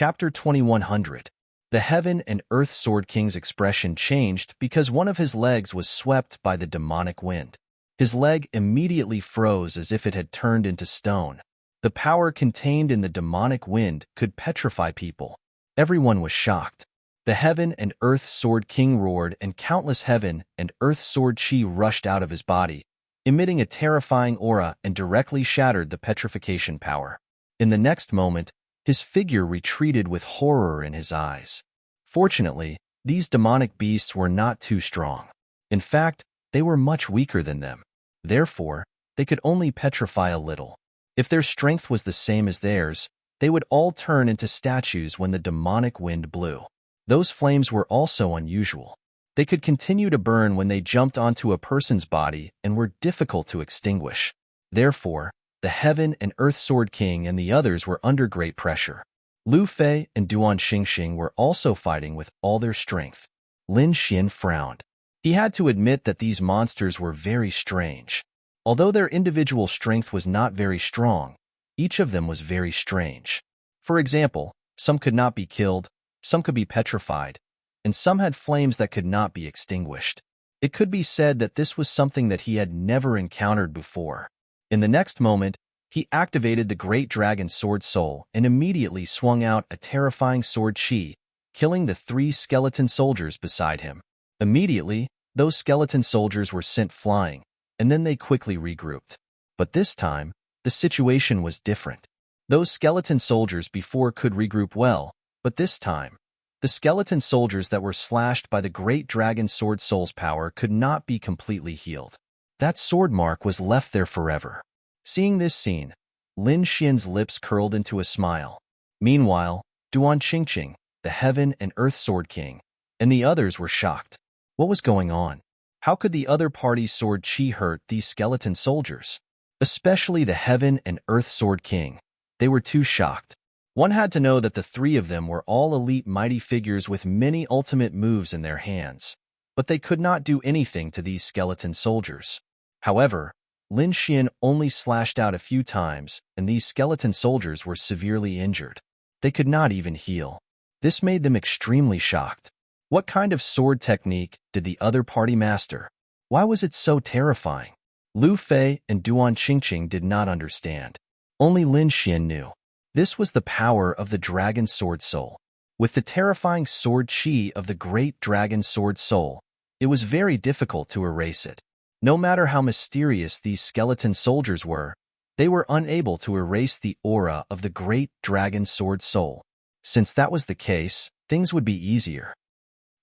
Chapter 2100. The Heaven and Earth Sword King's expression changed because one of his legs was swept by the demonic wind. His leg immediately froze as if it had turned into stone. The power contained in the demonic wind could petrify people. Everyone was shocked. The Heaven and Earth Sword King roared, and countless Heaven and Earth Sword Chi rushed out of his body, emitting a terrifying aura and directly shattered the petrification power. In the next moment, his figure retreated with horror in his eyes. Fortunately, these demonic beasts were not too strong. In fact, they were much weaker than them. Therefore, they could only petrify a little. If their strength was the same as theirs, they would all turn into statues when the demonic wind blew. Those flames were also unusual. They could continue to burn when they jumped onto a person's body and were difficult to extinguish. Therefore, the Heaven and Earth Sword King and the others were under great pressure. Lu Fei and Duan Xingxing were also fighting with all their strength. Lin Xian frowned. He had to admit that these monsters were very strange. Although their individual strength was not very strong, each of them was very strange. For example, some could not be killed, some could be petrified, and some had flames that could not be extinguished. It could be said that this was something that he had never encountered before. In the next moment, he activated the Great Dragon Sword Soul and immediately swung out a terrifying sword chi, killing the 3 skeleton soldiers beside him. Immediately, those skeleton soldiers were sent flying, and then they quickly regrouped. But this time, the situation was different. Those skeleton soldiers before could regroup well, but this time, the skeleton soldiers that were slashed by the Great Dragon Sword Soul's power could not be completely healed. That sword mark was left there forever. Seeing this scene, Lin Xian's lips curled into a smile. Meanwhile, Duan Xingxing, the Heaven and Earth Sword King, and the others were shocked. What was going on? How could the other party's sword chi hurt these skeleton soldiers? Especially the Heaven and Earth Sword King. They were too shocked. One had to know that the 3 of them were all elite mighty figures with many ultimate moves in their hands, but they could not do anything to these skeleton soldiers. However, Lin Xian only slashed out a few times, and these skeleton soldiers were severely injured. They could not even heal. This made them extremely shocked. What kind of sword technique did the other party master? Why was it so terrifying? Lu Fei and Duan Xingxing did not understand. Only Lin Xian knew. This was the power of the Dragon Sword Soul. With the terrifying sword chi of the Great Dragon Sword Soul, it was very difficult to erase it. No matter how mysterious these skeleton soldiers were, they were unable to erase the aura of the Great Dragon Sword Soul. Since that was the case, things would be easier.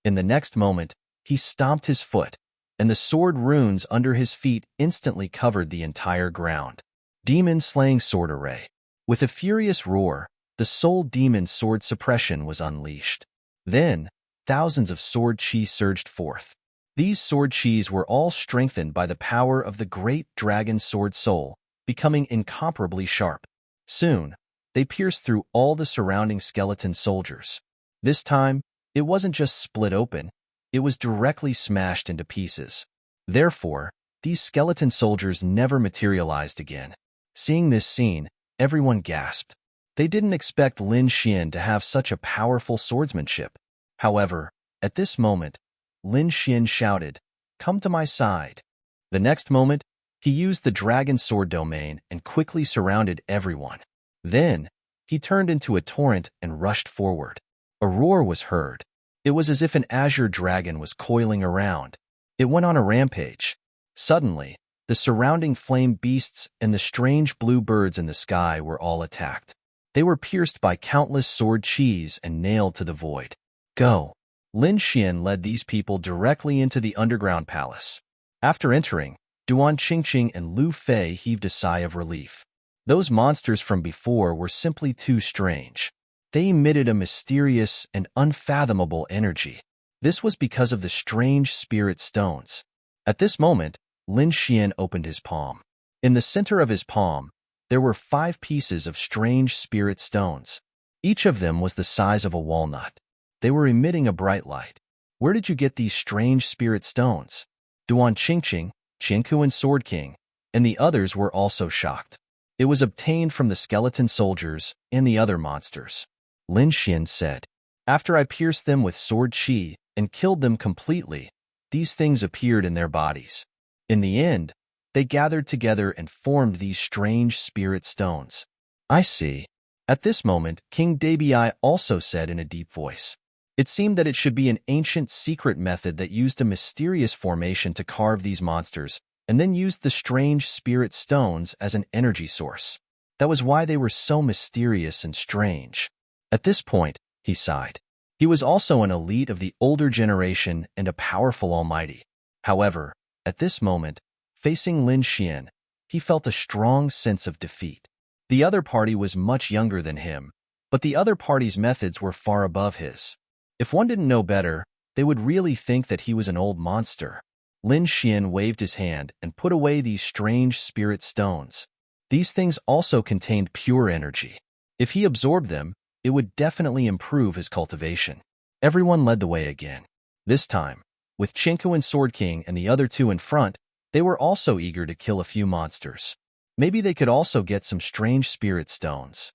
In the next moment, he stomped his foot, and the sword runes under his feet instantly covered the entire ground. Demon-slaying sword array. With a furious roar, the Soul Demon sword suppression was unleashed. Then, thousands of sword chi surged forth. These sword chis were all strengthened by the power of the Great Dragon Sword Soul, becoming incomparably sharp. Soon, they pierced through all the surrounding skeleton soldiers. This time, it wasn't just split open, it was directly smashed into pieces. Therefore, these skeleton soldiers never materialized again. Seeing this scene, everyone gasped. They didn't expect Lin Xian to have such a powerful swordsmanship. However, at this moment, Lin Xian shouted, "Come to my side." The next moment, he used the Dragon Sword domain and quickly surrounded everyone. Then, he turned into a torrent and rushed forward. A roar was heard. It was as if an azure dragon was coiling around. It went on a rampage. Suddenly, the surrounding flame beasts and the strange blue birds in the sky were all attacked. They were pierced by countless sword chis and nailed to the void. Go! Lin Xian led these people directly into the underground palace. After entering, Duan Xingxing and Lu Fei heaved a sigh of relief. Those monsters from before were simply too strange. They emitted a mysterious and unfathomable energy. This was because of the strange spirit stones. At this moment, Lin Xian opened his palm. In the center of his palm, there were 5 pieces of strange spirit stones. Each of them was the size of a walnut. They were emitting a bright light. Where did you get these strange spirit stones? Duan Xingxing, Qingku Sword King, and the others were also shocked. It was obtained from the skeleton soldiers and the other monsters. Lin Xian said. After I pierced them with sword qi and killed them completely, these things appeared in their bodies. In the end, they gathered together and formed these strange spirit stones. I see. At this moment, King Dabii also said in a deep voice. It seemed that it should be an ancient secret method that used a mysterious formation to carve these monsters, and then used the strange spirit stones as an energy source. That was why they were so mysterious and strange. At this point, he sighed. He was also an elite of the older generation and a powerful almighty. However, at this moment, facing Lin Xian, he felt a strong sense of defeat. The other party was much younger than him, but the other party's methods were far above his. If one didn't know better, they would really think that he was an old monster. Lin Xian waved his hand and put away these strange spirit stones. These things also contained pure energy. If he absorbed them, it would definitely improve his cultivation. Everyone led the way again. This time, with Chinku and Sword King and the other two in front, they were also eager to kill a few monsters. Maybe they could also get some strange spirit stones.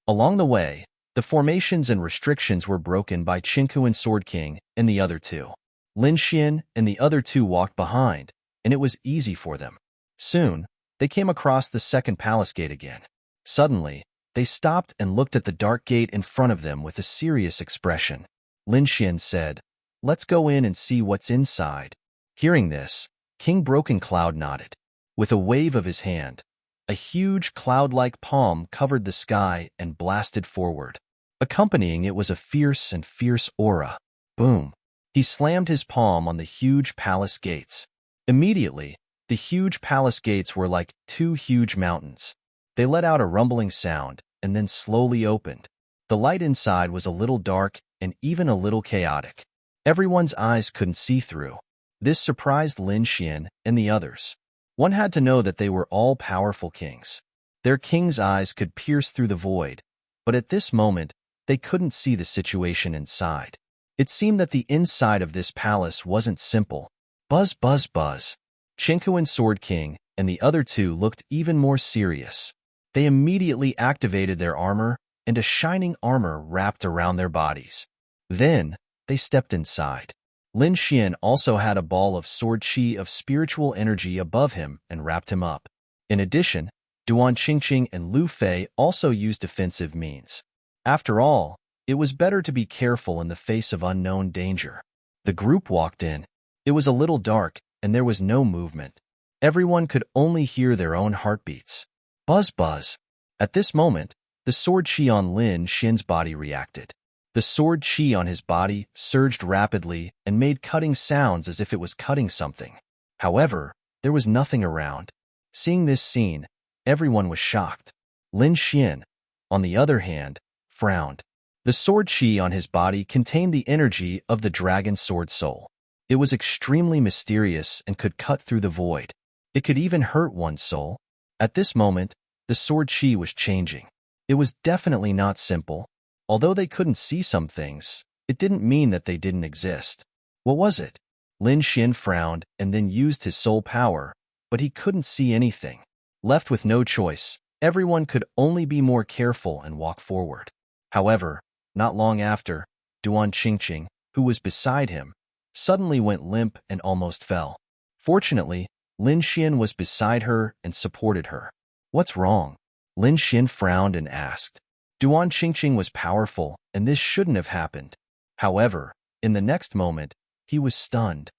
Along the way, the formations and restrictions were broken by Chinku and Sword King and the other two. Lin Xian and the other two walked behind, and it was easy for them. Soon, they came across the second palace gate again. Suddenly, they stopped and looked at the dark gate in front of them with a serious expression. Lin Xian said, "Let's go in and see what's inside." Hearing this, King Broken Cloud nodded. With a wave of his hand, a huge cloud-like palm covered the sky and blasted forward. Accompanying it was a fierce aura. Boom! He slammed his palm on the huge palace gates. Immediately, the huge palace gates were like two huge mountains. They let out a rumbling sound and then slowly opened. The light inside was a little dark and even a little chaotic. Everyone's eyes couldn't see through. This surprised Lin Xian and the others. One had to know that they were all powerful kings. Their king's eyes could pierce through the void, but at this moment, they couldn't see the situation inside. It seemed that the inside of this palace wasn't simple. Buzz, buzz, buzz. Chinku and Sword King and the other two looked even more serious. They immediately activated their armor, and a shining armor wrapped around their bodies. Then, they stepped inside. Lin Xian also had a ball of sword qi of spiritual energy above him and wrapped him up. In addition, Duan Qingqing and Lu Fei also used defensive means. After all, it was better to be careful in the face of unknown danger. The group walked in. It was a little dark, and there was no movement. Everyone could only hear their own heartbeats. Buzz, buzz. At this moment, the sword qi on Lin Xian's body reacted. The sword qi on his body surged rapidly and made cutting sounds as if it was cutting something. However, there was nothing around. Seeing this scene, everyone was shocked. Lin Xian, on the other hand, frowned. The sword qi on his body contained the energy of the dragon sword soul. It was extremely mysterious and could cut through the void. It could even hurt one's soul. At this moment, the sword qi was changing. It was definitely not simple. Although they couldn't see some things, it didn't mean that they didn't exist. What was it? Lin Xian frowned and then used his soul power, but he couldn't see anything. Left with no choice, everyone could only be more careful and walk forward. However, not long after, Duan Qingqing, who was beside him, suddenly went limp and almost fell. Fortunately, Lin Xian was beside her and supported her. What's wrong? Lin Xian frowned and asked. Duan Qingqing was powerful, and this shouldn't have happened. However, in the next moment, he was stunned.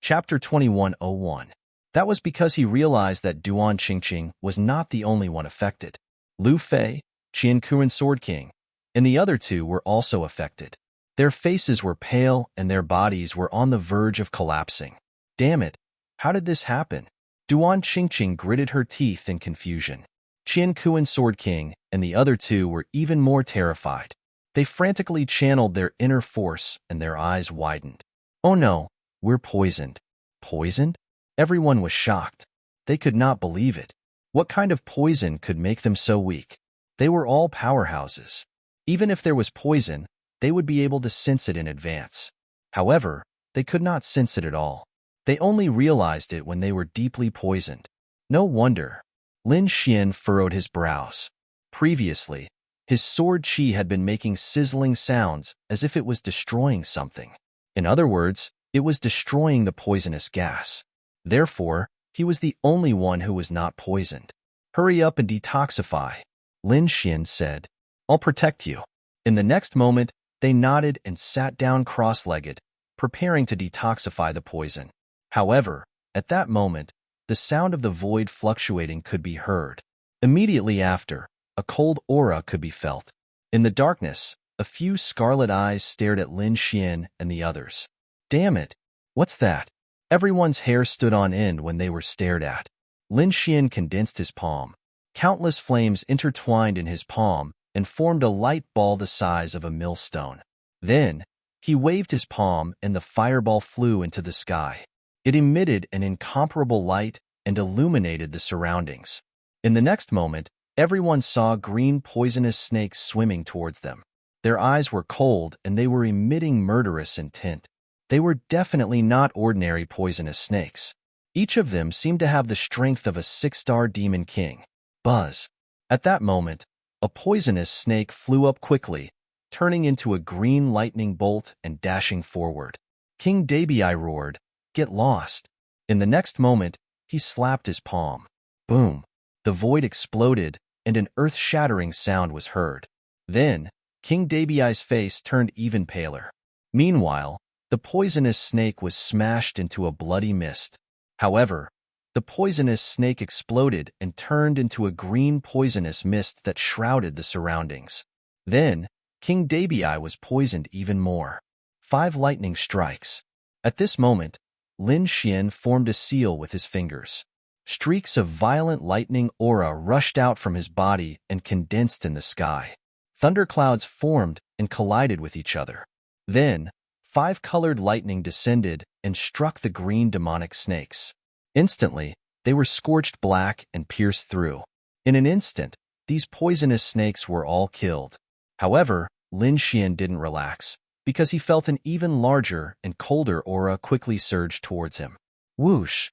Chapter 2101. That was because he realized that Duan Qingqing was not the only one affected. Lu Fei, Qianku and Sword King, and the other two were also affected. Their faces were pale and their bodies were on the verge of collapsing. Damn it, how did this happen? Duan Qingqing gritted her teeth in confusion. Qianku and Sword King and the other two were even more terrified. They frantically channeled their inner force and their eyes widened. Oh no, we're poisoned. Poisoned? Everyone was shocked. They could not believe it. What kind of poison could make them so weak? They were all powerhouses. Even if there was poison, they would be able to sense it in advance. However, they could not sense it at all. They only realized it when they were deeply poisoned. No wonder. Lin Xian furrowed his brows. Previously, His sword chi had been making sizzling sounds as if it was destroying something. In other words, it was destroying the poisonous gas. Therefore, he was the only one who was not poisoned. "Hurry up and detoxify," Lin Xian said. "I'll protect you." In the next moment, they nodded and sat down cross-legged, preparing to detoxify the poison. However, at that moment, the sound of the void fluctuating could be heard. Immediately after, a cold aura could be felt. In the darkness, a few scarlet eyes stared at Lin Xian and the others. "Damn it! What's that?" Everyone's hair stood on end when they were stared at. Lin Xian condensed his palm. Countless flames intertwined in his palm and formed a light ball the size of a millstone. Then, he waved his palm and the fireball flew into the sky. It emitted an incomparable light and illuminated the surroundings. In the next moment, everyone saw green poisonous snakes swimming towards them. Their eyes were cold and they were emitting murderous intent. They were definitely not ordinary poisonous snakes. Each of them seemed to have the strength of a 6-star demon king. Buzz. At that moment, a poisonous snake flew up quickly, turning into a green lightning bolt and dashing forward. King Dabii roared, "Get lost." In the next moment, he slapped his palm. Boom. The void exploded, and an earth-shattering sound was heard. Then, King Dabii's face turned even paler. Meanwhile, the poisonous snake was smashed into a bloody mist. However, the poisonous snake exploded and turned into a green poisonous mist that shrouded the surroundings. Then, King Dabii was poisoned even more. 5 lightning strikes. At this moment, Lin Xian formed a seal with his fingers. Streaks of violent lightning aura rushed out from his body and condensed in the sky. Thunderclouds formed and collided with each other. Then, 5-colored lightning descended and struck the green demonic snakes. Instantly, they were scorched black and pierced through. In an instant, these poisonous snakes were all killed. However, Lin Xian didn't relax, because he felt an even larger and colder aura quickly surge towards him. Whoosh!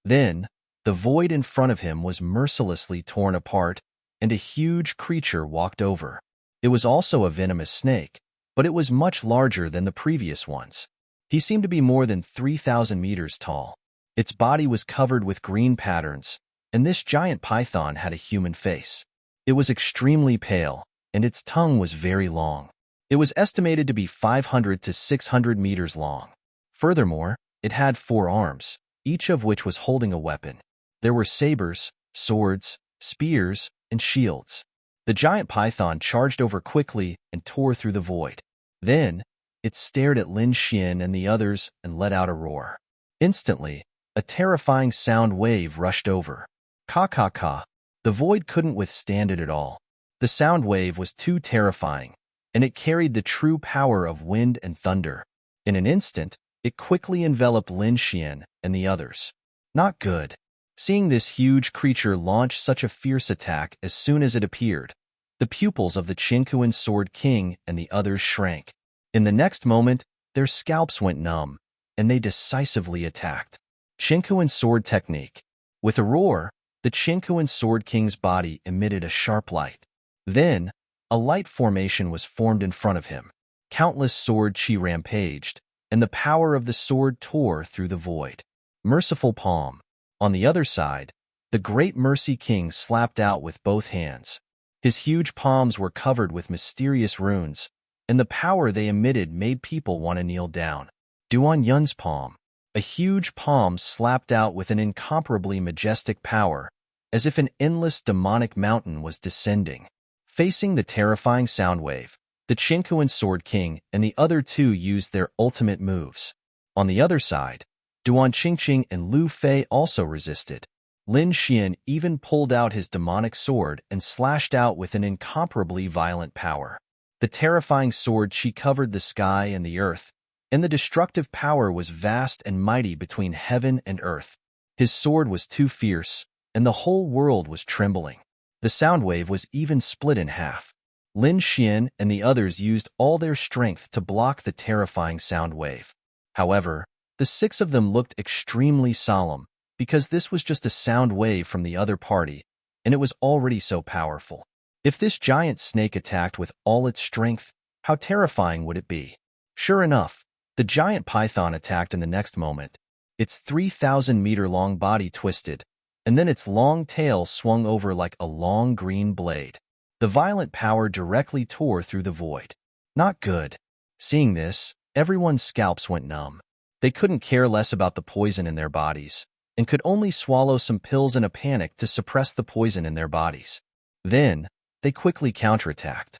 Then, the void in front of him was mercilessly torn apart, and a huge creature walked over. It was also a venomous snake, but it was much larger than the previous ones. He seemed to be more than 3,000 meters tall. Its body was covered with green patterns, and this giant python had a human face. It was extremely pale, and its tongue was very long. It was estimated to be 500 to 600 meters long. Furthermore, it had 4 arms, each of which was holding a weapon. There were sabers, swords, spears, and shields. The giant python charged over quickly and tore through the void. Then, it stared at Lin Xian and the others and let out a roar. Instantly, a terrifying sound wave rushed over. Ka. The void couldn't withstand it at all. The sound wave was too terrifying, and it carried the true power of wind and thunder. In an instant, it quickly enveloped Lin Xian and the others. Not good. Seeing this huge creature launch such a fierce attack as soon as it appeared, the pupils of the Tranquil Sword King and the others shrank. In the next moment, their scalps went numb, and they decisively attacked. Tranquil Sword Technique. With a roar, the Tranquil Sword King's body emitted a sharp light. Then, a light formation was formed in front of him. Countless sword chi rampaged, and the power of the sword tore through the void. Merciful Palm. On the other side, the Great Mercy King slapped out with both hands. His huge palms were covered with mysterious runes, and the power they emitted made people want to kneel down. Duan Yun's palm. A huge palm slapped out with an incomparably majestic power, as if an endless demonic mountain was descending. Facing the terrifying sound wave, the Tranquil Sword King and the other 2 used their ultimate moves. On the other side, Duan Qingqing and Lu Fei also resisted. Lin Xian even pulled out his demonic sword and slashed out with an incomparably violent power. The terrifying sword chi covered the sky and the earth, and the destructive power was vast and mighty between heaven and earth. His sword was too fierce, and the whole world was trembling. The sound wave was even split in half. Lin Xian and the others used all their strength to block the terrifying sound wave. However, the 6 of them looked extremely solemn, because this was just a sound wave from the other party, and it was already so powerful. If this giant snake attacked with all its strength, how terrifying would it be? Sure enough, the giant python attacked in the next moment. Its 3,000-meter-long body twisted, and then its long tail swung over like a long green blade. The violent power directly tore through the void. Not good. Seeing this, everyone's scalps went numb. They couldn't care less about the poison in their bodies, and could only swallow some pills in a panic to suppress the poison in their bodies. Then, they quickly counterattacked.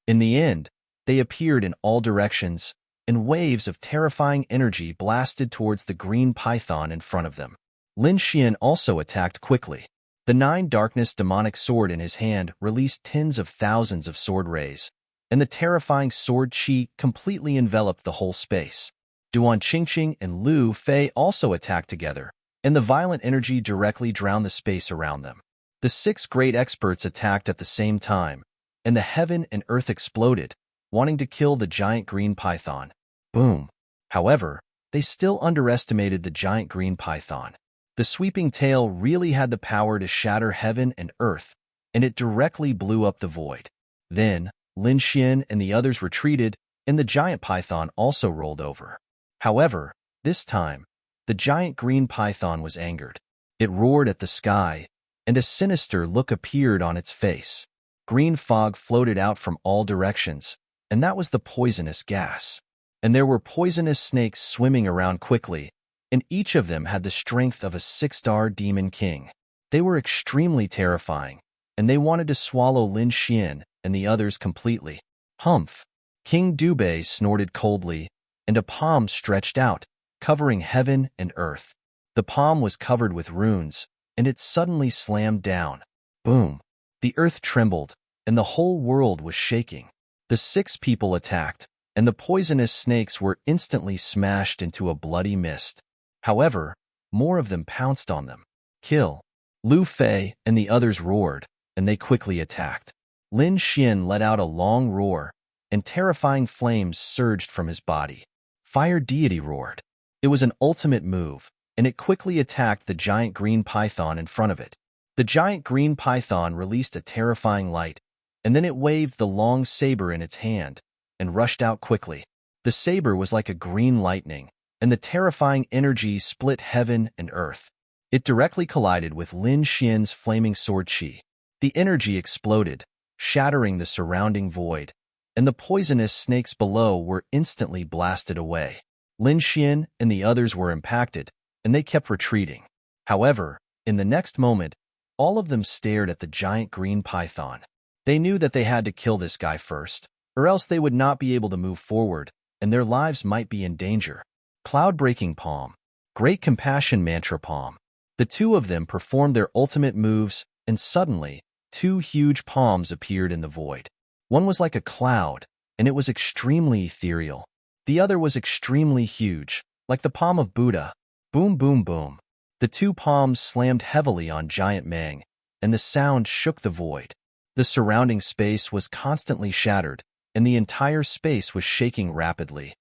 In the end, they appeared in all directions, and waves of terrifying energy blasted towards the green python in front of them. Lin Xian also attacked quickly. The 9 darkness demonic sword in his hand released tens of thousands of sword rays, and the terrifying sword chi completely enveloped the whole space. Duan Qingqing and Lu Fei also attacked together, and the violent energy directly drowned the space around them. The 6 great experts attacked at the same time, and the heaven and earth exploded, wanting to kill the giant green python. Boom! However, they still underestimated the giant green python. The sweeping tail really had the power to shatter heaven and earth, and it directly blew up the void. Then, Lin Xian and the others retreated, and the giant python also rolled over. However, this time, the giant green python was angered. It roared at the sky, and a sinister look appeared on its face. Green fog floated out from all directions, and that was the poisonous gas. And there were poisonous snakes swimming around quickly, and each of them had the strength of a 6-star demon king. They were extremely terrifying, and they wanted to swallow Lin Xian and the others completely. Humph! King Dubei snorted coldly, and a palm stretched out, covering heaven and earth. The palm was covered with runes, and it suddenly slammed down. Boom! The earth trembled, and the whole world was shaking. The 6 people attacked, and the poisonous snakes were instantly smashed into a bloody mist. However, more of them pounced on them. Kill! Lu Fei and the others roared, and they quickly attacked. Lin Xian let out a long roar, and terrifying flames surged from his body. Fire Deity roared. It was an ultimate move, and it quickly attacked the giant green python in front of it. The giant green python released a terrifying light, and then it waved the long saber in its hand and rushed out quickly. The saber was like a green lightning, and the terrifying energy split heaven and earth. It directly collided with Lin Xian's flaming sword chi. The energy exploded, shattering the surrounding void, and the poisonous snakes below were instantly blasted away. Lin Xian and the others were impacted, and they kept retreating. However, in the next moment, all of them stared at the giant green python. They knew that they had to kill this guy first, or else they would not be able to move forward, and their lives might be in danger. Cloud-breaking palm. Great compassion mantra palm. The 2 of them performed their ultimate moves, and suddenly, 2 huge palms appeared in the void. One was like a cloud, and it was extremely ethereal. The other was extremely huge, like the palm of Buddha. Boom, boom, boom. The 2 palms slammed heavily on Giant Mang, and the sound shook the void. The surrounding space was constantly shattered, and the entire space was shaking rapidly.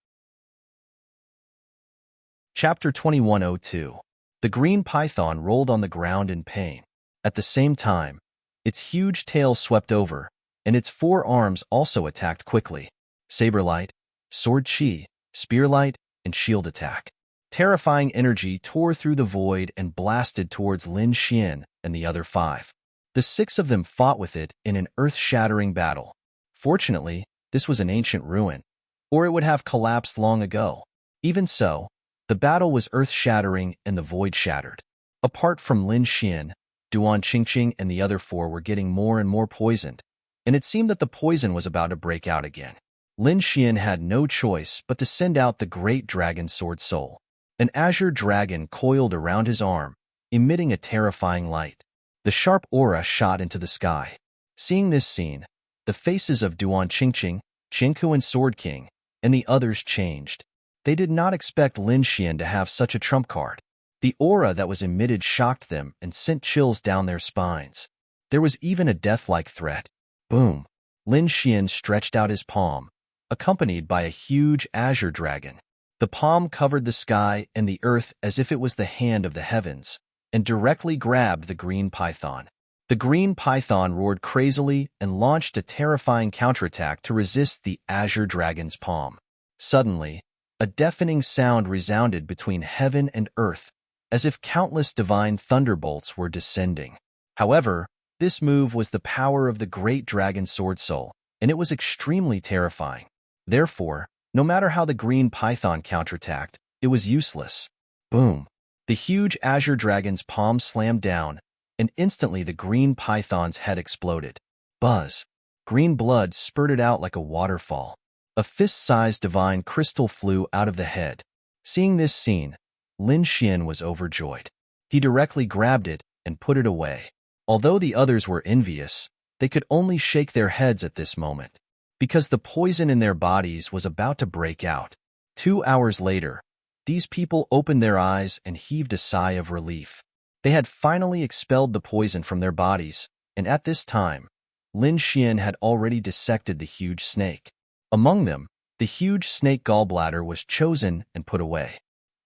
Chapter 2102. The green python rolled on the ground in pain. At the same time, its huge tail swept over, and its 4 arms also attacked quickly. Saberlight, sword chi, spearlight, and shield attack. Terrifying energy tore through the void and blasted towards Lin Xian and the other 5. The 6 of them fought with it in an earth-shattering battle. Fortunately, this was an ancient ruin, or it would have collapsed long ago. Even so, the battle was earth-shattering and the void shattered. Apart from Lin Xian, Duan Qingqing and the other 4 were getting more and more poisoned, and it seemed that the poison was about to break out again. Lin Xian had no choice but to send out the great dragon sword soul. An azure dragon coiled around his arm, emitting a terrifying light. The sharp aura shot into the sky. Seeing this scene, the faces of Duan Qingqing, Qingku and Sword King, and the others changed. They did not expect Lin Xian to have such a trump card. The aura that was emitted shocked them and sent chills down their spines. There was even a death-like threat. Boom! Lin Xian stretched out his palm, accompanied by a huge azure dragon. The palm covered the sky and the earth as if it was the hand of the heavens, and directly grabbed the green python. The green python roared crazily and launched a terrifying counterattack to resist the azure dragon's palm. Suddenly, a deafening sound resounded between heaven and earth, as if countless divine thunderbolts were descending. However, this move was the power of the great dragon sword soul, and it was extremely terrifying. Therefore, no matter how the green python counterattacked, it was useless. Boom! The huge azure dragon's palm slammed down, and instantly the green python's head exploded. Buzz! Green blood spurted out like a waterfall. A fist-sized divine crystal flew out of the head. Seeing this scene, Lin Xian was overjoyed. He directly grabbed it and put it away. Although the others were envious, they could only shake their heads at this moment, because the poison in their bodies was about to break out. 2 hours later, these people opened their eyes and heaved a sigh of relief. They had finally expelled the poison from their bodies, and at this time, Lin Xian had already dissected the huge snake. Among them, the huge snake gallbladder was chosen and put away.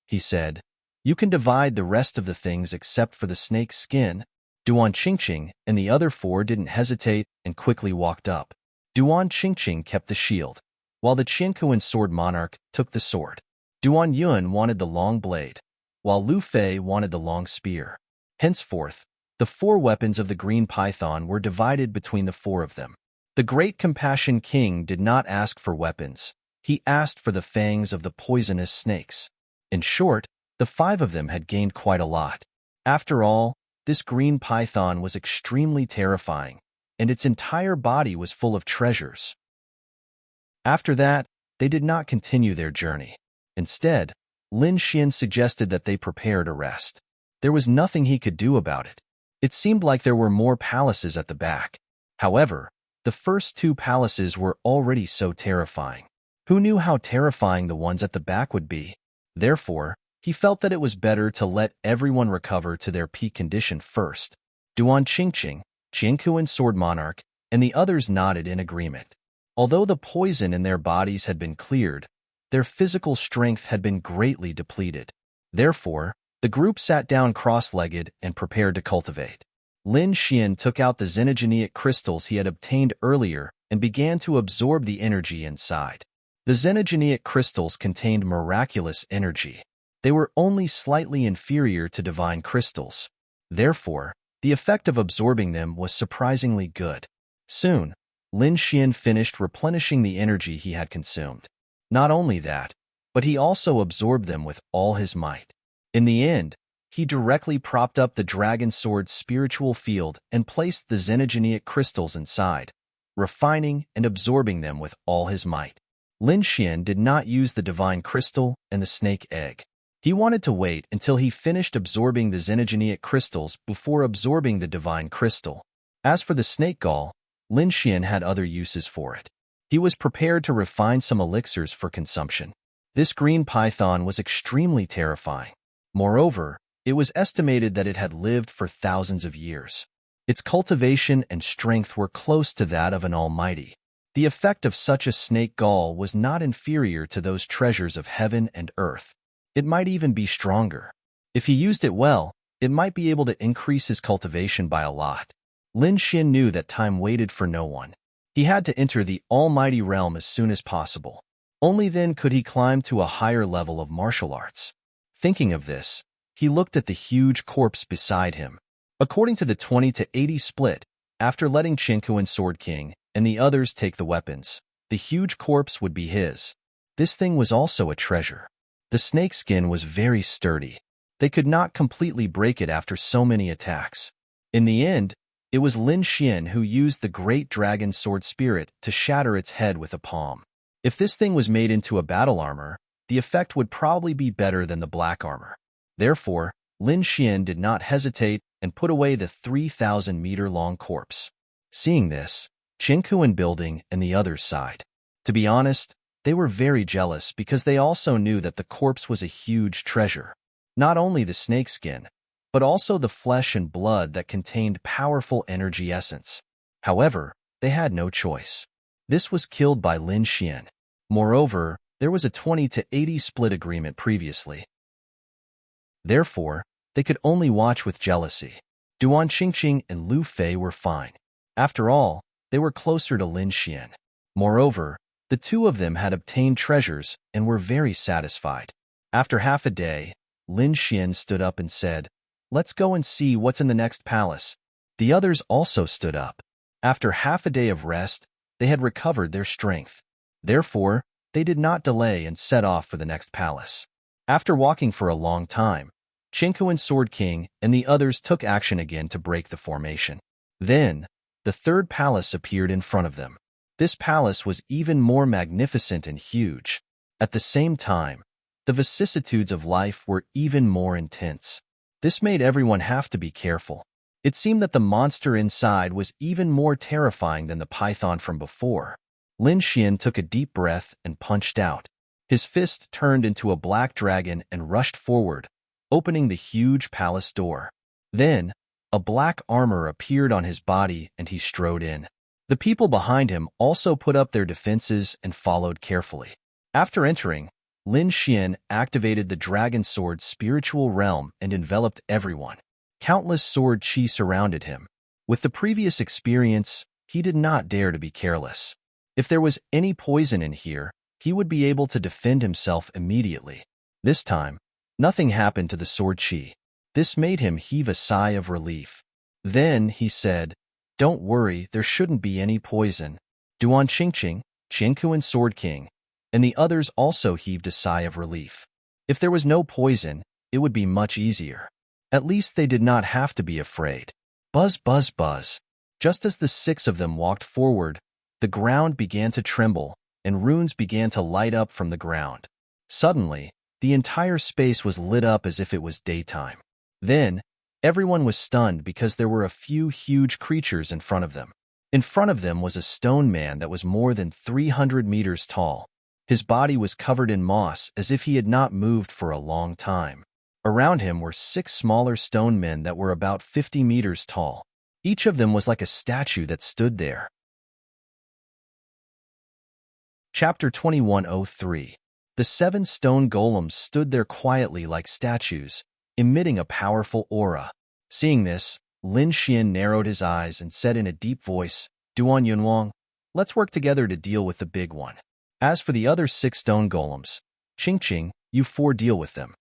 He said, "You can divide the rest of the things except for the snake's skin." Duan Qingqing and the other 4 didn't hesitate and quickly walked up. Duan Qingqing kept the shield, while the Qiankuan sword monarch took the sword. Duan Yun wanted the long blade, while Lu Fei wanted the long spear. Henceforth, the 4 weapons of the green python were divided between the 4 of them. The great Compassion King did not ask for weapons. He asked for the fangs of the poisonous snakes. In short, the 5 of them had gained quite a lot. After all, this green python was extremely terrifying, and its entire body was full of treasures. After that, they did not continue their journey. Instead, Lin Xian suggested that they prepare to rest. There was nothing he could do about it. It seemed like there were more palaces at the back. However, the first 2 palaces were already so terrifying. Who knew how terrifying the ones at the back would be? Therefore, he felt that it was better to let everyone recover to their peak condition first. Duan Qingqing, Qiankuan sword monarch, and the others nodded in agreement. Although the poison in their bodies had been cleared, their physical strength had been greatly depleted. Therefore, the group sat down cross-legged and prepared to cultivate. Lin Xian took out the xenogeneic crystals he had obtained earlier and began to absorb the energy inside. The xenogeneic crystals contained miraculous energy. They were only slightly inferior to divine crystals. Therefore, the effect of absorbing them was surprisingly good. Soon, Lin Xian finished replenishing the energy he had consumed. Not only that, but he also absorbed them with all his might. In the end, he directly propped up the dragon sword's spiritual field and placed the xenogeneic crystals inside, refining and absorbing them with all his might. Lin Xian did not use the divine crystal and the snake egg. He wanted to wait until he finished absorbing the xenogeneic crystals before absorbing the divine crystal. As for the snake gall, Lin Xian had other uses for it. He was prepared to refine some elixirs for consumption. This green python was extremely terrifying. Moreover, it was estimated that it had lived for thousands of years. Its cultivation and strength were close to that of an almighty. The effect of such a snake gall was not inferior to those treasures of heaven and earth. It might even be stronger. If he used it well, it might be able to increase his cultivation by a lot. Lin Xian knew that time waited for no one. He had to enter the almighty realm as soon as possible. Only then could he climb to a higher level of martial arts. Thinking of this, he looked at the huge corpse beside him. According to the 20-80 split, after letting Qiankuan Sword King and the others take the weapons, the huge corpse would be his. This thing was also a treasure. The snake skin was very sturdy. They could not completely break it after so many attacks. In the end, it was Lin Xian who used the great dragon sword spirit to shatter its head with a palm. If this thing was made into a battle armor, the effect would probably be better than the black armor. Therefore, Lin Xian did not hesitate and put away the 3,000-meter-long corpse. Seeing this, Qiankuan Building and the others sighed. To be honest, they were very jealous because they also knew that the corpse was a huge treasure. Not only the snakeskin, but also the flesh and blood that contained powerful energy essence. However, they had no choice. This was killed by Lin Xian. Moreover, there was a 20-80 split agreement previously. Therefore, they could only watch with jealousy. Duan Qingqing and Lu Fei were fine. After all, they were closer to Lin Xian. Moreover, the two of them had obtained treasures and were very satisfied. After half a day, Lin Xian stood up and said, "Let's go and see what's in the next palace." The others also stood up. After half a day of rest, they had recovered their strength. Therefore, they did not delay and set off for the next palace. After walking for a long time, Chinku and Sword King and the others took action again to break the formation. Then, the third palace appeared in front of them. This palace was even more magnificent and huge. At the same time, the vicissitudes of life were even more intense. This made everyone have to be careful. It seemed that the monster inside was even more terrifying than the python from before. Lin Xian took a deep breath and punched out. His fist turned into a black dragon and rushed forward, opening the huge palace door. Then, a black armor appeared on his body and he strode in. The people behind him also put up their defenses and followed carefully. After entering, Lin Xian activated the Dragon Sword's spiritual realm and enveloped everyone. Countless sword chi surrounded him. With the previous experience, he did not dare to be careless. If there was any poison in here, he would be able to defend himself immediately. This time, nothing happened to the sword chi. This made him heave a sigh of relief. Then he said, "Don't worry, there shouldn't be any poison." Duan Qingqing, Chinku and Sword King, and the others also heaved a sigh of relief. If there was no poison, it would be much easier. At least they did not have to be afraid. Buzz, buzz, buzz. Just as the six of them walked forward, the ground began to tremble, and runes began to light up from the ground. Suddenly, the entire space was lit up as if it was daytime. Then, everyone was stunned because there were a few huge creatures in front of them. In front of them was a stone man that was more than 300 meters tall. His body was covered in moss as if he had not moved for a long time. Around him were 6 smaller stone men that were about 50 meters tall. Each of them was like a statue that stood there. Chapter 2103. The 7 stone golems stood there quietly like statues, emitting a powerful aura. Seeing this, Lin Xian narrowed his eyes and said in a deep voice, "Duan Yunwang, let's work together to deal with the big one. As for the other 6 stone golems, Qingqing, you 4 deal with them."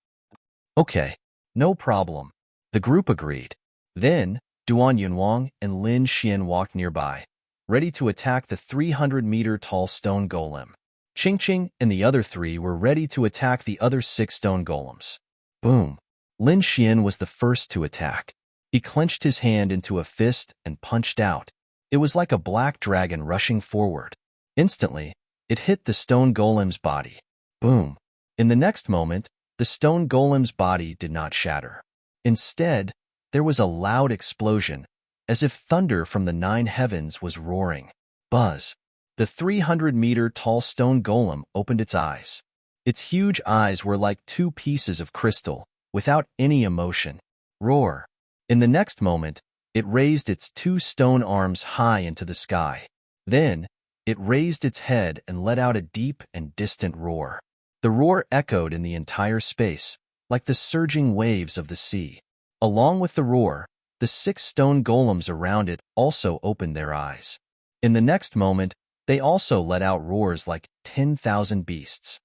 "Okay, no problem," the group agreed. Then, Duan Yunwang and Lin Xian walked nearby, ready to attack the 300-meter-tall stone golem. Qingqing and the other 3 were ready to attack the other 6 stone golems. Boom! Lin Xian was the first to attack. He clenched his hand into a fist and punched out. It was like a black dragon rushing forward. Instantly, it hit the stone golem's body. Boom! In the next moment, the stone golem's body did not shatter. Instead, there was a loud explosion, as if thunder from the 9 heavens was roaring. Buzz! The 300-meter-tall stone golem opened its eyes. Its huge eyes were like 2 pieces of crystal, without any emotion. Roar! In the next moment, it raised its 2 stone arms high into the sky. Then, it raised its head and let out a deep and distant roar. The roar echoed in the entire space, like the surging waves of the sea. Along with the roar, the 6 stone golems around it also opened their eyes. In the next moment, they also let out roars like 10,000 beasts.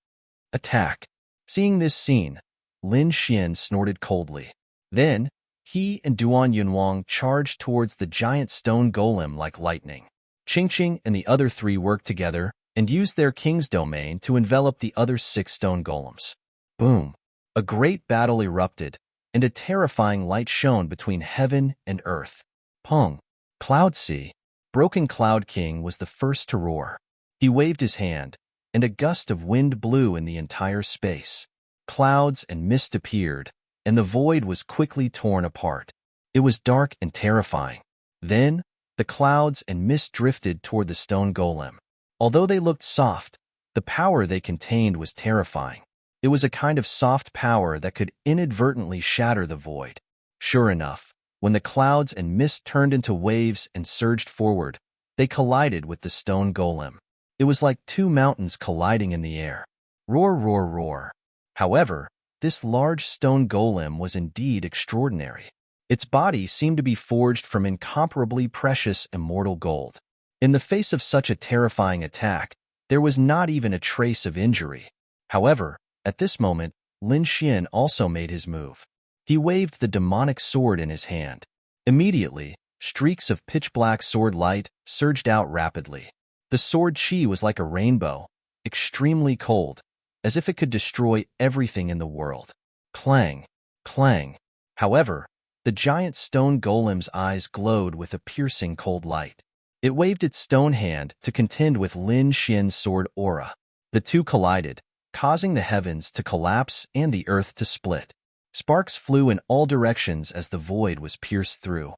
Attack! Seeing this scene, Lin Xian snorted coldly. Then, he and Duan Yunwang charged towards the giant stone golem like lightning. Qingqing and the other 3 worked together and used their king's domain to envelop the other 6 stone golems. Boom! A great battle erupted, and a terrifying light shone between heaven and earth. Pong! Cloud Sea! Broken Cloud King was the first to roar. He waved his hand, and a gust of wind blew in the entire space. Clouds and mist appeared, and the void was quickly torn apart. It was dark and terrifying. Then, the clouds and mist drifted toward the stone golem. Although they looked soft, the power they contained was terrifying. It was a kind of soft power that could inadvertently shatter the void. Sure enough, when the clouds and mist turned into waves and surged forward, they collided with the stone golem. It was like 2 mountains colliding in the air. Roar, roar, roar. However, this large stone golem was indeed extraordinary. Its body seemed to be forged from incomparably precious immortal gold. In the face of such a terrifying attack, there was not even a trace of injury. However, at this moment, Lin Xian also made his move. He waved the demonic sword in his hand. Immediately, streaks of pitch-black sword light surged out rapidly. The sword chi was like a rainbow, extremely cold, as if it could destroy everything in the world. Clang, clang. However, the giant stone golem's eyes glowed with a piercing cold light. It waved its stone hand to contend with Lin Xian's sword aura. The two collided, causing the heavens to collapse and the earth to split. Sparks flew in all directions as the void was pierced through.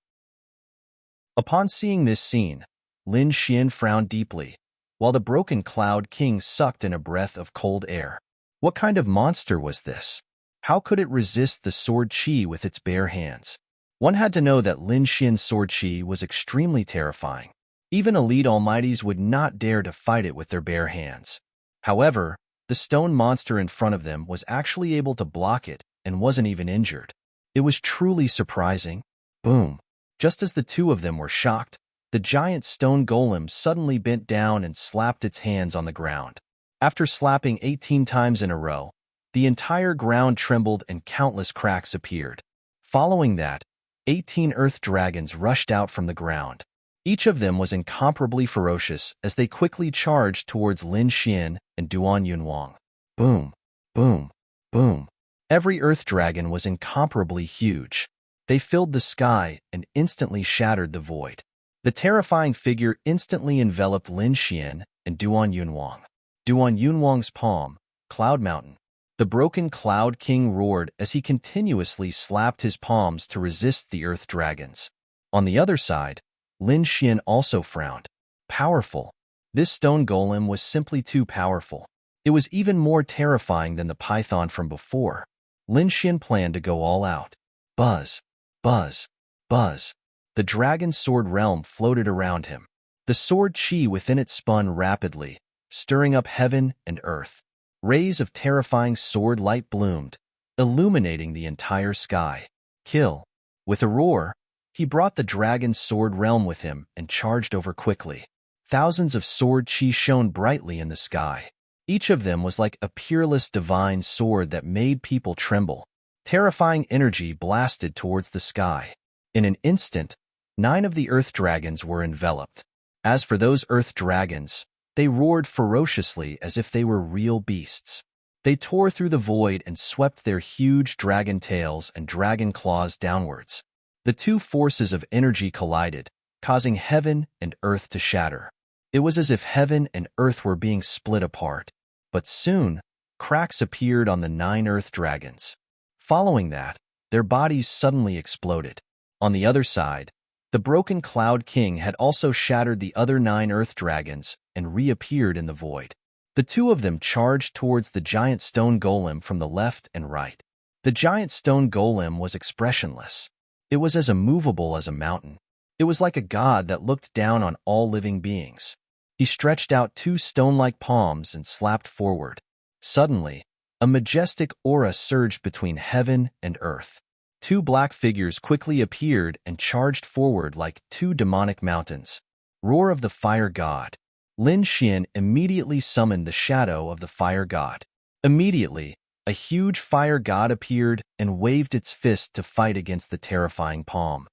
Upon seeing this scene, Lin Xian frowned deeply, while the broken Cloud King sucked in a breath of cold air. What kind of monster was this? How could it resist the sword chi with its bare hands? One had to know that Lin Xian's sword chi was extremely terrifying. Even elite almighties would not dare to fight it with their bare hands. However, the stone monster in front of them was actually able to block it and wasn't even injured. It was truly surprising. Boom. Just as the two of them were shocked, the giant stone golem suddenly bent down and slapped its hands on the ground. After slapping 18 times in a row, the entire ground trembled and countless cracks appeared. Following that, 18 earth dragons rushed out from the ground. Each of them was incomparably ferocious as they quickly charged towards Lin Xian and Duan Yunwang. Boom, boom, boom. Every earth dragon was incomparably huge. They filled the sky and instantly shattered the void. The terrifying figure instantly enveloped Lin Xian and Duan Yunwang. Duan Yunwang's palm, Cloud Mountain. The broken Cloud King roared as he continuously slapped his palms to resist the earth dragons. On the other side, Lin Xian also frowned. Powerful. This stone golem was simply too powerful. It was even more terrifying than the python from before. Lin Xian planned to go all out. Buzz, buzz, buzz. The dragon's sword realm floated around him. The sword chi within it spun rapidly, stirring up heaven and earth. Rays of terrifying sword light bloomed, illuminating the entire sky. Kill. With a roar, he brought the dragon's sword realm with him and charged over quickly. Thousands of sword chi shone brightly in the sky. Each of them was like a peerless divine sword that made people tremble. Terrifying energy blasted towards the sky. In an instant, 9 of the earth dragons were enveloped. As for those earth dragons, they roared ferociously as if they were real beasts. They tore through the void and swept their huge dragon tails and dragon claws downwards. The two forces of energy collided, causing heaven and earth to shatter. It was as if heaven and earth were being split apart. But soon, cracks appeared on the 9 earth dragons. Following that, their bodies suddenly exploded. On the other side, the broken Cloud King had also shattered the other 9 earth dragons and reappeared in the void. The two of them charged towards the giant stone golem from the left and right. The giant stone golem was expressionless. It was as immovable as a mountain. It was like a god that looked down on all living beings. He stretched out 2 stone-like palms and slapped forward. Suddenly, a majestic aura surged between heaven and earth. 2 black figures quickly appeared and charged forward like 2 demonic mountains. Roar of the Fire God. Lin Xian immediately summoned the shadow of the Fire God. Immediately, a huge fire god appeared and waved its fist to fight against the terrifying palm.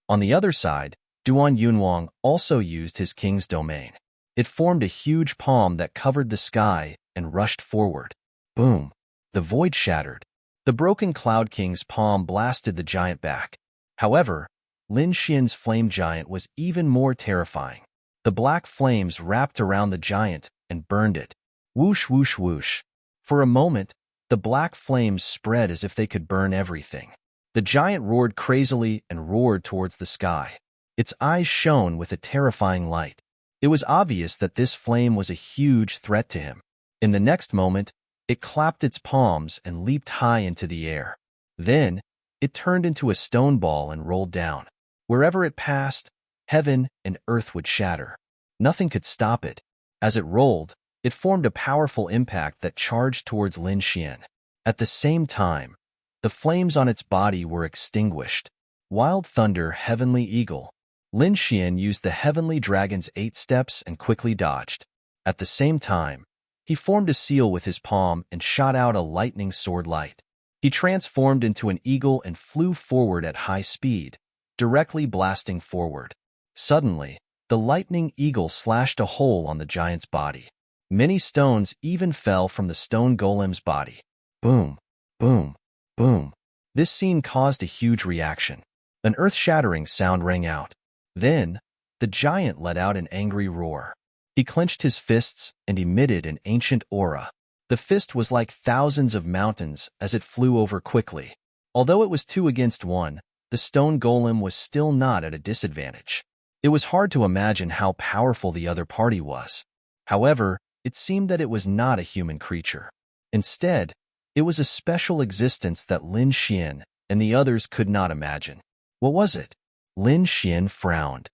On the other side, Duan Yunwang also used his king's domain. It formed a huge palm that covered the sky and rushed forward. Boom! The void shattered. The broken Cloud King's palm blasted the giant back. However, Lin Xian's flame giant was even more terrifying. The black flames wrapped around the giant and burned it. Whoosh, whoosh, whoosh. For a moment, the black flames spread as if they could burn everything. The giant roared crazily and roared towards the sky. Its eyes shone with a terrifying light. It was obvious that this flame was a huge threat to him. In the next moment, it clapped its palms and leaped high into the air. Then, it turned into a stone ball and rolled down. Wherever it passed, heaven and earth would shatter. Nothing could stop it. As it rolled, it formed a powerful impact that charged towards Lin Xian. At the same time, The flames on its body were extinguished. Wild Thunder, Heavenly Eagle. Lin Xian used the Heavenly Dragon's 8 steps and quickly dodged. At the same time, he formed a seal with his palm and shot out a lightning sword light. He transformed into an eagle and flew forward at high speed, directly blasting forward. Suddenly, the lightning eagle slashed a hole on the giant's body. Many stones even fell from the stone golem's body. Boom, boom, boom. This scene caused a huge reaction. An earth-shattering sound rang out. Then, the giant let out an angry roar. He clenched his fists and emitted an ancient aura. The fist was like thousands of mountains as it flew over quickly. Although it was 2 against 1, the stone golem was still not at a disadvantage. It was hard to imagine how powerful the other party was. However, it seemed that it was not a human creature. Instead, it was a special existence that Lin Xian and the others could not imagine. What was it? Lin Xian frowned.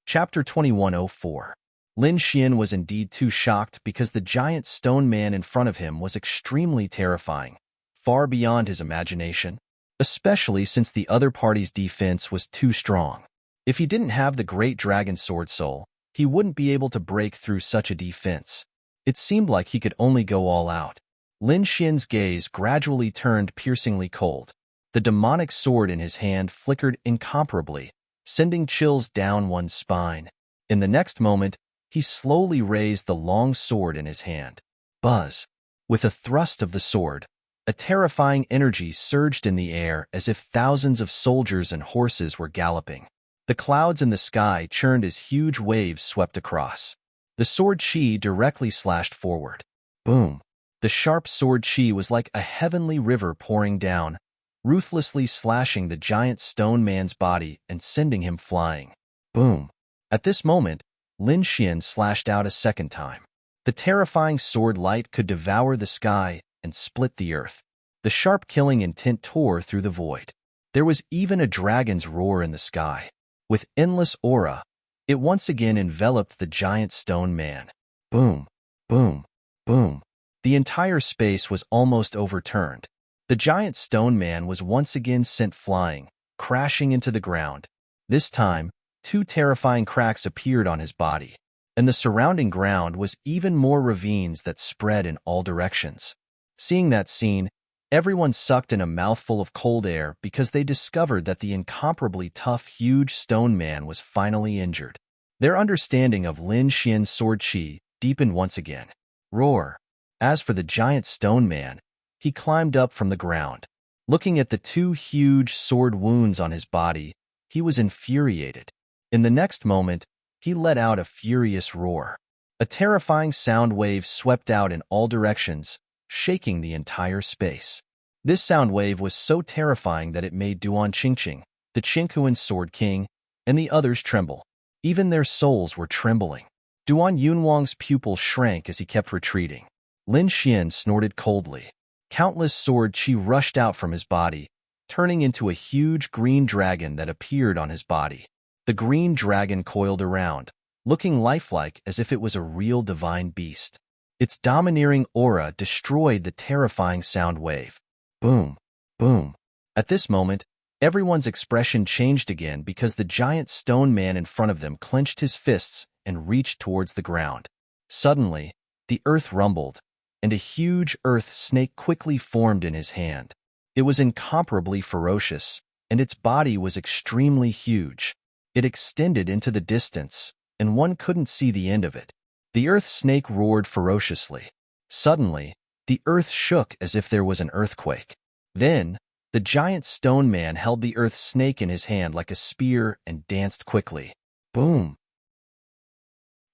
Chapter 2104. Lin Xian was indeed too shocked because the giant stone man in front of him was extremely terrifying, far beyond his imagination, especially since the other party's defense was too strong. If he didn't have the great dragon sword soul, he wouldn't be able to break through such a defense. It seemed like he could only go all out. Lin Xian's gaze gradually turned piercingly cold. The demonic sword in his hand flickered incomparably, sending chills down one's spine. In the next moment, he slowly raised the long sword in his hand. Buzz! With a thrust of the sword, a terrifying energy surged in the air as if thousands of soldiers and horses were galloping. The clouds in the sky churned as huge waves swept across. The sword chi directly slashed forward. Boom! The sharp sword chi was like a heavenly river pouring down, ruthlessly slashing the giant stone man's body and sending him flying. Boom! At this moment, Lin Xian slashed out a second time. The terrifying sword light could devour the sky and split the earth. The sharp killing intent tore through the void. There was even a dragon's roar in the sky. With endless aura, it once again enveloped the giant stone man. Boom, boom, boom. The entire space was almost overturned. The giant stone man was once again sent flying, crashing into the ground. This time, 2 terrifying cracks appeared on his body, and the surrounding ground was even more ravines that spread in all directions. Seeing that scene, everyone sucked in a mouthful of cold air because they discovered that the incomparably tough, huge stone man was finally injured. Their understanding of Lin Xian's sword chi deepened once again. Roar! As for the giant stone man, he climbed up from the ground. Looking at the 2 huge sword wounds on his body, he was infuriated. In the next moment, he let out a furious roar. A terrifying sound wave swept out in all directions, shaking the entire space. This sound wave was so terrifying that it made Duan Qingqing, the Qinghuan Sword King, and the others tremble. Even their souls were trembling. Duan Yunwang's pupil shrank as he kept retreating. Lin Xian snorted coldly. Countless sword chi rushed out from his body, turning into a huge green dragon that appeared on his body. The green dragon coiled around, looking lifelike as if it was a real divine beast. Its domineering aura destroyed the terrifying sound wave. Boom, boom. At this moment, everyone's expression changed again because the giant stone man in front of them clenched his fists and reached towards the ground. Suddenly, the earth rumbled, and a huge earth snake quickly formed in his hand. It was incomparably ferocious, and its body was extremely huge. It extended into the distance, and one couldn't see the end of it. The earth snake roared ferociously. Suddenly, the earth shook as if there was an earthquake. Then, the giant stone man held the earth snake in his hand like a spear and danced quickly. Boom!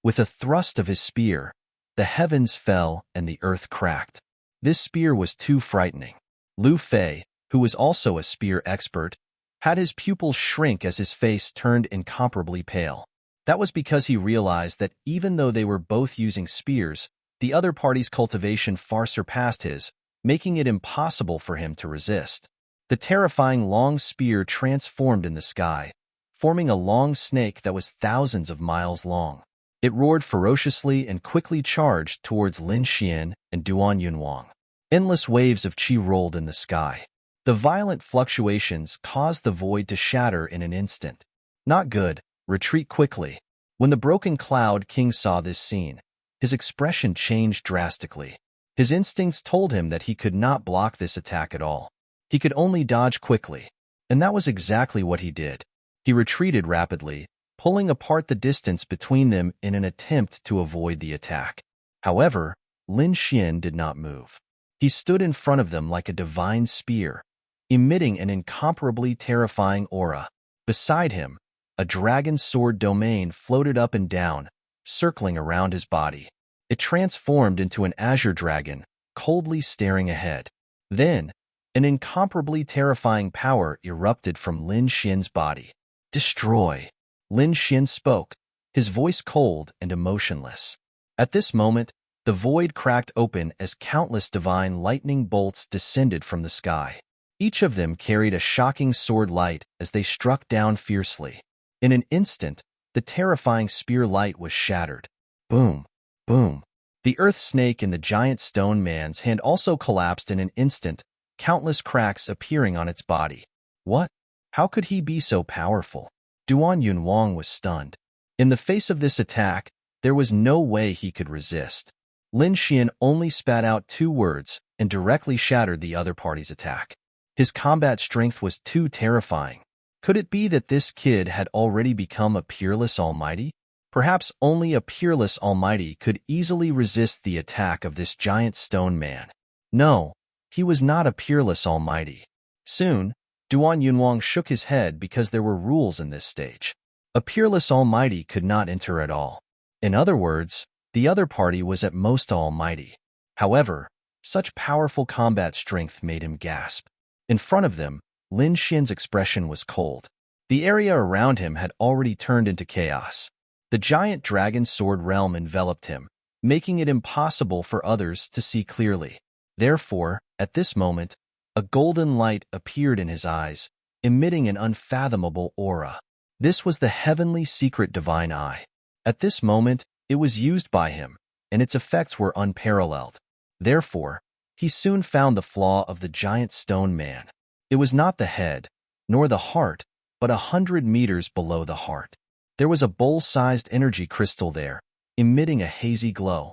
With a thrust of his spear, the heavens fell and the earth cracked. This spear was too frightening. Lu Fei, who was also a spear expert, had his pupils shrink as his face turned incomparably pale. That was because he realized that even though they were both using spears, the other party's cultivation far surpassed his, making it impossible for him to resist. The terrifying long spear transformed in the sky, forming a long snake that was thousands of miles long. It roared ferociously and quickly charged towards Lin Xian and Duan Yunwang. Endless waves of chi rolled in the sky. The violent fluctuations caused the void to shatter in an instant. Not good. Retreat quickly. When the broken Cloud King saw this scene, his expression changed drastically. His instincts told him that he could not block this attack at all. He could only dodge quickly, and that was exactly what he did. He retreated rapidly, pulling apart the distance between them in an attempt to avoid the attack. However, Lin Xian did not move. He stood in front of them like a divine spear, emitting an incomparably terrifying aura. Beside him, a dragon sword domain floated up and down, circling around his body. It transformed into an azure dragon, coldly staring ahead. Then, an incomparably terrifying power erupted from Lin Xian's body. Destroy. Lin Xian spoke, his voice cold and emotionless. At this moment, the void cracked open as countless divine lightning bolts descended from the sky. Each of them carried a shocking sword light as they struck down fiercely. In an instant, the terrifying spear light was shattered. Boom, boom. The earth snake in the giant stone man's hand also collapsed in an instant, countless cracks appearing on its body. What? How could he be so powerful? Duan Yunwang was stunned. In the face of this attack, there was no way he could resist. Lin Xian only spat out 2 words and directly shattered the other party's attack. His combat strength was too terrifying. Could it be that this kid had already become a peerless almighty? Perhaps only a peerless almighty could easily resist the attack of this giant stone man. No, he was not a peerless almighty. Soon, Duan Yunwang shook his head because there were rules in this stage. A peerless almighty could not enter at all. In other words, the other party was at most almighty. However, such powerful combat strength made him gasp. In front of them, Lin Xian's expression was cold. The area around him had already turned into chaos. The giant dragon sword realm enveloped him, making it impossible for others to see clearly. Therefore, at this moment, a golden light appeared in his eyes, emitting an unfathomable aura. This was the heavenly secret divine eye. At this moment, it was used by him, and its effects were unparalleled. Therefore, he soon found the flaw of the giant stone man. It was not the head, nor the heart, but 100 meters below the heart. There was a bowl-sized energy crystal there, emitting a hazy glow.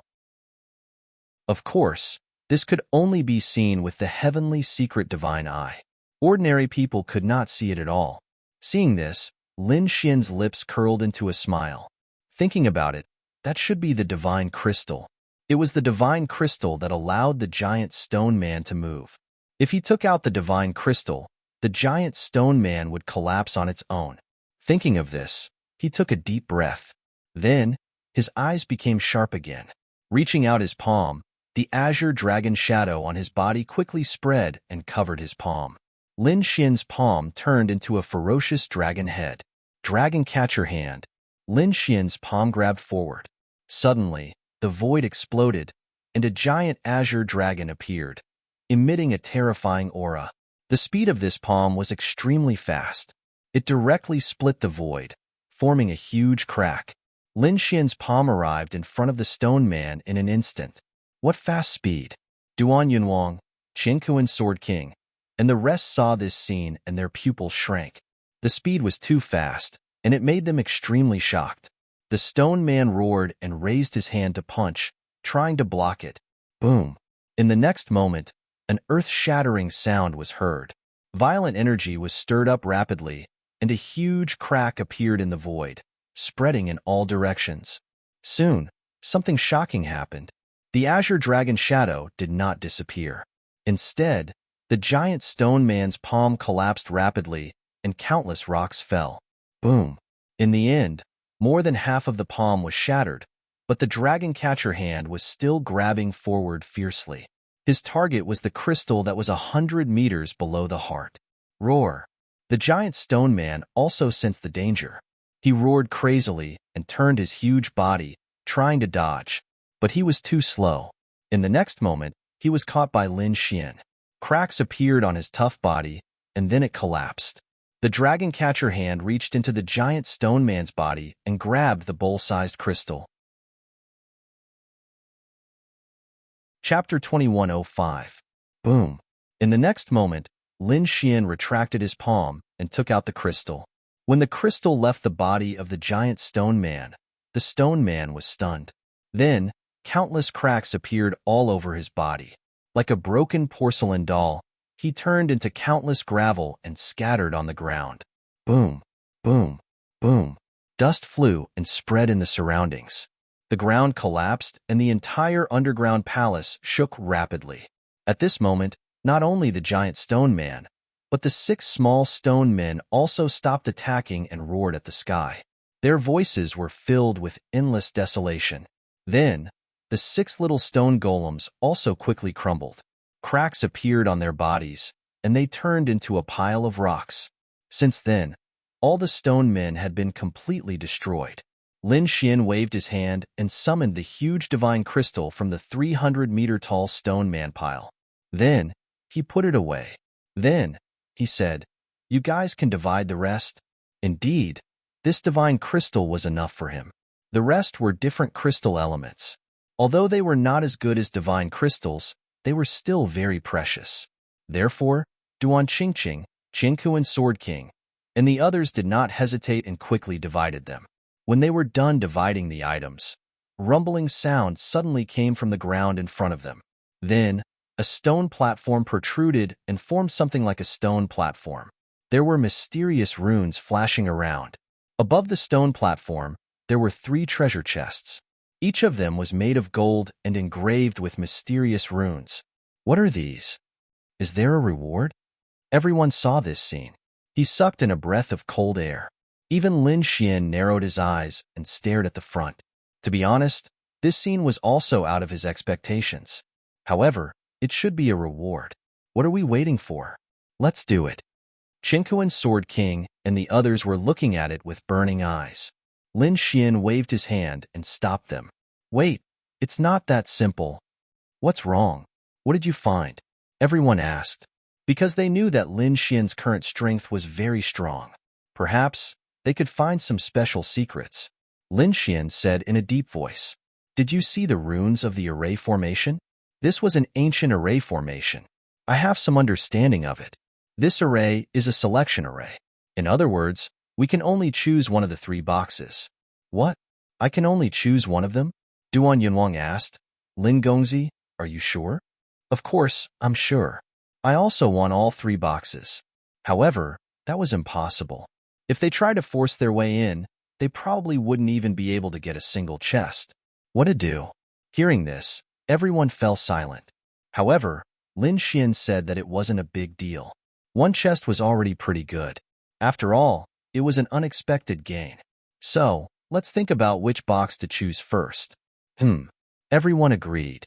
Of course, this could only be seen with the heavenly secret divine eye. Ordinary people could not see it at all. Seeing this, Lin Xian's lips curled into a smile. Thinking about it, that should be the divine crystal. It was the divine crystal that allowed the giant stone man to move. If he took out the divine crystal, the giant stone man would collapse on its own. Thinking of this, he took a deep breath. Then, his eyes became sharp again. Reaching out his palm, the azure dragon shadow on his body quickly spread and covered his palm. Lin Xian's palm turned into a ferocious dragon head. Dragon catcher hand. Lin Xian's palm grabbed forward. Suddenly, the void exploded, and a giant azure dragon appeared, emitting a terrifying aura. The speed of this palm was extremely fast. It directly split the void, forming a huge crack. Lin Xian's palm arrived in front of the stone man in an instant. What fast speed! Duan Yunwang, Qin Sword King, and the rest saw this scene and their pupils shrank. The speed was too fast, and it made them extremely shocked. The stone man roared and raised his hand to punch, trying to block it. Boom! In the next moment, an earth-shattering sound was heard. Violent energy was stirred up rapidly, and a huge crack appeared in the void, spreading in all directions. Soon, something shocking happened. The azure dragon shadow did not disappear. Instead, the giant stone man's palm collapsed rapidly, and countless rocks fell. Boom! In the end, more than half of the palm was shattered, but the dragon catcher hand was still grabbing forward fiercely. His target was the crystal that was 100 meters below the heart. Roar! The giant stone man also sensed the danger. He roared crazily and turned his huge body, trying to dodge, but he was too slow. In the next moment, he was caught by Lin Xian. Cracks appeared on his tough body, and then it collapsed. The dragon catcher hand reached into the giant stone man's body and grabbed the bowl-sized crystal. Chapter 2105. Boom. In the next moment, Lin Xian retracted his palm and took out the crystal. When the crystal left the body of the giant stone man, the stone man was stunned. Then, countless cracks appeared all over his body. Like a broken porcelain doll, he turned into countless gravel and scattered on the ground. Boom, boom, boom. Dust flew and spread in the surroundings. The ground collapsed and the entire underground palace shook rapidly. At this moment, not only the giant stone man, but the 6 small stone men also stopped attacking and roared at the sky. Their voices were filled with endless desolation. Then, the 6 little stone golems also quickly crumbled. Cracks appeared on their bodies, and they turned into a pile of rocks. Since then, all the stone men had been completely destroyed. Lin Xian waved his hand and summoned the huge divine crystal from the 300-meter-tall stone man pile. Then, he put it away. Then, he said, "You guys can divide the rest." Indeed, this divine crystal was enough for him. The rest were different crystal elements. Although they were not as good as divine crystals, they were still very precious. Therefore, Duan Qingqing, Qingku and Sword King, and the others did not hesitate and quickly divided them. When they were done dividing the items, a rumbling sound suddenly came from the ground in front of them. Then, a stone platform protruded and formed something like a stone platform. There were mysterious runes flashing around. Above the stone platform, there were 3 treasure chests. Each of them was made of gold and engraved with mysterious runes. What are these? Is there a reward? Everyone saw this scene. He sucked in a breath of cold air. Even Lin Xian narrowed his eyes and stared at the front. To be honest, this scene was also out of his expectations. However, it should be a reward. What are we waiting for? Let's do it. Qingku and Sword King and the others were looking at it with burning eyes. Lin Xian waved his hand and stopped them. Wait, it's not that simple. What's wrong? What did you find? Everyone asked. Because they knew that Lin Xian's current strength was very strong. Perhaps they could find some special secrets. Lin Xian said in a deep voice. Did you see the runes of the array formation? This was an ancient array formation. I have some understanding of it. This array is a selection array. In other words, we can only choose one of the 3 boxes. What? I can only choose one of them? Duan Yunwang asked. Lin Gongzi, are you sure? Of course, I'm sure. I also want all 3 boxes. However, that was impossible. If they tried to force their way in, they probably wouldn't even be able to get a single chest. What to do? Hearing this, everyone fell silent. However, Lin Xian said that it wasn't a big deal. 1 chest was already pretty good. After all, it was an unexpected gain. So, let's think about which box to choose first. Everyone agreed.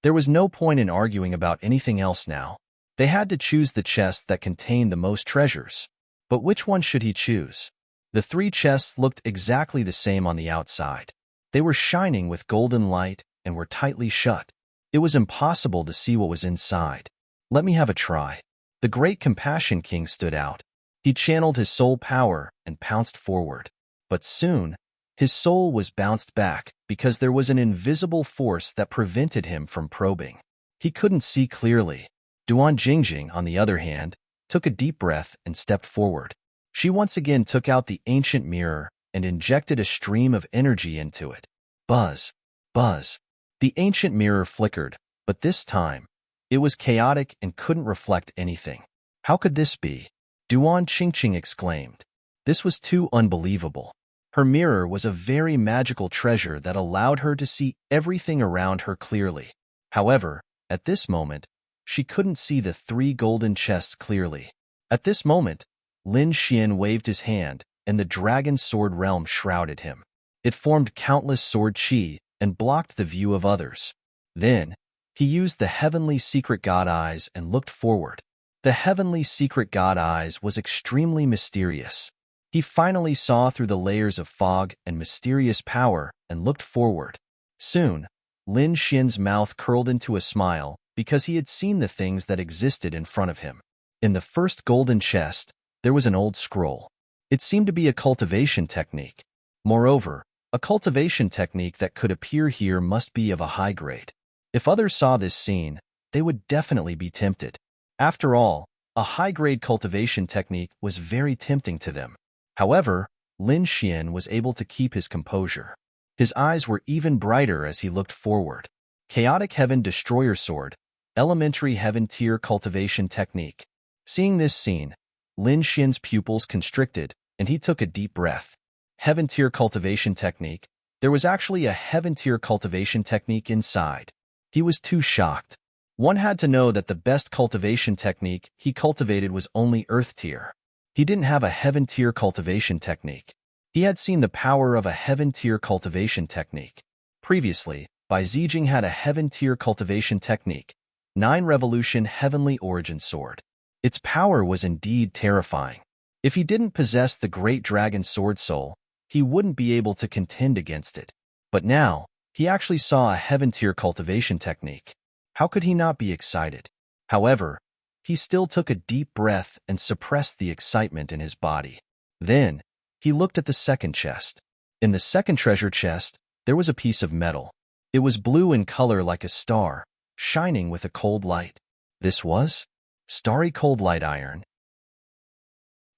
There was no point in arguing about anything else now. They had to choose the chest that contained the most treasures. But which one should he choose? The 3 chests looked exactly the same on the outside. They were shining with golden light and were tightly shut. It was impossible to see what was inside. Let me have a try. The great Compassion King stood out. He channeled his soul power and pounced forward. But soon, his soul was bounced back because there was an invisible force that prevented him from probing. He couldn't see clearly. Duan Jingjing, on the other hand, took a deep breath and stepped forward. She once again took out the ancient mirror and injected a stream of energy into it. Buzz, buzz. The ancient mirror flickered, but this time, it was chaotic and couldn't reflect anything. How could this be? Duan Qingqing exclaimed. This was too unbelievable. Her mirror was a very magical treasure that allowed her to see everything around her clearly. However, at this moment, she couldn't see the 3 golden chests clearly. At this moment, Lin Xian waved his hand, and the dragon sword realm shrouded him. It formed countless sword qi and blocked the view of others. Then, he used the heavenly secret god eyes and looked forward. The heavenly secret god eyes was extremely mysterious. He finally saw through the layers of fog and mysterious power and looked forward. Soon, Lin Xian's mouth curled into a smile because he had seen the things that existed in front of him. In the first golden chest, there was an old scroll. It seemed to be a cultivation technique. Moreover, a cultivation technique that could appear here must be of a high grade. If others saw this scene, they would definitely be tempted. After all, a high-grade cultivation technique was very tempting to them. However, Lin Xian was able to keep his composure. His eyes were even brighter as he looked forward. Chaotic Heaven Destroyer Sword, Elementary Heaven Tier Cultivation Technique. Seeing this scene, Lin Xian's pupils constricted, and he took a deep breath. Heaven Tier Cultivation Technique. There was actually a Heaven Tier Cultivation Technique inside. He was too shocked. One had to know that the best cultivation technique he cultivated was only Earth Tier. He didn't have a Heaven Tier Cultivation Technique. He had seen the power of a Heaven Tier Cultivation Technique. Previously, Bai Zijing had a Heaven Tier Cultivation Technique, 9 Revolution Heavenly Origin Sword. Its power was indeed terrifying. If he didn't possess the Great Dragon Sword Soul, he wouldn't be able to contend against it. But now, he actually saw a Heaven Tier Cultivation Technique. How could he not be excited? However, he still took a deep breath and suppressed the excitement in his body. Then, he looked at the second chest. In the second treasure chest, there was a piece of metal. It was blue in color like a star, shining with a cold light. This was starry cold light iron.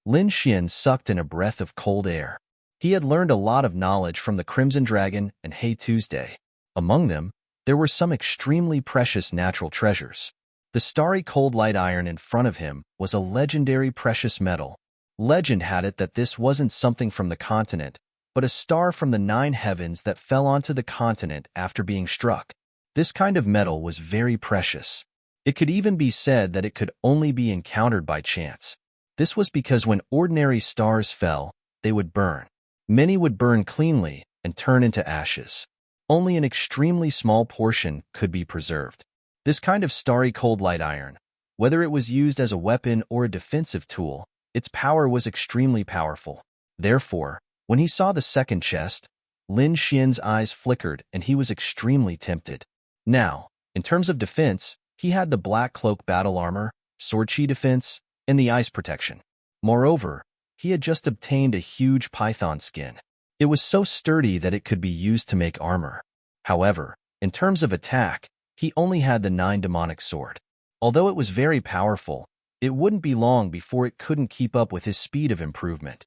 Lin Xian sucked in a breath of cold air. He had learned a lot of knowledge from the Crimson Dragon and Hey Tuesday. Among them, there were some extremely precious natural treasures. The starry cold light iron in front of him was a legendary precious metal. Legend had it that this wasn't something from the continent, but a star from the 9 heavens that fell onto the continent after being struck. This kind of metal was very precious. It could even be said that it could only be encountered by chance. This was because when ordinary stars fell, they would burn. Many would burn cleanly and turn into ashes. Only an extremely small portion could be preserved. This kind of starry cold light iron, whether it was used as a weapon or a defensive tool, its power was extremely powerful. Therefore, when he saw the second chest, Lin Xian's eyes flickered and he was extremely tempted. Now, in terms of defense, he had the black cloak battle armor, sword chi defense, and the ice protection. Moreover, he had just obtained a huge python skin. It was so sturdy that it could be used to make armor. However, in terms of attack, he only had the 9 demonic sword. Although it was very powerful, it wouldn't be long before it couldn't keep up with his speed of improvement.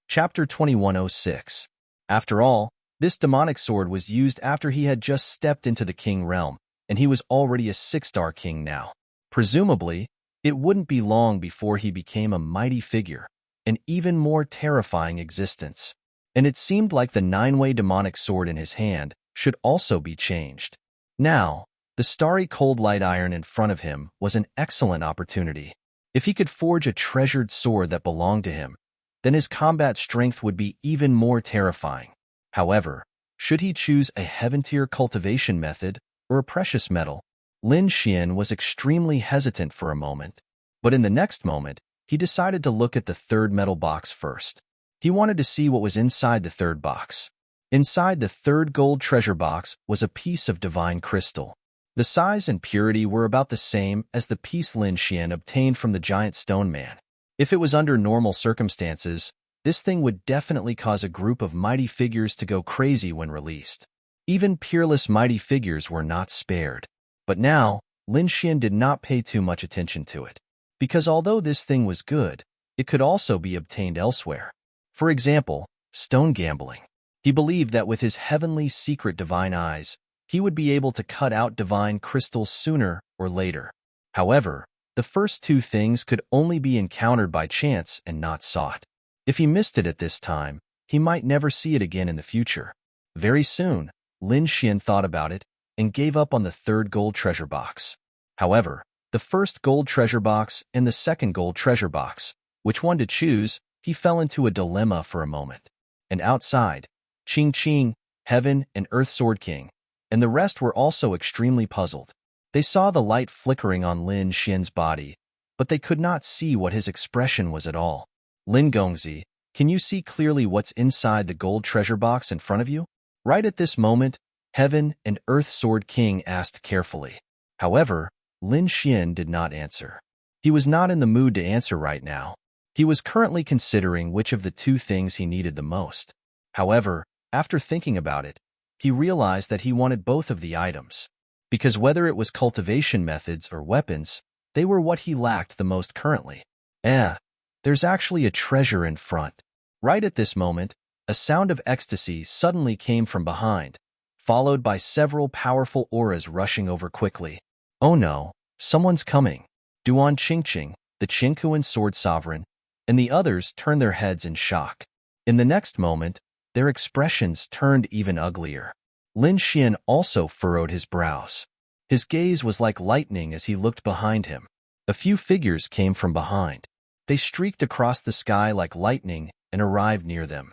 Chapter 2106. After all, this demonic sword was used after he had just stepped into the king realm, and he was already a 6-star king now. Presumably, it wouldn't be long before he became a mighty figure, an even more terrifying existence. And it seemed like the 9-way demonic sword in his hand should also be changed. Now, the starry cold light iron in front of him was an excellent opportunity. If he could forge a treasured sword that belonged to him, then his combat strength would be even more terrifying. However, should he choose a Heaven Tier cultivation method or a precious metal? Lin Xian was extremely hesitant for a moment, but in the next moment, he decided to look at the third metal box first. He wanted to see what was inside the third box. Inside the third gold treasure box was a piece of divine crystal. The size and purity were about the same as the piece Lin Xian obtained from the giant stone man. If it was under normal circumstances, this thing would definitely cause a group of mighty figures to go crazy when released. Even peerless mighty figures were not spared. But now, Lin Xian did not pay too much attention to it, because although this thing was good, it could also be obtained elsewhere. For example, stone gambling. He believed that with his heavenly secret divine eyes, he would be able to cut out divine crystals sooner or later. However, the first 2 things could only be encountered by chance and not sought. If he missed it at this time, he might never see it again in the future. Very soon, Lin Xian thought about it and gave up on the third gold treasure box. However, the first gold treasure box and the second gold treasure box, which one to choose, he fell into a dilemma for a moment. And outside, Qing Qing, Heaven and Earth Sword King, and the rest were also extremely puzzled. They saw the light flickering on Lin Xian's body, but they could not see what his expression was at all. Lin Gongzi, can you see clearly what's inside the gold treasure box in front of you? Right at this moment, Heaven and Earth Sword King asked carefully. However, Lin Xian did not answer. He was not in the mood to answer right now. He was currently considering which of the 2 things he needed the most. However, after thinking about it, he realized that he wanted both of the items. Because whether it was cultivation methods or weapons, they were what he lacked the most currently. There's actually a treasure in front. Right at this moment, a sound of ecstasy suddenly came from behind, followed by several powerful auras rushing over quickly. Oh no, someone's coming. Duan Qingqing, the Qingkuan sword sovereign, and the others turned their heads in shock. In the next moment, their expressions turned even uglier. Lin Xian also furrowed his brows. His gaze was like lightning as he looked behind him. A few figures came from behind. They streaked across the sky like lightning and arrived near them.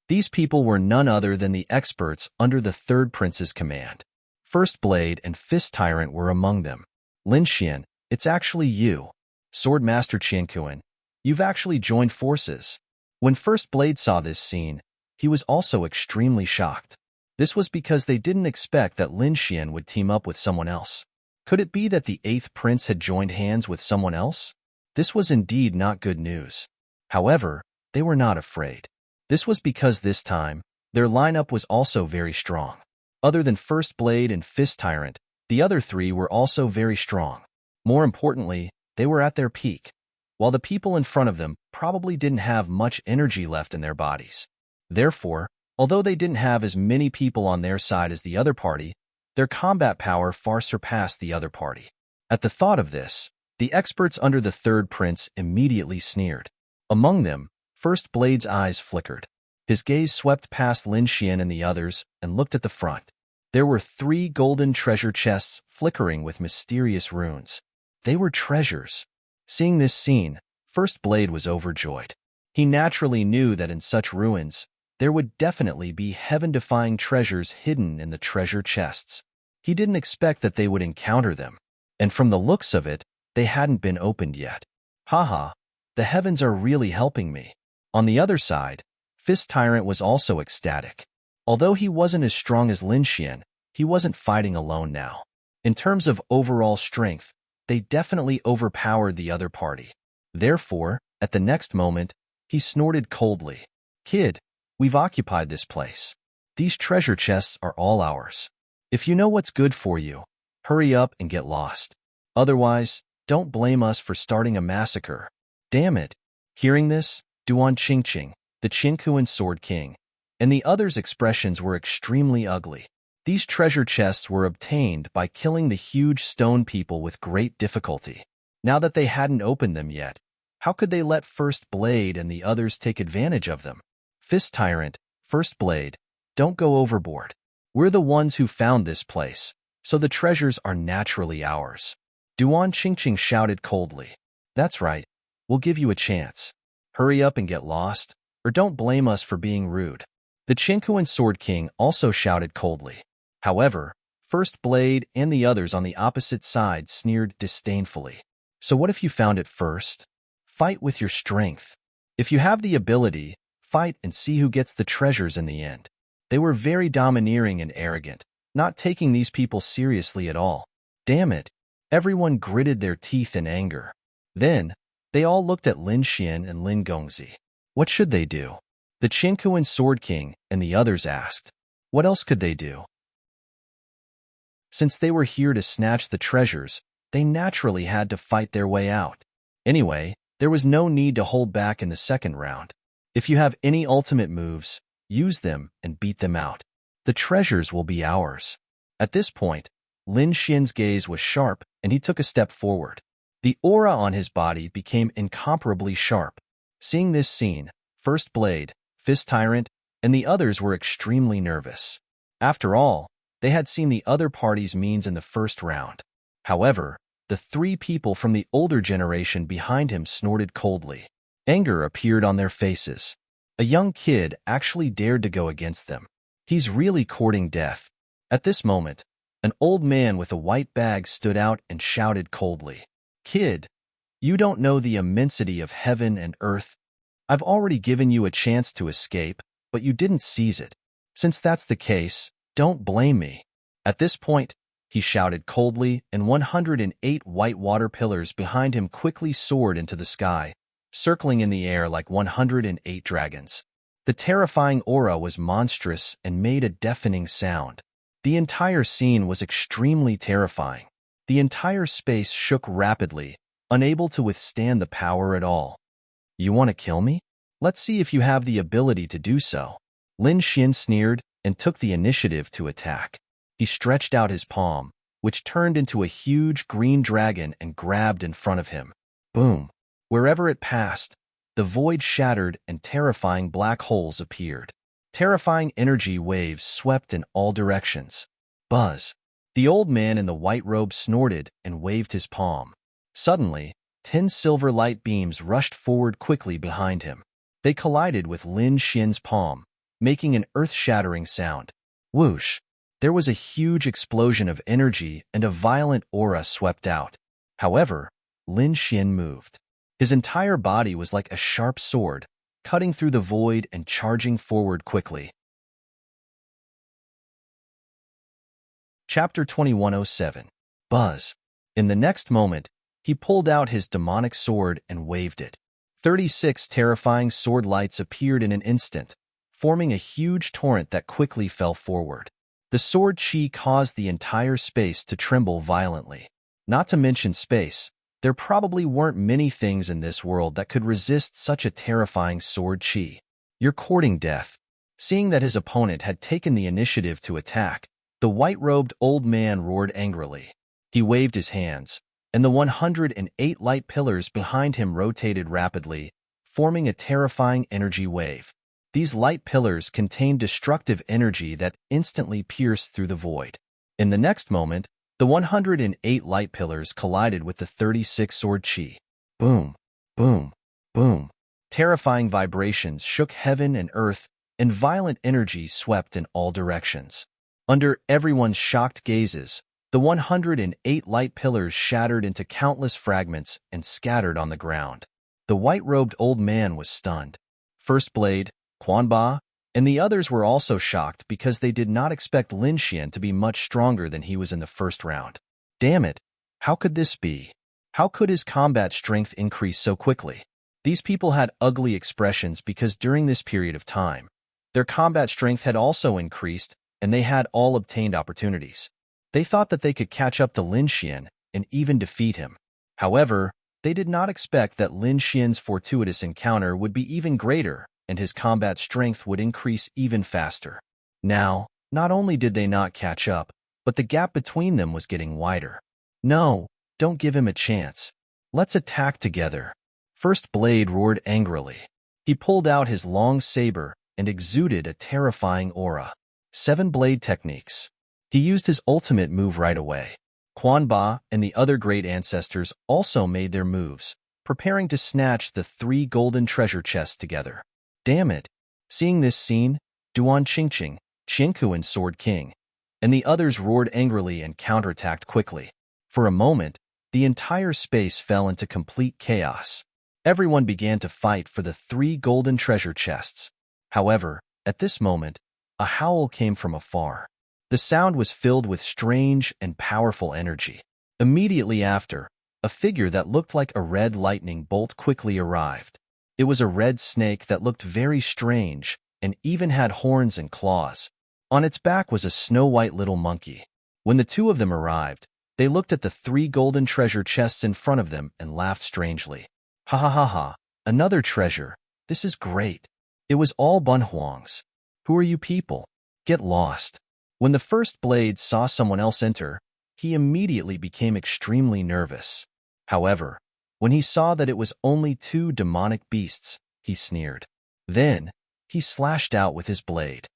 These people were none other than the experts under the third prince's command. First Blade and Fist Tyrant were among them. Lin Xian, it's actually you. Sword Master Qiankuan, you've actually joined forces. When First Blade saw this scene, he was also extremely shocked. This was because they didn't expect that Lin Xian would team up with someone else. Could it be that the 8th prince had joined hands with someone else? This was indeed not good news. However, they were not afraid. This was because this time, their lineup was also very strong. Other than First Blade and Fist Tyrant, the other 3 were also very strong. More importantly, they were at their peak, while the people in front of them probably didn't have much energy left in their bodies. Therefore, although they didn't have as many people on their side as the other party, their combat power far surpassed the other party. At the thought of this, the experts under the third prince immediately sneered. Among them, First Blade's eyes flickered. His gaze swept past Lin Xian and the others and looked at the front. There were 3 golden treasure chests flickering with mysterious runes. They were treasures. Seeing this scene, First Blade was overjoyed. He naturally knew that in such ruins, there would definitely be heaven-defying treasures hidden in the treasure chests. He didn't expect that they would encounter them, and from the looks of it, they hadn't been opened yet. Haha, the heavens are really helping me. On the other side, Fist Tyrant was also ecstatic. Although he wasn't as strong as Lin Xian, he wasn't fighting alone now. In terms of overall strength, they definitely overpowered the other party. Therefore, at the next moment, he snorted coldly. Kid, we've occupied this place. These treasure chests are all ours. If you know what's good for you, hurry up and get lost. Otherwise, don't blame us for starting a massacre. Damn it. Hearing this, Duan Qingqing, the Qingkuan Sword King, and the others' expressions were extremely ugly. These treasure chests were obtained by killing the huge stone people with great difficulty. Now that they hadn't opened them yet, how could they let First Blade and the others take advantage of them? Fist Tyrant, First Blade, don't go overboard. We're the ones who found this place, so the treasures are naturally ours. Duan Qingqing shouted coldly. That's right, we'll give you a chance. Hurry up and get lost, or don't blame us for being rude. The Qingkuan Sword King also shouted coldly. However, First Blade and the others on the opposite side sneered disdainfully. So what if you found it first? Fight with your strength. If you have the ability, fight and see who gets the treasures in the end. They were very domineering and arrogant, not taking these people seriously at all. Damn it. Everyone gritted their teeth in anger. Then, they all looked at Lin Xian and Lin Gongzi. What should they do? The Qingkuan Sword King and the others asked. What else could they do? Since they were here to snatch the treasures, they naturally had to fight their way out. Anyway, there was no need to hold back in the second round. If you have any ultimate moves, use them and beat them out. The treasures will be ours. At this point, Lin Xian's gaze was sharp and he took a step forward. The aura on his body became incomparably sharp. Seeing this scene, First Blade, Fist Tyrant, and the others were extremely nervous. After all, they had seen the other party's means in the first round. However, the 3 people from the older generation behind him snorted coldly. Anger appeared on their faces. A young kid actually dared to go against them. He's really courting death. At this moment, an old man with a white bag stood out and shouted coldly. Kid, you don't know the immensity of heaven and earth. I've already given you a chance to escape, but you didn't seize it. Since that's the case, don't blame me. At this point, he shouted coldly, and 108 white water pillars behind him quickly soared into the sky, circling in the air like 108 dragons. The terrifying aura was monstrous and made a deafening sound. The entire scene was extremely terrifying. The entire space shook rapidly, unable to withstand the power at all. You want to kill me? Let's see if you have the ability to do so. Lin Xian sneered and took the initiative to attack. He stretched out his palm, which turned into a huge green dragon and grabbed in front of him. Boom! Wherever it passed, the void shattered and terrifying black holes appeared. Terrifying energy waves swept in all directions. Buzz! The old man in the white robe snorted and waved his palm. Suddenly, 10 silver light beams rushed forward quickly behind him. They collided with Lin Xian's palm, making an earth-shattering sound. Whoosh! There was a huge explosion of energy and a violent aura swept out. However, Lin Xian moved. His entire body was like a sharp sword, cutting through the void and charging forward quickly. Chapter 2107. Buzz. In the next moment, he pulled out his demonic sword and waved it. 36 terrifying sword lights appeared in an instant, forming a huge torrent that quickly fell forward. The sword chi caused the entire space to tremble violently. Not to mention space, there probably weren't many things in this world that could resist such a terrifying sword chi. You're courting death. Seeing that his opponent had taken the initiative to attack, the white-robed old man roared angrily. He waved his hands, and the 108 light pillars behind him rotated rapidly, forming a terrifying energy wave. These light pillars contained destructive energy that instantly pierced through the void. In the next moment, the 108 light pillars collided with the 36 sword chi. Boom, boom, boom. Terrifying vibrations shook heaven and earth, and violent energy swept in all directions. Under everyone's shocked gazes, the 108 light pillars shattered into countless fragments and scattered on the ground. The white-robed old man was stunned. First Blade, Quan Ba, and the others were also shocked because they did not expect Lin Xian to be much stronger than he was in the first round. Damn it! How could this be? How could his combat strength increase so quickly? These people had ugly expressions because during this period of time, their combat strength had also increased and they had all obtained opportunities. They thought that they could catch up to Lin Xian and even defeat him. However, they did not expect that Lin Xian's fortuitous encounter would be even greater and his combat strength would increase even faster. Now, not only did they not catch up, but the gap between them was getting wider. No, don't give him a chance. Let's attack together. First Blade roared angrily. He pulled out his long saber and exuded a terrifying aura. 7 blade techniques. He used his ultimate move right away. Quan Ba and the other great ancestors also made their moves, preparing to snatch the 3 golden treasure chests together. Damn it! Seeing this scene, Duan Qingqing, Qianku and Sword King, and the others roared angrily and counterattacked quickly. For a moment, the entire space fell into complete chaos. Everyone began to fight for the 3 golden treasure chests. However, at this moment, a howl came from afar. The sound was filled with strange and powerful energy. Immediately after, a figure that looked like a red lightning bolt quickly arrived. It was a red snake that looked very strange and even had horns and claws. On its back was a snow-white little monkey. When the two of them arrived, they looked at the 3 golden treasure chests in front of them and laughed strangely. Ha ha ha ha, another treasure. This is great. It was all Bun Huang's. Who are you people? Get lost. When the First Blade saw someone else enter, he immediately became extremely nervous. However, when he saw that it was only 2 demonic beasts, he sneered. Then, he slashed out with his blade.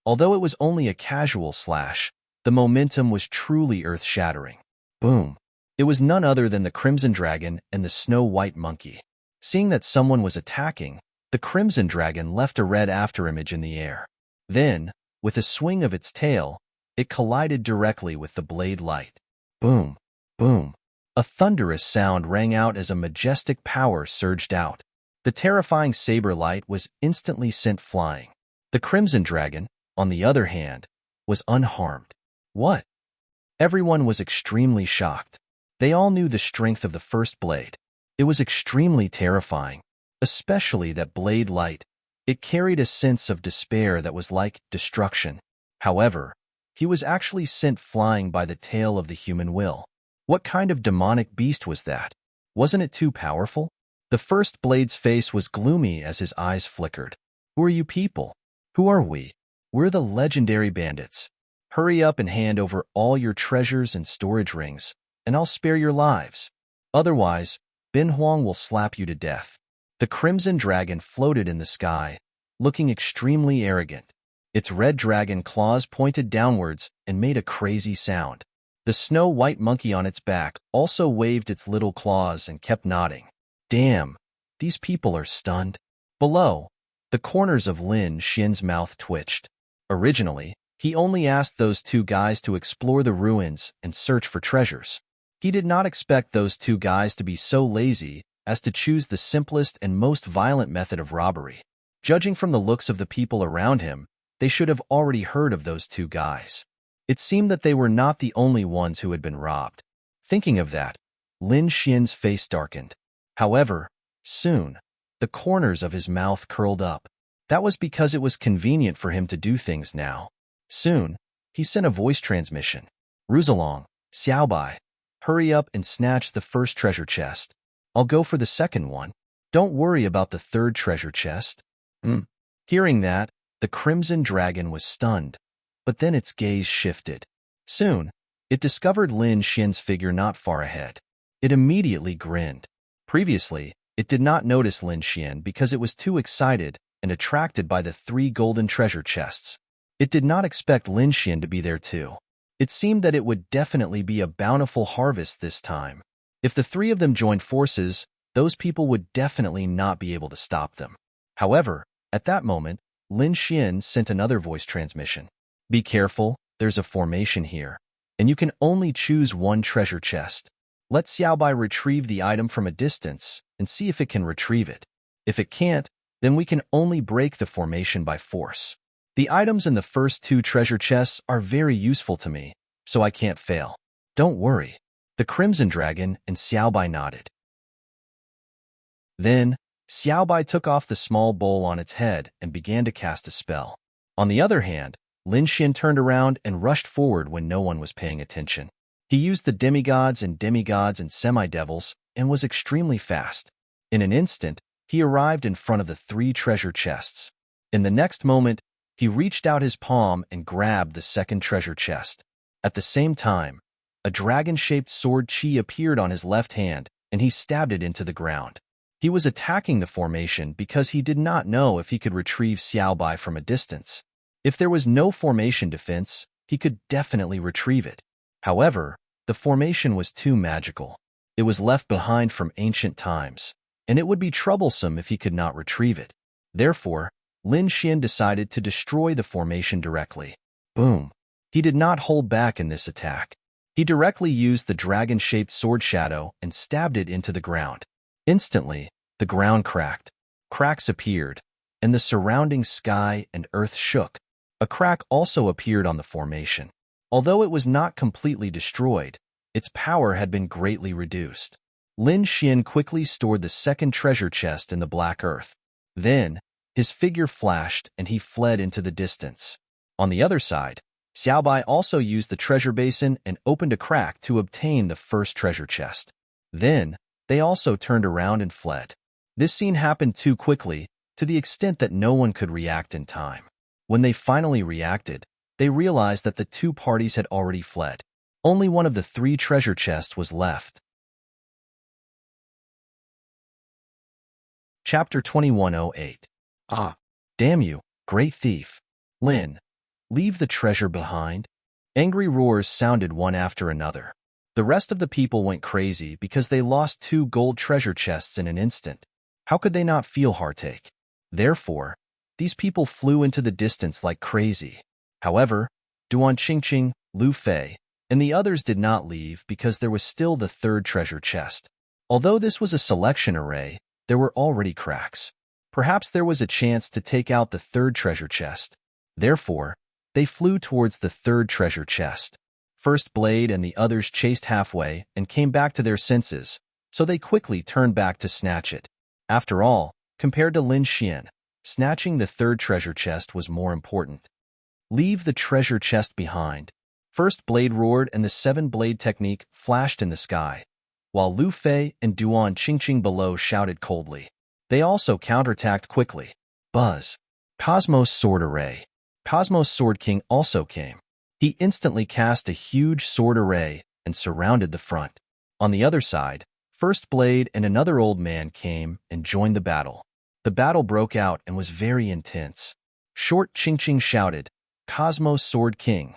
Although it was only a casual slash, the momentum was truly earth-shattering. Boom! It was none other than the Crimson Dragon and the Snow-White Monkey. Seeing that someone was attacking, the Crimson Dragon left a red afterimage in the air. Then, with a swing of its tail, it collided directly with the blade light. Boom! Boom! A thunderous sound rang out as a majestic power surged out. The terrifying saber light was instantly sent flying. The Crimson Dragon, on the other hand, was unharmed. What? Everyone was extremely shocked. They all knew the strength of the First Blade. It was extremely terrifying, especially that blade light It carried a sense of despair that was like destruction. However, he was actually sent flying by the tail of the human will. What kind of demonic beast was that? Wasn't it too powerful? The first blade's face was gloomy as his eyes flickered. Who are you people? Who are we? We're the legendary bandits. Hurry up and hand over all your treasures and storage rings, and I'll spare your lives. Otherwise, Bin Huang will slap you to death. The crimson dragon floated in the sky, looking extremely arrogant. Its red dragon claws pointed downwards and made a crazy sound. The snow-white monkey on its back also waved its little claws and kept nodding. Damn, these people are stunned. Below, the corners of Lin Xian's mouth twitched. Originally, he only asked those two guys to explore the ruins and search for treasures. He did not expect those two guys to be so lazy as to choose the simplest and most violent method of robbery. Judging from the looks of the people around him, they should have already heard of those two guys. It seemed that they were not the only ones who had been robbed. Thinking of that, Lin Xian's face darkened. However, soon, the corners of his mouth curled up. That was because it was convenient for him to do things now. Soon, he sent a voice transmission. Ruzalong, Xiaobai, hurry up and snatch the first treasure chest. I'll go for the second one. Don't worry about the third treasure chest. Hearing that, the crimson dragon was stunned, but then its gaze shifted. Soon, it discovered Lin Xian's figure not far ahead. It immediately grinned. Previously, it did not notice Lin Xian because it was too excited and attracted by the 3 golden treasure chests. It did not expect Lin Xian to be there too. It seemed that it would definitely be a bountiful harvest this time. If the 3 of them joined forces, those people would definitely not be able to stop them. However, at that moment, Lin Xian sent another voice transmission. Be careful, there's a formation here, and you can only choose one treasure chest. Let Xiaobai retrieve the item from a distance and see if it can retrieve it. If it can't, then we can only break the formation by force. The items in the first 2 treasure chests are very useful to me, so I can't fail. Don't worry. The Crimson Dragon and Xiaobai nodded. Then, Xiaobai took off the small bowl on its head and began to cast a spell. On the other hand, Lin Xian turned around and rushed forward when no one was paying attention. He used the demigods and semi-devils and was extremely fast. In an instant, he arrived in front of the 3 treasure chests. In the next moment, he reached out his palm and grabbed the second treasure chest. At the same time, a dragon-shaped sword chi appeared on his left hand, and he stabbed it into the ground. He was attacking the formation because he did not know if he could retrieve Xiaobai from a distance. If there was no formation defense, he could definitely retrieve it. However, the formation was too magical. It was left behind from ancient times, and it would be troublesome if he could not retrieve it. Therefore, Lin Xian decided to destroy the formation directly. Boom! He did not hold back in this attack. He directly used the dragon-shaped sword shadow and stabbed it into the ground. Instantly, the ground cracked. Cracks appeared, and the surrounding sky and earth shook. A crack also appeared on the formation. Although it was not completely destroyed, its power had been greatly reduced. Lin Xian quickly stored the second treasure chest in the black earth. Then, his figure flashed and he fled into the distance. On the other side, Xiaobai also used the treasure basin and opened a crack to obtain the first treasure chest. Then, they also turned around and fled. This scene happened too quickly, to the extent that no one could react in time. When they finally reacted, they realized that the 2 parties had already fled. Only one of the 3 treasure chests was left. Chapter 2108. Ah, damn you, great thief. Lin, leave the treasure behind. Angry roars sounded one after another. The rest of the people went crazy because they lost 2 gold treasure chests in an instant. How could they not feel heartache? Therefore, these people flew into the distance like crazy. However, Duan Qingqing, Lu Fei, and the others did not leave because there was still the 3rd treasure chest. Although this was a selection array, there were already cracks. Perhaps there was a chance to take out the 3rd treasure chest. Therefore, they flew towards the 3rd treasure chest. First Blade and the others chased halfway and came back to their senses, so they quickly turned back to snatch it. After all, compared to Lin Xian, Snatching the third treasure chest was more important. Leave the treasure chest behind. First Blade roared and the seven-blade technique flashed in the sky, while Lu Fei and Duan Qingqing below shouted coldly. They also counterattacked quickly. Buzz. Cosmos Sword Array. Cosmos Sword King also came. He instantly cast a huge sword array and surrounded the front. On the other side, First Blade and another old man came and joined the battle. The battle broke out and was very intense. Short Qingqing shouted, Cosmos Sword King.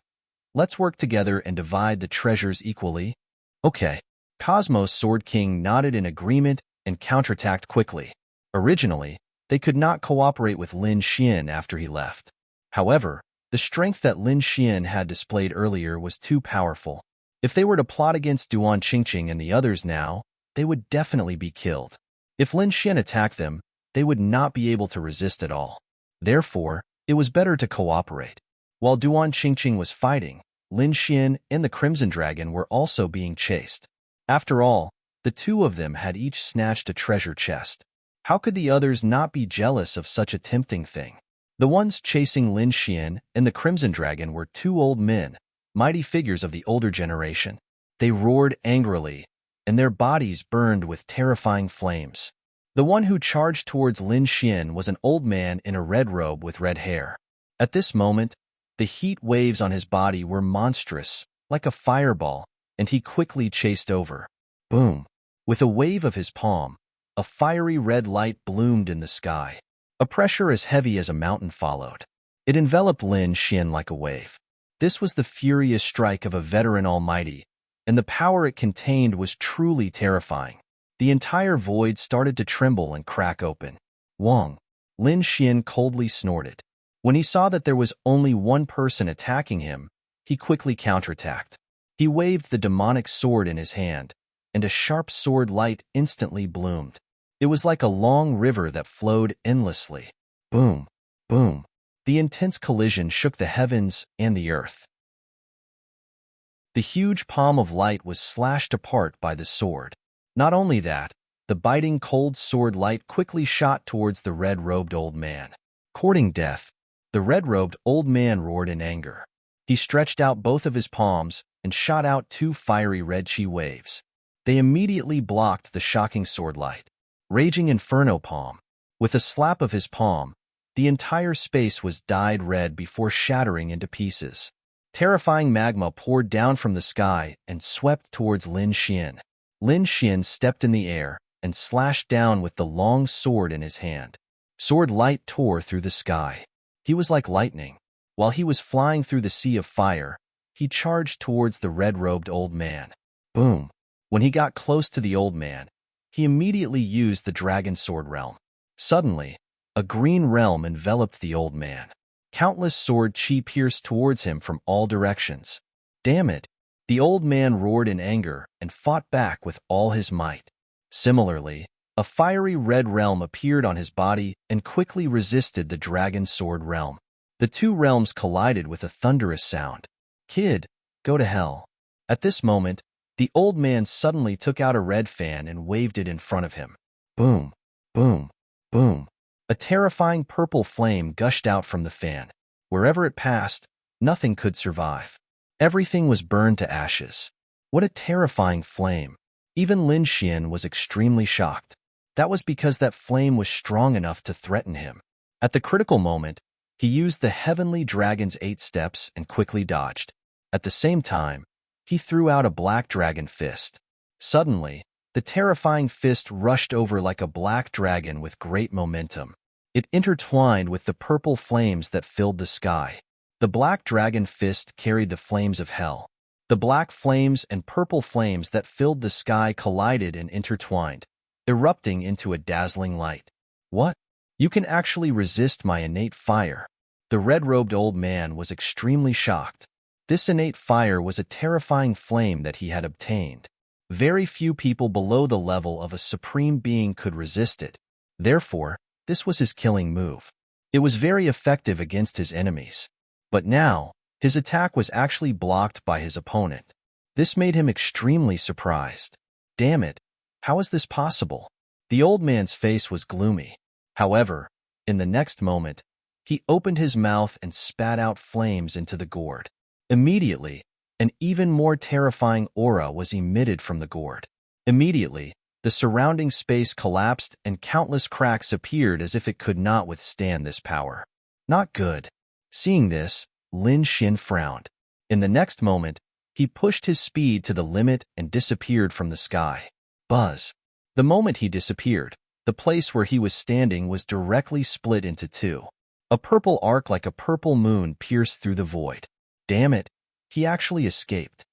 Let's work together and divide the treasures equally. Okay. Cosmos Sword King nodded in agreement and counterattacked quickly. Originally, they could not cooperate with Lin Xian after he left. However, the strength that Lin Xian had displayed earlier was too powerful. If they were to plot against Duan Qingqing and the others now, they would definitely be killed. If Lin Xian attacked them, they would not be able to resist at all. Therefore, it was better to cooperate. While Duan Qingqing was fighting, Lin Xian and the Crimson Dragon were also being chased. After all, the two of them had each snatched a treasure chest. How could the others not be jealous of such a tempting thing? The ones chasing Lin Xian and the Crimson Dragon were two old men, mighty figures of the older generation. They roared angrily, and their bodies burned with terrifying flames. The one who charged towards Lin Xian was an old man in a red robe with red hair. At this moment, the heat waves on his body were monstrous, like a fireball, and he quickly chased over. Boom! With a wave of his palm, a fiery red light bloomed in the sky. A pressure as heavy as a mountain followed. It enveloped Lin Xian like a wave. This was the furious strike of a veteran almighty, and the power it contained was truly terrifying. The entire void started to tremble and crack open. Wong. Lin Xian coldly snorted. When he saw that there was only one person attacking him, he quickly counterattacked. He waved the demonic sword in his hand, and a sharp sword light instantly bloomed. It was like a long river that flowed endlessly. Boom, boom. The intense collision shook the heavens and the earth. The huge palm of light was slashed apart by the sword. Not only that, the biting cold sword light quickly shot towards the red-robed old man. Courting death, the red-robed old man roared in anger. He stretched out both of his palms and shot out two fiery red chi waves. They immediately blocked the shocking sword light. Raging Inferno Palm. With a slap of his palm, the entire space was dyed red before shattering into pieces. Terrifying magma poured down from the sky and swept towards Lin Xian. Lin Xian stepped in the air and slashed down with the long sword in his hand. Sword light tore through the sky. He was like lightning. While he was flying through the sea of fire, he charged towards the red-robed old man. Boom! When he got close to the old man, he immediately used the Dragon Sword Realm. Suddenly, a green realm enveloped the old man. Countless sword chi pierced towards him from all directions. Damn it! The old man roared in anger and fought back with all his might. Similarly, a fiery red realm appeared on his body and quickly resisted the Dragon Sword Realm. The two realms collided with a thunderous sound. Kid, go to hell. At this moment, the old man suddenly took out a red fan and waved it in front of him. Boom, boom, boom. A terrifying purple flame gushed out from the fan. Wherever it passed, nothing could survive. Everything was burned to ashes. What a terrifying flame. Even Lin Xian was extremely shocked. That was because that flame was strong enough to threaten him. At the critical moment, he used the Heavenly Dragon's 8 steps and quickly dodged. At the same time, he threw out a black dragon fist. Suddenly, the terrifying fist rushed over like a black dragon with great momentum. It intertwined with the purple flames that filled the sky. The black dragon fist carried the flames of hell. The black flames and purple flames that filled the sky collided and intertwined, erupting into a dazzling light. What? You can actually resist my innate fire. The red-robed old man was extremely shocked. This innate fire was a terrifying flame that he had obtained. Very few people below the level of a supreme being could resist it. Therefore, this was his killing move. It was very effective against his enemies. But now, his attack was actually blocked by his opponent. This made him extremely surprised. Damn it, how is this possible? The old man's face was gloomy. However, In the next moment, he opened his mouth and spat out flames into the gourd. Immediately, an even more terrifying aura was emitted from the gourd. Immediately, the surrounding space collapsed and countless cracks appeared as if it could not withstand this power. Not good. Seeing this, Lin Xin frowned. In the next moment, he pushed his speed to the limit and disappeared from the sky. Buzz. The moment he disappeared, the place where he was standing was directly split into two. A purple arc like a purple moon pierced through the void. Damn it, he actually escaped.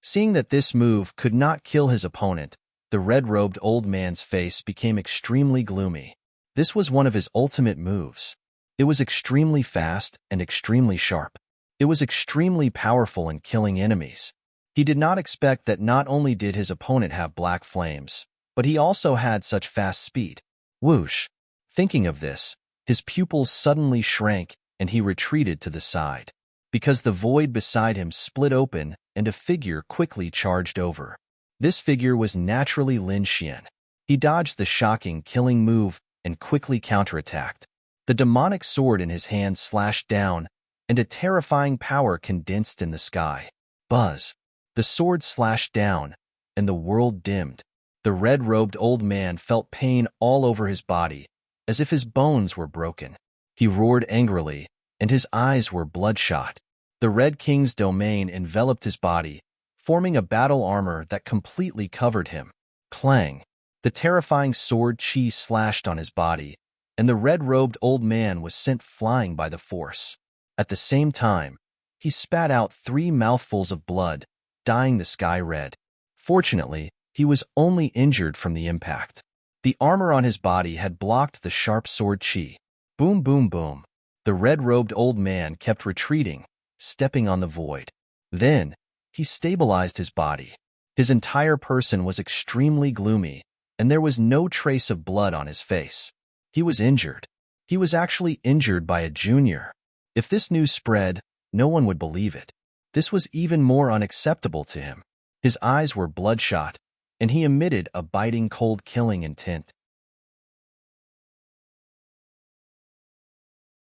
Seeing that this move could not kill his opponent, the red-robed old man's face became extremely gloomy. This was one of his ultimate moves. It was extremely fast and extremely sharp. It was extremely powerful in killing enemies. He did not expect that not only did his opponent have black flames, but he also had such fast speed. Whoosh! Thinking of this, his pupils suddenly shrank and he retreated to the side, because the void beside him split open and a figure quickly charged over. This figure was naturally Lin Xian. He dodged the shocking, killing move and quickly counterattacked. The demonic sword in his hand slashed down, and a terrifying power condensed in the sky. Buzz! The sword slashed down, and the world dimmed. The red-robed old man felt pain all over his body, as if his bones were broken. He roared angrily, and his eyes were bloodshot. The Red King's domain enveloped his body, forming a battle armor that completely covered him. Clang! The terrifying sword chi slashed on his body, and the red-robed old man was sent flying by the force. At the same time, he spat out 3 mouthfuls of blood, dyeing the sky red. Fortunately, he was only injured from the impact. The armor on his body had blocked the sharp sword chi. Boom, boom, boom. The red-robed old man kept retreating, stepping on the void. Then, he stabilized his body. His entire person was extremely gloomy, and there was no trace of blood on his face. He was injured. He was actually injured by a junior. If this news spread, no one would believe it. This was even more unacceptable to him. His eyes were bloodshot, and he emitted a biting cold killing intent.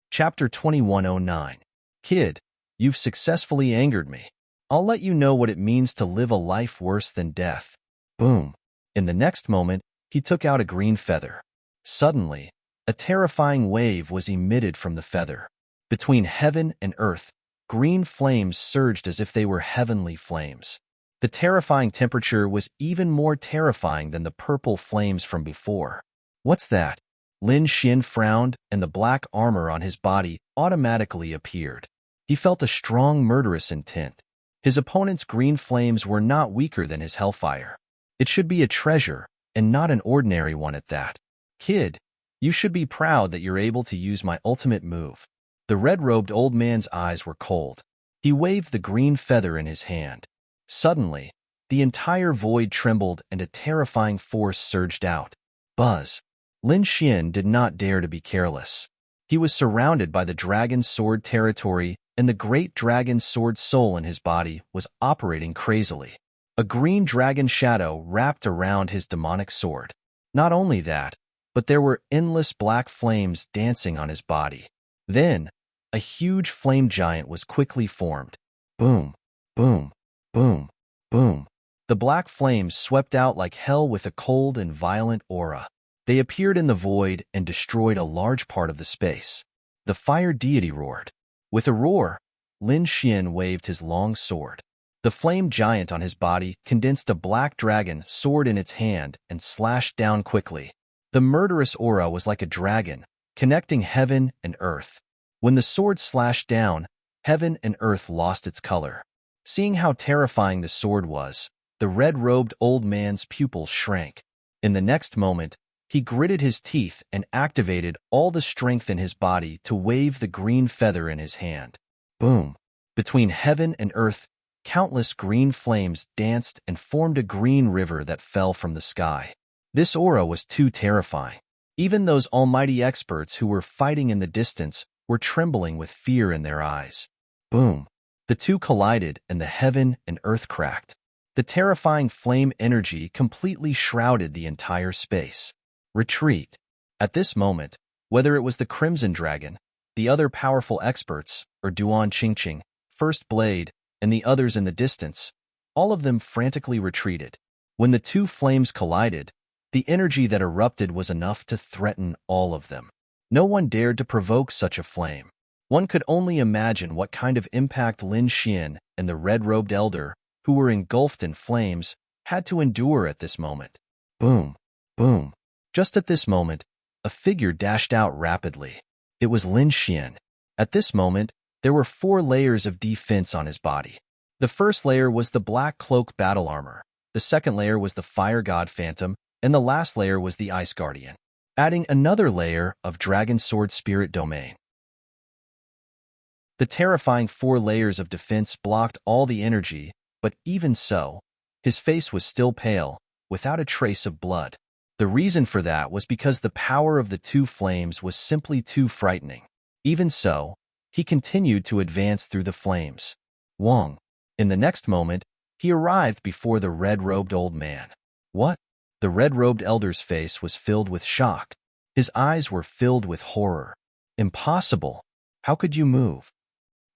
Chapter 2109. Kid, you've successfully angered me. I'll let you know what it means to live a life worse than death. Boom. In the next moment, he took out a green feather. Suddenly, a terrifying wave was emitted from the feather. Between heaven and earth, green flames surged as if they were heavenly flames. The terrifying temperature was even more terrifying than the purple flames from before. What's that? Lin Xin frowned, and the black armor on his body automatically appeared. He felt a strong murderous intent. His opponent's green flames were not weaker than his hellfire. It should be a treasure, and not an ordinary one at that. Kid, you should be proud that you're able to use my ultimate move. The red-robed old man's eyes were cold. He waved the green feather in his hand. Suddenly, the entire void trembled and a terrifying force surged out. Buzz! Lin Xian did not dare to be careless. He was surrounded by the dragon sword territory, and the great dragon sword soul in his body was operating crazily. A green dragon shadow wrapped around his demonic sword. Not only that, but there were endless black flames dancing on his body. Then, a huge flame giant was quickly formed. Boom, boom, boom, boom. The black flames swept out like hell with a cold and violent aura. They appeared in the void and destroyed a large part of the space. The fire deity roared. With a roar, Lin Xian waved his long sword. The flame giant on his body condensed a black dragon sword in its hand and slashed down quickly. The murderous aura was like a dragon, connecting heaven and earth. When the sword slashed down, heaven and earth lost its color. Seeing how terrifying the sword was, the red-robed old man's pupils shrank. In the next moment, he gritted his teeth and activated all the strength in his body to wave the green feather in his hand. Boom! Between heaven and earth, countless green flames danced and formed a green river that fell from the sky. This aura was too terrifying. Even those almighty experts who were fighting in the distance were trembling with fear in their eyes. Boom! The two collided and the heaven and earth cracked. The terrifying flame energy completely shrouded the entire space. Retreat. At this moment, whether it was the Crimson Dragon, the other powerful experts, or Duan Qingqing, First Blade, and the others in the distance, all of them frantically retreated. When the two flames collided, the energy that erupted was enough to threaten all of them. No one dared to provoke such a flame. One could only imagine what kind of impact Lin Xian and the red-robed elder, who were engulfed in flames, had to endure at this moment. Boom, boom. Just at this moment, a figure dashed out rapidly. It was Lin Xian. At this moment, there were 4 layers of defense on his body. The first layer was the black cloak battle armor, the second layer was the fire god phantom, and the last layer was the ice guardian, adding another layer of dragon sword spirit domain. The terrifying 4 layers of defense blocked all the energy, but even so, his face was still pale, without a trace of blood. The reason for that was because the power of the 2 flames was simply too frightening. Even so, he continued to advance through the flames. Wong. In the next moment, he arrived before the red-robed old man. What? The red-robed elder's face was filled with shock. His eyes were filled with horror. Impossible. How could you move?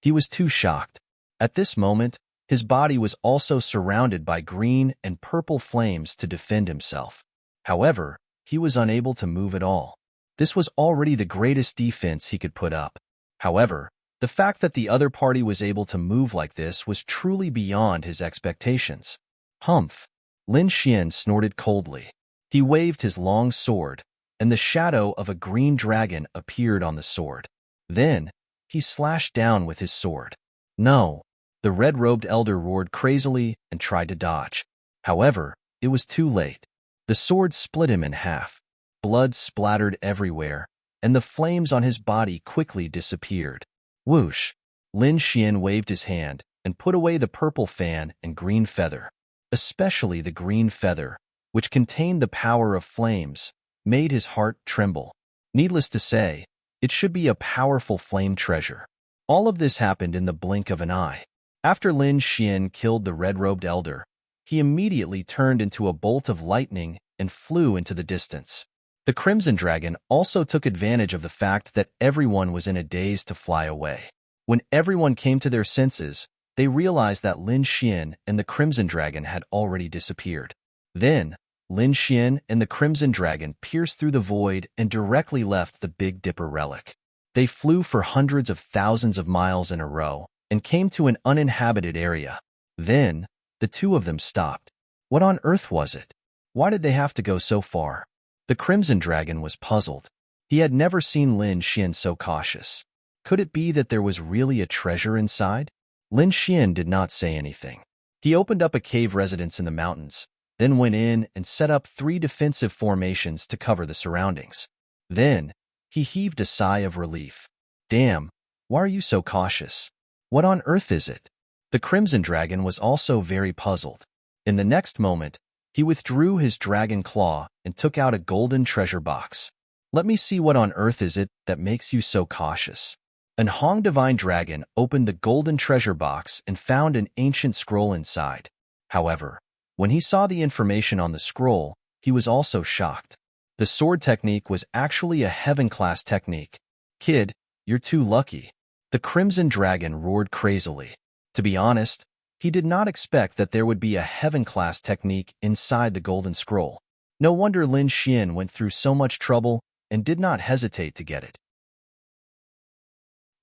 He was too shocked. At this moment, his body was also surrounded by green and purple flames to defend himself. However, he was unable to move at all. This was already the greatest defense he could put up. However, the fact that the other party was able to move like this was truly beyond his expectations. Humph! Lin Xian snorted coldly. He waved his long sword, and the shadow of a green dragon appeared on the sword. Then, he slashed down with his sword. No! The red-robed elder roared crazily and tried to dodge. However, it was too late. The sword split him in half. Blood splattered everywhere, and the flames on his body quickly disappeared. Whoosh! Lin Xian waved his hand and put away the purple fan and green feather. Especially the green feather, which contained the power of flames, made his heart tremble. Needless to say, it should be a powerful flame treasure. All of this happened in the blink of an eye. After Lin Xian killed the red-robed elder, he immediately turned into a bolt of lightning and flew into the distance. The Crimson Dragon also took advantage of the fact that everyone was in a daze to fly away. When everyone came to their senses, they realized that Lin Xian and the Crimson Dragon had already disappeared. Then, Lin Xian and the Crimson Dragon pierced through the void and directly left the Big Dipper relic. They flew for hundreds of thousands of miles in a row and came to an uninhabited area. Then, the two of them stopped. What on earth was it? Why did they have to go so far? The Crimson Dragon was puzzled. He had never seen Lin Xian so cautious. Could it be that there was really a treasure inside? Lin Xian did not say anything. He opened up a cave residence in the mountains, then went in and set up 3 defensive formations to cover the surroundings. Then, he heaved a sigh of relief. Damn, why are you so cautious? What on earth is it? The Crimson Dragon was also very puzzled. In the next moment, he withdrew his dragon claw and took out a golden treasure box. Let me see what on earth is it that makes you so cautious. An Hong Divine Dragon opened the golden treasure box and found an ancient scroll inside. However, when he saw the information on the scroll, he was also shocked. The sword technique was actually a heaven-class technique. Kid, you're too lucky. The Crimson Dragon roared crazily. To be honest, he did not expect that there would be a heaven-class technique inside the golden scroll. No wonder Lin Xian went through so much trouble and did not hesitate to get it.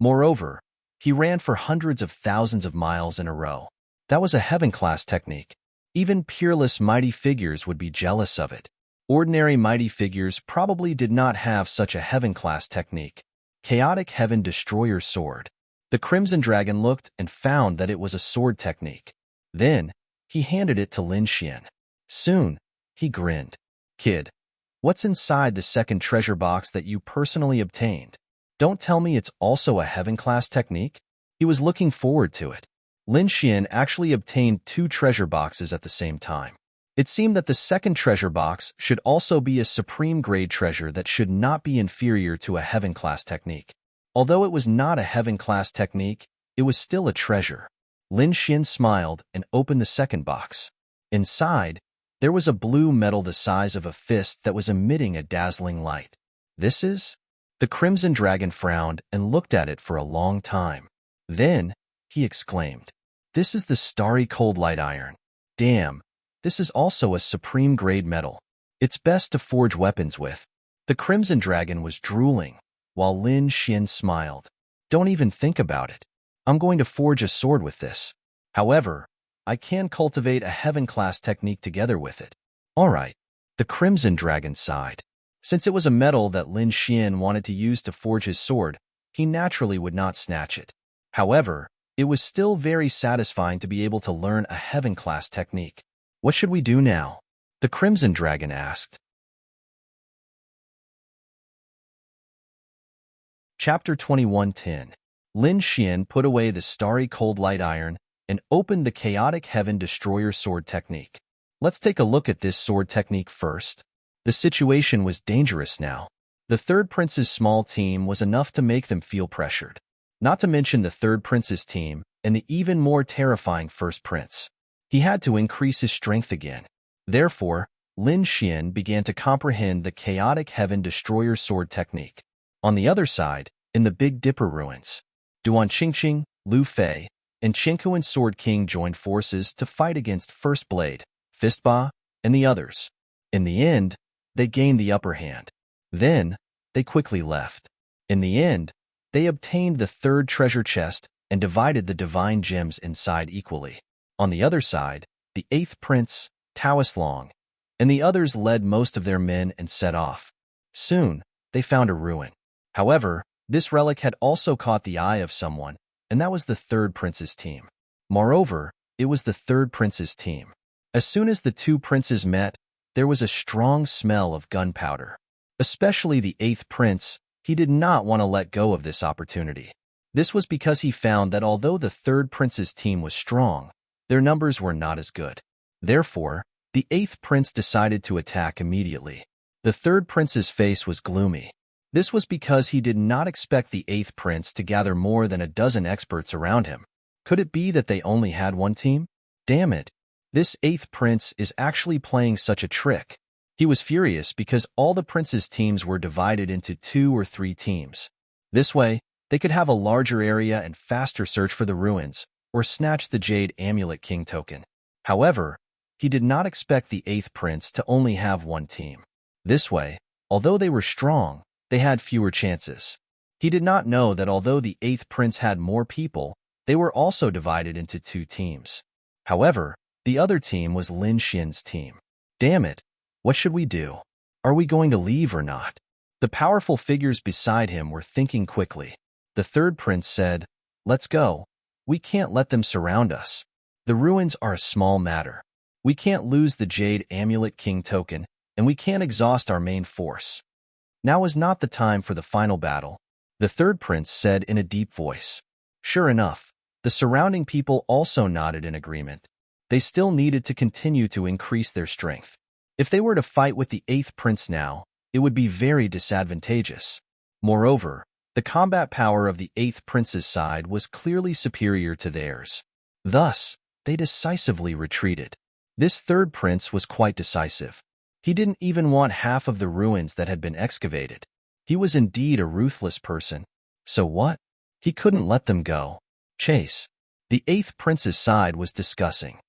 Moreover, he ran for hundreds of thousands of miles in a row. That was a heaven-class technique. Even peerless mighty figures would be jealous of it. Ordinary mighty figures probably did not have such a heaven-class technique. Chaotic Heaven Destroyer Sword. The Crimson Dragon looked and found that it was a sword technique. Then, he handed it to Lin Xian. Soon, he grinned. Kid, what's inside the second treasure box that you personally obtained? Don't tell me it's also a heaven-class technique? He was looking forward to it. Lin Xian actually obtained 2 treasure boxes at the same time. It seemed that the second treasure box should also be a supreme-grade treasure that should not be inferior to a heaven-class technique. Although it was not a heaven-class technique, it was still a treasure. Lin Xian smiled and opened the second box. Inside, there was a blue metal the size of a fist that was emitting a dazzling light. This is? The Crimson Dragon frowned and looked at it for a long time. Then, he exclaimed, "This is the starry cold light iron. Damn, this is also a supreme grade metal. It's best to forge weapons with." The Crimson Dragon was drooling, while Lin Xian smiled. "Don't even think about it. I'm going to forge a sword with this. However, I can cultivate a heaven-class technique together with it." "All right." The Crimson Dragon sighed. Since it was a metal that Lin Xian wanted to use to forge his sword, he naturally would not snatch it. However, it was still very satisfying to be able to learn a heaven-class technique. "What should we do now?" the Crimson Dragon asked. Chapter 21:10. Lin Xian put away the starry cold light iron and opened the chaotic heaven destroyer sword technique. Let's take a look at this sword technique first. The situation was dangerous now. The third prince's small team was enough to make them feel pressured. Not to mention the third prince's team and the even more terrifying first prince. He had to increase his strength again. Therefore, Lin Xian began to comprehend the chaotic heaven destroyer sword technique. On the other side, in the Big Dipper ruins, Duan Qingqing, Lu Fei, and Qingkuan Sword King joined forces to fight against First Blade, Fistba, and the others. In the end, they gained the upper hand. Then, they quickly left. In the end, they obtained the third treasure chest and divided the divine gems inside equally. On the other side, the eighth prince, Taoist Long, and the others led most of their men and set off. Soon, they found a ruin. However, this relic had also caught the eye of someone, and that was the third prince's team. Moreover, it was the third prince's team. As soon as the two princes met, there was a strong smell of gunpowder. Especially the eighth prince, he did not want to let go of this opportunity. This was because he found that although the third prince's team was strong, their numbers were not as good. Therefore, the eighth prince decided to attack immediately. The third prince's face was gloomy. This was because he did not expect the eighth prince to gather more than a dozen experts around him. Could it be that they only had one team? Damn it! This eighth prince is actually playing such a trick. He was furious because all the prince's teams were divided into 2 or 3 teams. This way, they could have a larger area and faster search for the ruins, or snatch the Jade Amulet King token. However, he did not expect the eighth prince to only have one team. This way, although they were strong, they had fewer chances. He did not know that although the eighth prince had more people, they were also divided into 2 teams. However, the other team was Lin Xian's team. Damn it! What should we do? Are we going to leave or not? The powerful figures beside him were thinking quickly. The third prince said, "Let's go. We can't let them surround us. The ruins are a small matter. We can't lose the Jade Amulet King token, and we can't exhaust our main force. Now is not the time for the final battle," the third prince said in a deep voice. Sure enough, the surrounding people also nodded in agreement. They still needed to continue to increase their strength. If they were to fight with the eighth prince now, it would be very disadvantageous. Moreover, the combat power of the eighth prince's side was clearly superior to theirs. Thus, they decisively retreated. This third prince was quite decisive. He didn't even want half of the ruins that had been excavated. He was indeed a ruthless person. So what? He couldn't let them go. Chase. The eighth prince's side was discussing.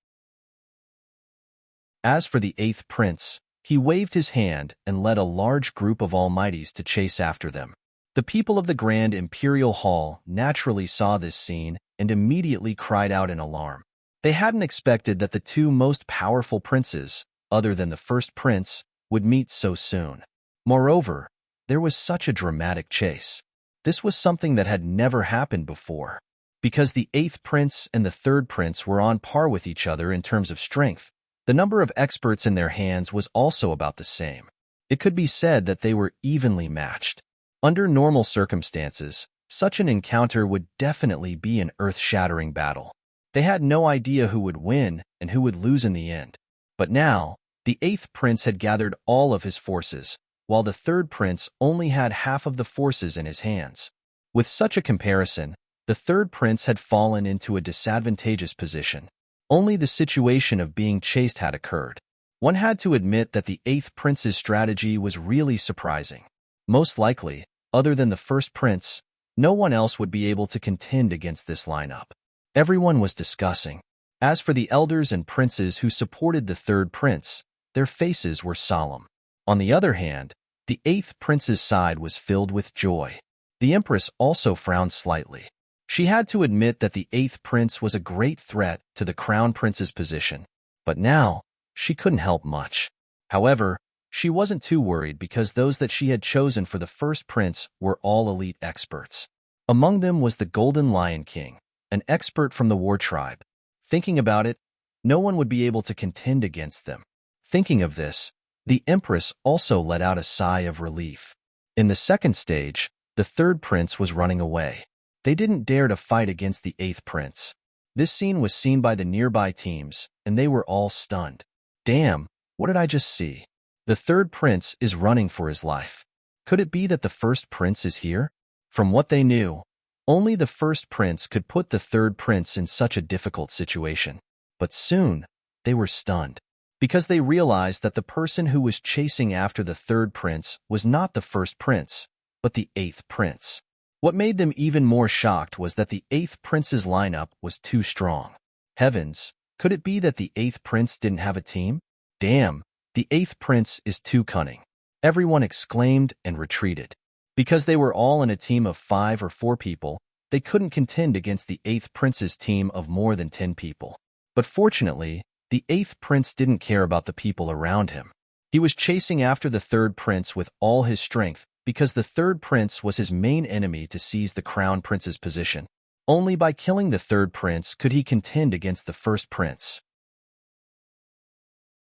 As for the eighth prince, he waved his hand and led a large group of almighties to chase after them. The people of the Grand Imperial Hall naturally saw this scene and immediately cried out in alarm. They hadn't expected that the 2 most powerful princes, other than the first prince, would meet so soon. Moreover, there was such a dramatic chase. This was something that had never happened before. Because the eighth prince and the third prince were on par with each other in terms of strength, the number of experts in their hands was also about the same. It could be said that they were evenly matched. Under normal circumstances, such an encounter would definitely be an earth-shattering battle. They had no idea who would win and who would lose in the end. But now, the eighth prince had gathered all of his forces, while the third prince only had half of the forces in his hands. With such a comparison, the third prince had fallen into a disadvantageous position. Only the situation of being chased had occurred. One had to admit that the eighth prince's strategy was really surprising. Most likely, other than the first prince, no one else would be able to contend against this lineup. Everyone was discussing. As for the elders and princes who supported the third prince, their faces were solemn. On the other hand, the eighth prince's side was filled with joy. The empress also frowned slightly. She had to admit that the eighth prince was a great threat to the crown prince's position. But now, she couldn't help much. However, she wasn't too worried because those that she had chosen for the first prince were all elite experts. Among them was the Golden Lion King, an expert from the war tribe. Thinking about it, no one would be able to contend against them. Thinking of this, the empress also let out a sigh of relief. In the second stage, the third prince was running away. They didn't dare to fight against the eighth prince. This scene was seen by the nearby teams, and they were all stunned. Damn, what did I just see? The third prince is running for his life. Could it be that the first prince is here? From what they knew, only the first prince could put the third prince in such a difficult situation. But soon, they were stunned, because they realized that the person who was chasing after the third prince was not the first prince, but the eighth prince. What made them even more shocked was that the eighth prince's lineup was too strong. Heavens, could it be that the eighth prince didn't have a team? Damn, the eighth prince is too cunning. Everyone exclaimed and retreated. Because they were all in a team of 5 or 4 people, they couldn't contend against the eighth prince's team of more than 10 people. But fortunately, the eighth prince didn't care about the people around him. He was chasing after the third prince with all his strength because the third prince was his main enemy to seize the crown prince's position. Only by killing the third prince could he contend against the first prince.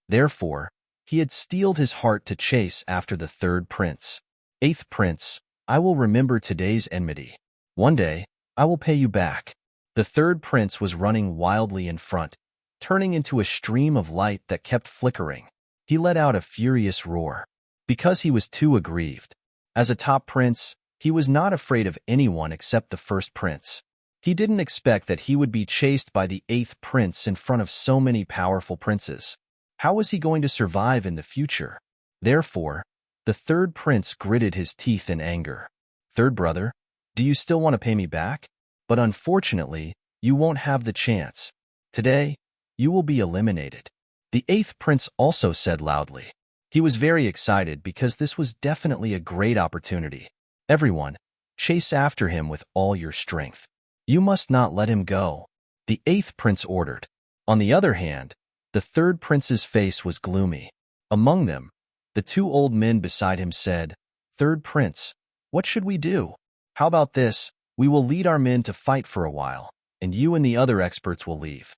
Therefore, he had steeled his heart to chase after the third prince. Eighth prince, I will remember today's enmity. One day, I will pay you back. The third prince was running wildly in front, turning into a stream of light that kept flickering. He let out a furious roar, because he was too aggrieved. As a top prince, he was not afraid of anyone except the first prince. He didn't expect that he would be chased by the eighth prince in front of so many powerful princes. How was he going to survive in the future? Therefore, the third prince gritted his teeth in anger. Third brother, do you still want to pay me back? But unfortunately, you won't have the chance. Today, you will be eliminated. The eighth prince also said loudly. He was very excited because this was definitely a great opportunity. Everyone, chase after him with all your strength. You must not let him go, the eighth prince ordered. On the other hand, the third prince's face was gloomy. Among them, the 2 old men beside him said, Third prince, what should we do? How about this? We will lead our men to fight for a while, and you and the other experts will leave.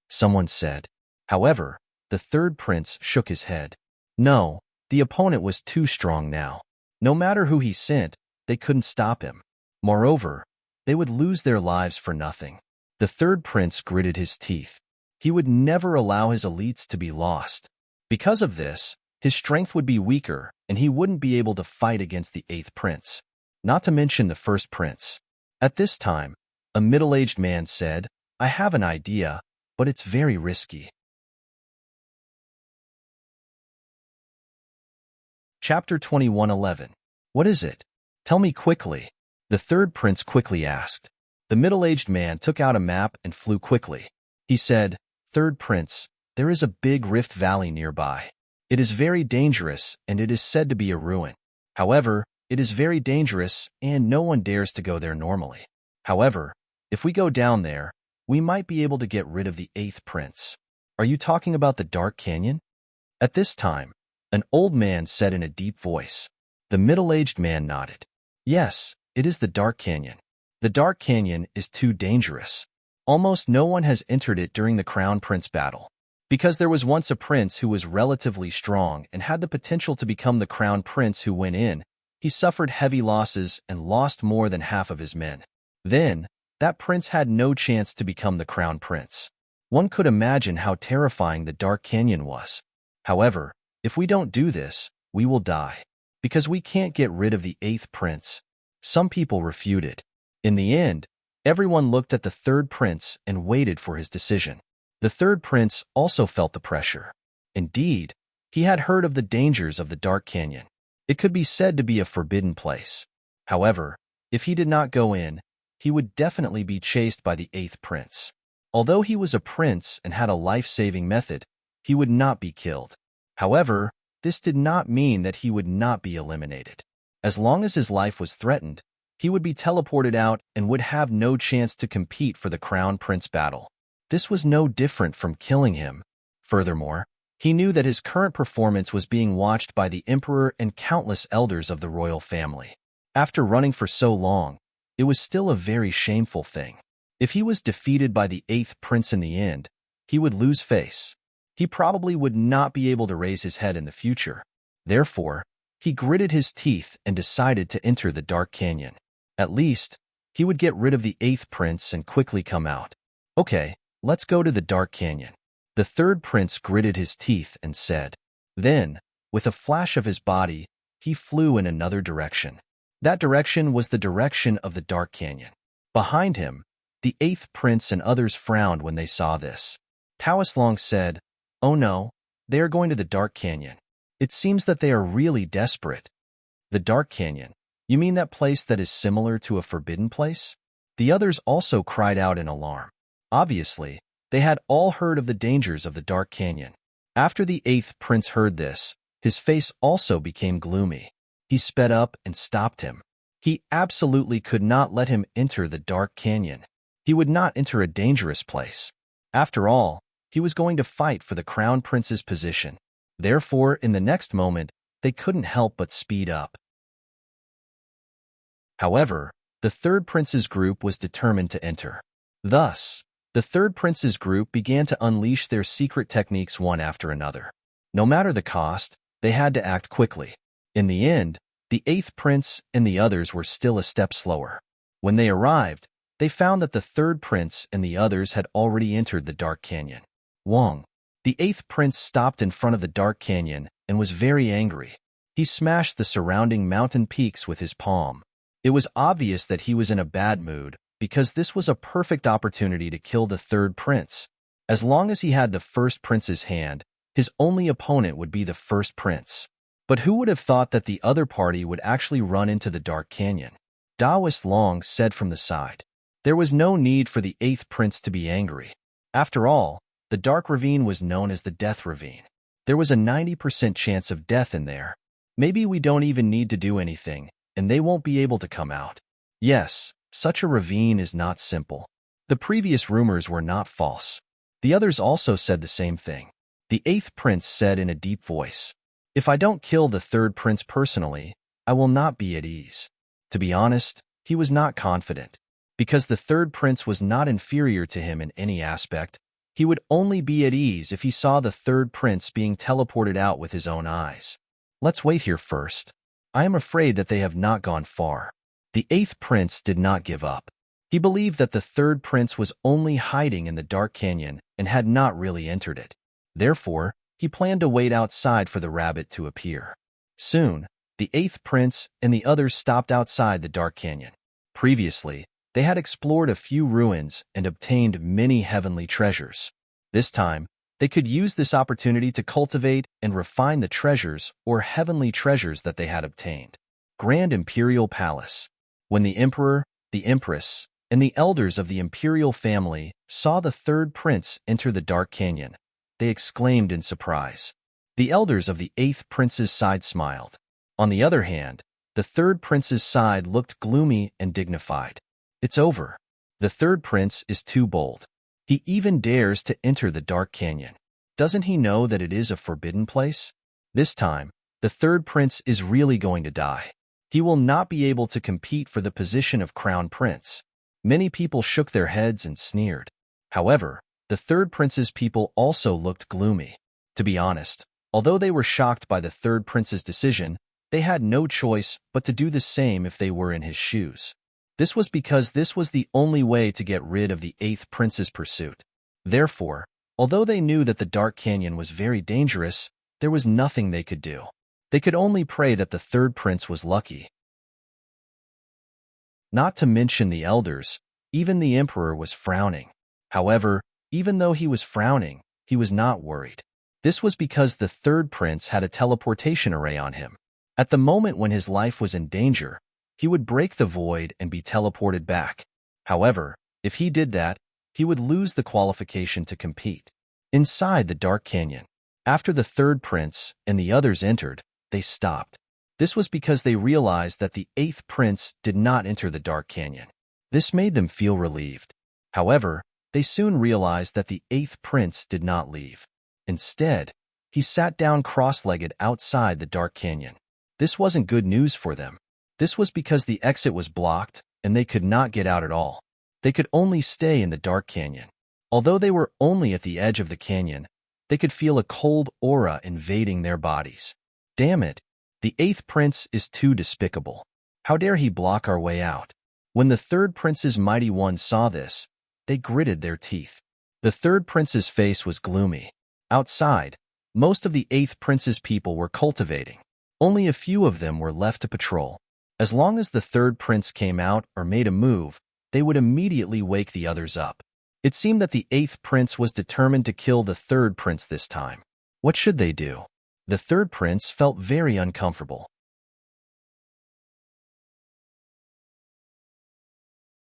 Someone said. However, the third prince shook his head. No, the opponent was too strong now. No matter who he sent, they couldn't stop him. Moreover, they would lose their lives for nothing. The third prince gritted his teeth. He would never allow his elites to be lost. Because of this, his strength would be weaker, and he wouldn't be able to fight against the eighth prince. Not to mention the first prince. At this time, a middle-aged man said, I have an idea, but it's very risky. Chapter 21:11. What is it? Tell me quickly. The third prince quickly asked. The middle-aged man took out a map and flew quickly. He said, Third prince, there is a big rift valley nearby. It is very dangerous, and it is said to be a ruin. However, it is very dangerous, and no one dares to go there normally. However, if we go down there, we might be able to get rid of the eighth prince. Are you talking about the Dark Canyon? At this time, an old man said in a deep voice. The middle-aged man nodded. Yes, it is the Dark Canyon. The Dark Canyon is too dangerous. Almost no one has entered it during the Crown Prince battle. Because there was once a prince who was relatively strong and had the potential to become the Crown Prince who went in, he suffered heavy losses and lost more than half of his men. Then, that prince had no chance to become the Crown Prince. One could imagine how terrifying the Dark Canyon was. However, if we don't do this, we will die. Because we can't get rid of the eighth prince. Some people refuted. In the end, everyone looked at the third prince and waited for his decision. The third prince also felt the pressure. Indeed, he had heard of the dangers of the Dark Canyon. It could be said to be a forbidden place. However, if he did not go in, he would definitely be chased by the eighth prince. Although he was a prince and had a life-saving method, he would not be killed. However, this did not mean that he would not be eliminated. As long as his life was threatened, he would be teleported out and would have no chance to compete for the crown prince battle. This was no different from killing him. Furthermore, he knew that his current performance was being watched by the emperor and countless elders of the royal family. After running for so long, it was still a very shameful thing. If he was defeated by the eighth prince in the end, he would lose face. He probably would not be able to raise his head in the future. Therefore, he gritted his teeth and decided to enter the dark canyon. At least, he would get rid of the eighth prince and quickly come out. Okay, let's go to the dark canyon. The third prince gritted his teeth and said. Then, with a flash of his body, he flew in another direction. That direction was the direction of the dark canyon. Behind him, the eighth prince and others frowned when they saw this. Taoist Long said, "Oh no, they are going to the dark canyon. It seems that they are really desperate." The dark canyon? You mean that place that is similar to a forbidden place? The others also cried out in alarm. Obviously, they had all heard of the dangers of the dark canyon. After the eighth prince heard this, his face also became gloomy. He sped up and stopped him. He absolutely could not let him enter the dark canyon. He would not enter a dangerous place. After all, he was going to fight for the crown prince's position. Therefore, in the next moment, they couldn't help but speed up. However, the third prince's group was determined to enter. Thus, the third prince's group began to unleash their secret techniques one after another. No matter the cost, they had to act quickly. In the end, the eighth prince and the others were still a step slower. When they arrived, they found that the third prince and the others had already entered the dark canyon. Wong, the eighth prince, stopped in front of the dark canyon and was very angry. He smashed the surrounding mountain peaks with his palm. It was obvious that he was in a bad mood because this was a perfect opportunity to kill the third prince. As long as he had the first prince's hand, his only opponent would be the first prince. But who would have thought that the other party would actually run into the dark canyon? Taoist Long said from the side. There was no need for the eighth prince to be angry. After all, the dark ravine was known as the death ravine. There was a 90% chance of death in there. Maybe we don't even need to do anything, and they won't be able to come out. Yes, such a ravine is not simple. The previous rumors were not false. The others also said the same thing. The eighth prince said in a deep voice, "If I don't kill the third prince personally, I will not be at ease." To be honest, he was not confident. Because the third prince was not inferior to him in any aspect, he would only be at ease if he saw the third prince being teleported out with his own eyes. Let's wait here first. I am afraid that they have not gone far. The eighth prince did not give up. He believed that the third prince was only hiding in the dark canyon and had not really entered it. Therefore, he planned to wait outside for the rabbit to appear. Soon, the eighth prince and the others stopped outside the dark canyon. Previously, they had explored a few ruins and obtained many heavenly treasures. This time, they could use this opportunity to cultivate and refine the treasures or heavenly treasures that they had obtained. Grand Imperial Palace. When the emperor, the empress, and the elders of the imperial family saw the third prince enter the dark canyon, they exclaimed in surprise. The elders of the eighth prince's side smiled. On the other hand, the third prince's side looked gloomy and dignified. It's over. The third prince is too bold. He even dares to enter the dark canyon. Doesn't he know that it is a forbidden place? This time, the third prince is really going to die. He will not be able to compete for the position of crown prince. Many people shook their heads and sneered. However, the third prince's people also looked gloomy. To be honest, although they were shocked by the third prince's decision, they had no choice but to do the same if they were in his shoes. This was because this was the only way to get rid of the eighth prince's pursuit. Therefore, although they knew that the dark canyon was very dangerous, there was nothing they could do. They could only pray that the third prince was lucky. Not to mention the elders, even the emperor was frowning. However, even though he was frowning, he was not worried. This was because the third prince had a teleportation array on him. At the moment when his life was in danger, he would break the void and be teleported back. However, if he did that, he would lose the qualification to compete. Inside the dark canyon, after the third prince and the others entered, they stopped. This was because they realized that the eighth prince did not enter the dark canyon. This made them feel relieved. However, they soon realized that the eighth prince did not leave. Instead, he sat down cross-legged outside the dark canyon. This wasn't good news for them. This was because the exit was blocked and they could not get out at all. They could only stay in the dark canyon. Although they were only at the edge of the canyon, they could feel a cold aura invading their bodies. Damn it, the eighth prince is too despicable. How dare he block our way out? When the third prince's mighty ones saw this, they gritted their teeth. The third prince's face was gloomy. Outside, most of the eighth prince's people were cultivating. Only a few of them were left to patrol. As long as the third prince came out or made a move, they would immediately wake the others up. It seemed that the eighth prince was determined to kill the third prince this time. What should they do? The third prince felt very uncomfortable.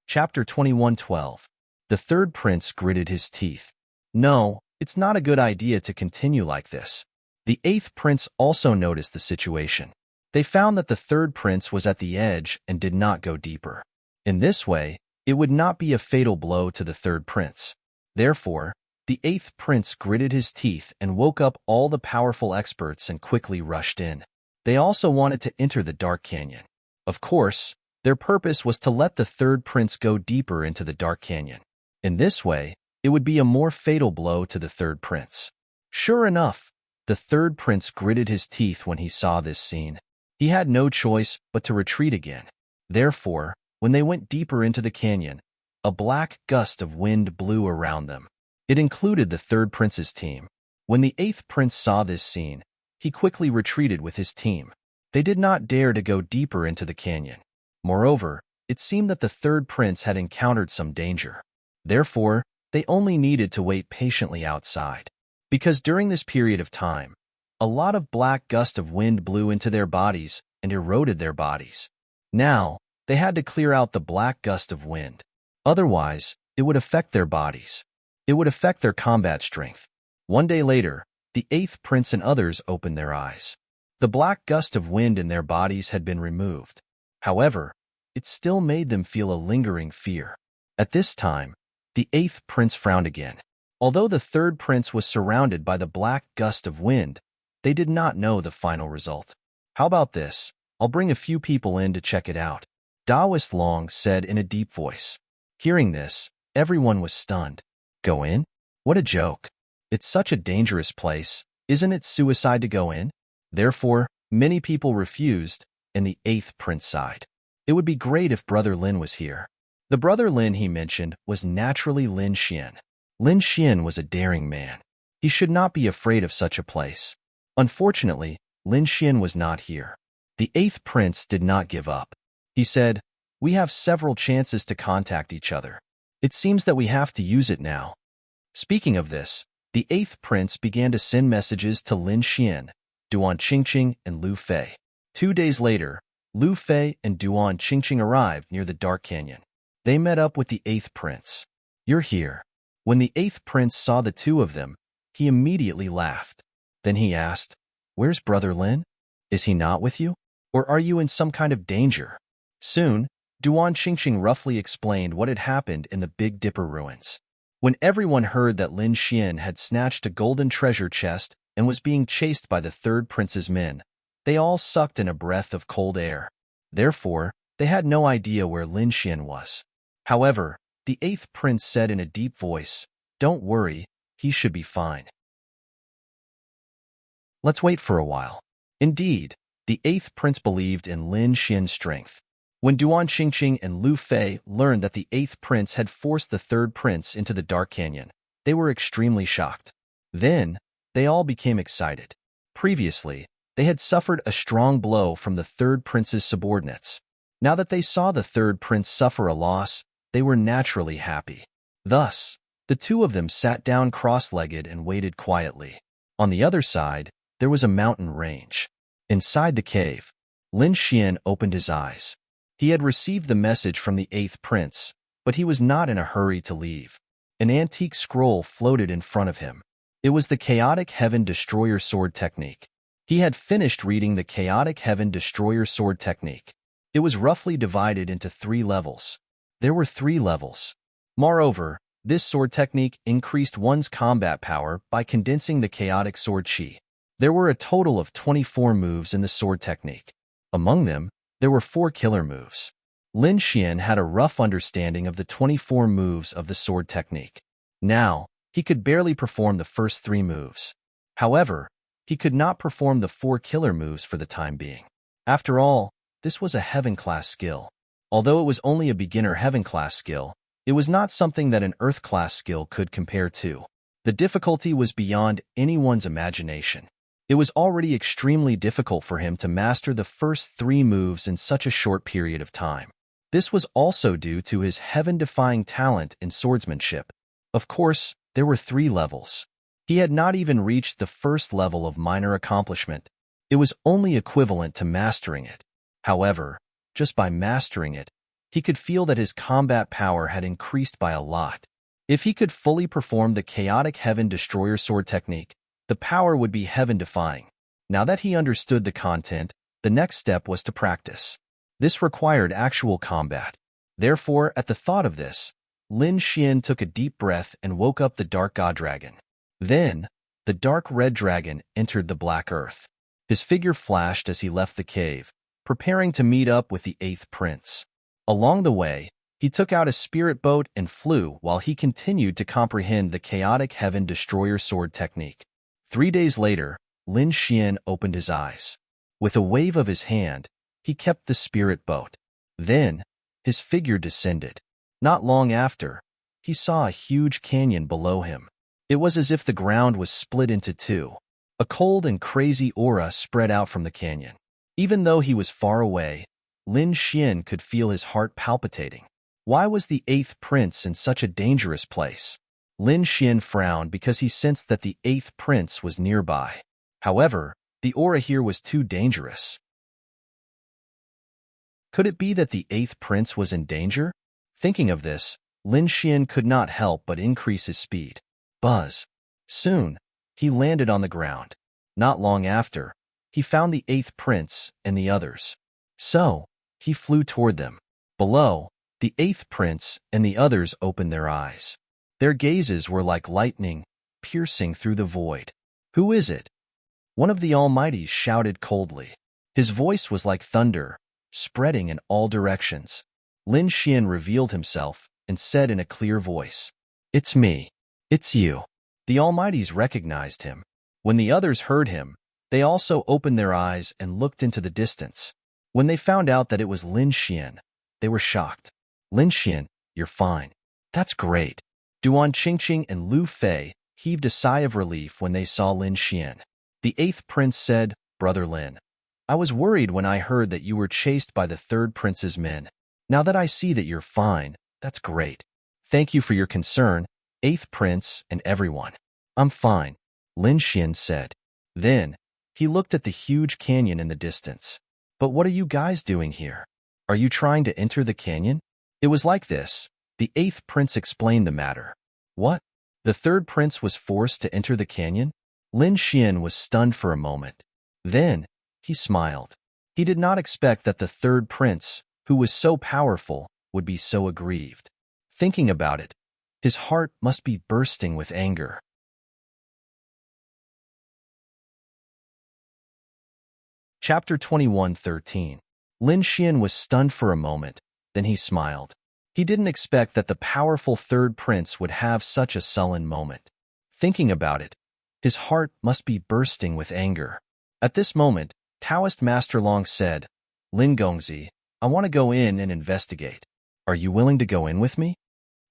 Chapter 21:12. The third prince gritted his teeth. No, it's not a good idea to continue like this. The eighth prince also noticed the situation. They found that the third prince was at the edge and did not go deeper. In this way, it would not be a fatal blow to the third prince. Therefore, the eighth prince gritted his teeth and woke up all the powerful experts and quickly rushed in. They also wanted to enter the dark canyon. Of course, their purpose was to let the third prince go deeper into the dark canyon. In this way, it would be a more fatal blow to the third prince. Sure enough, the third prince gritted his teeth when he saw this scene. He had no choice but to retreat again. Therefore, when they went deeper into the canyon, a black gust of wind blew around them. It included the third prince's team. When the eighth prince saw this scene, he quickly retreated with his team. They did not dare to go deeper into the canyon. Moreover, it seemed that the third prince had encountered some danger. Therefore, they only needed to wait patiently outside. Because during this period of time, a lot of black gust of wind blew into their bodies and eroded their bodies. Now, they had to clear out the black gust of wind. Otherwise, it would affect their bodies. It would affect their combat strength. One day later, the eighth prince and others opened their eyes. The black gust of wind in their bodies had been removed. However, it still made them feel a lingering fear. At this time, the eighth prince frowned again. Although the third prince was surrounded by the black gust of wind, they did not know the final result. How about this? I'll bring a few people in to check it out, Taoist Long said in a deep voice. Hearing this, everyone was stunned. Go in? What a joke. It's such a dangerous place. Isn't it suicide to go in? Therefore, many people refused, and the eighth prince sighed. It would be great if Brother Lin was here. The Brother Lin he mentioned was naturally Lin Xian. Lin Xian was a daring man. He should not be afraid of such a place. Unfortunately, Lin Xian was not here. The eighth prince did not give up. He said, "We have several chances to contact each other. It seems that we have to use it now." Speaking of this, the eighth prince began to send messages to Lin Xian, Duan Qingqing, and Lu Fei. 2 days later, Lu Fei and Duan Qingqing arrived near the dark canyon. They met up with the eighth prince. "You're here." When the eighth prince saw the two of them, he immediately laughed. Then he asked, "Where's Brother Lin? Is he not with you? Or are you in some kind of danger?" Soon, Duan Qingqing roughly explained what had happened in the Big Dipper ruins. When everyone heard that Lin Xian had snatched a golden treasure chest and was being chased by the third prince's men, they all sucked in a breath of cold air. Therefore, they had no idea where Lin Xian was. However, the eighth prince said in a deep voice, "Don't worry, he should be fine. Let's wait for a while." Indeed, the eighth prince believed in Lin Xian's strength. When Duan Qingqing and Lu Fei learned that the eighth prince had forced the third prince into the dark canyon, they were extremely shocked. Then, they all became excited. Previously, they had suffered a strong blow from the third prince's subordinates. Now that they saw the third prince suffer a loss, they were naturally happy. Thus, the two of them sat down cross-legged and waited quietly. On the other side, there was a mountain range. Inside the cave, Lin Xian opened his eyes. He had received the message from the 8th prince, but he was not in a hurry to leave. An antique scroll floated in front of him. It was the Chaotic Heaven Destroyer Sword Technique. He had finished reading the Chaotic Heaven Destroyer Sword Technique. It was roughly divided into 3 levels. There were 3 levels. Moreover, this sword technique increased one's combat power by condensing the chaotic sword chi. There were a total of 24 moves in the sword technique. Among them, there were 4 killer moves. Lin Xian had a rough understanding of the 24 moves of the sword technique. Now, he could barely perform the first 3 moves. However, he could not perform the 4 killer moves for the time being. After all, this was a heaven-class skill. Although it was only a beginner heaven-class skill, it was not something that an earth-class skill could compare to. The difficulty was beyond anyone's imagination. It was already extremely difficult for him to master the first 3 moves in such a short period of time. This was also due to his heaven-defying talent in swordsmanship. Of course, there were 3 levels. He had not even reached the first level of minor accomplishment. It was only equivalent to mastering it. However, just by mastering it, he could feel that his combat power had increased by a lot. If he could fully perform the Chaotic Heaven Destroyer Sword Technique, the power would be heaven-defying. Now that he understood the content, the next step was to practice. This required actual combat. Therefore, at the thought of this, Lin Xian took a deep breath and woke up the Dark God Dragon. Then, the Dark Red Dragon entered the Black Earth. His figure flashed as he left the cave, preparing to meet up with the 8th prince. Along the way, he took out a spirit boat and flew while he continued to comprehend the Chaotic Heaven Destroyer Sword Technique. 3 days later, Lin Xian opened his eyes. With a wave of his hand, he kept the spirit boat. Then, his figure descended. Not long after, he saw a huge canyon below him. It was as if the ground was split into 2. A cold and crazy aura spread out from the canyon. Even though he was far away, Lin Xian could feel his heart palpitating. Why was the 8th prince in such a dangerous place? Lin Xian frowned because he sensed that the 8th prince was nearby. However, the aura here was too dangerous. Could it be that the 8th prince was in danger? Thinking of this, Lin Xian could not help but increase his speed. Buzz. Soon, he landed on the ground. Not long after, he found the 8th prince and the others. So, he flew toward them. Below, the 8th prince and the others opened their eyes. Their gazes were like lightning, piercing through the void. "Who is it?" One of the Almighties shouted coldly. His voice was like thunder, spreading in all directions. Lin Xian revealed himself and said in a clear voice, "It's me. It's you." The Almighties recognized him. When the others heard him, they also opened their eyes and looked into the distance. When they found out that it was Lin Xian, they were shocked. "Lin Xian, you're fine. That's great." Duan Qingqing and Lu Fei heaved a sigh of relief when they saw Lin Xian. The 8th prince said, "Brother Lin, I was worried when I heard that you were chased by the 3rd prince's men. Now that I see that you're fine, that's great. Thank you for your concern, 8th prince and everyone." "I'm fine," Lin Xian said. Then, he looked at the huge canyon in the distance. "But what are you guys doing here? Are you trying to enter the canyon?" It was like this. The 8th prince explained the matter. "What? The 3rd prince was forced to enter the canyon?" Lin Xian was stunned for a moment. Then, he smiled. He did not expect that the 3rd prince, who was so powerful, would be so aggrieved. Thinking about it, his heart must be bursting with anger. Chapter 21:13. Lin Xian was stunned for a moment, then he smiled. He didn't expect that the powerful 3rd prince would have such a sullen moment. Thinking about it, his heart must be bursting with anger. At this moment, Taoist Master Long said, "Lin Gongzi, I want to go in and investigate. Are you willing to go in with me?"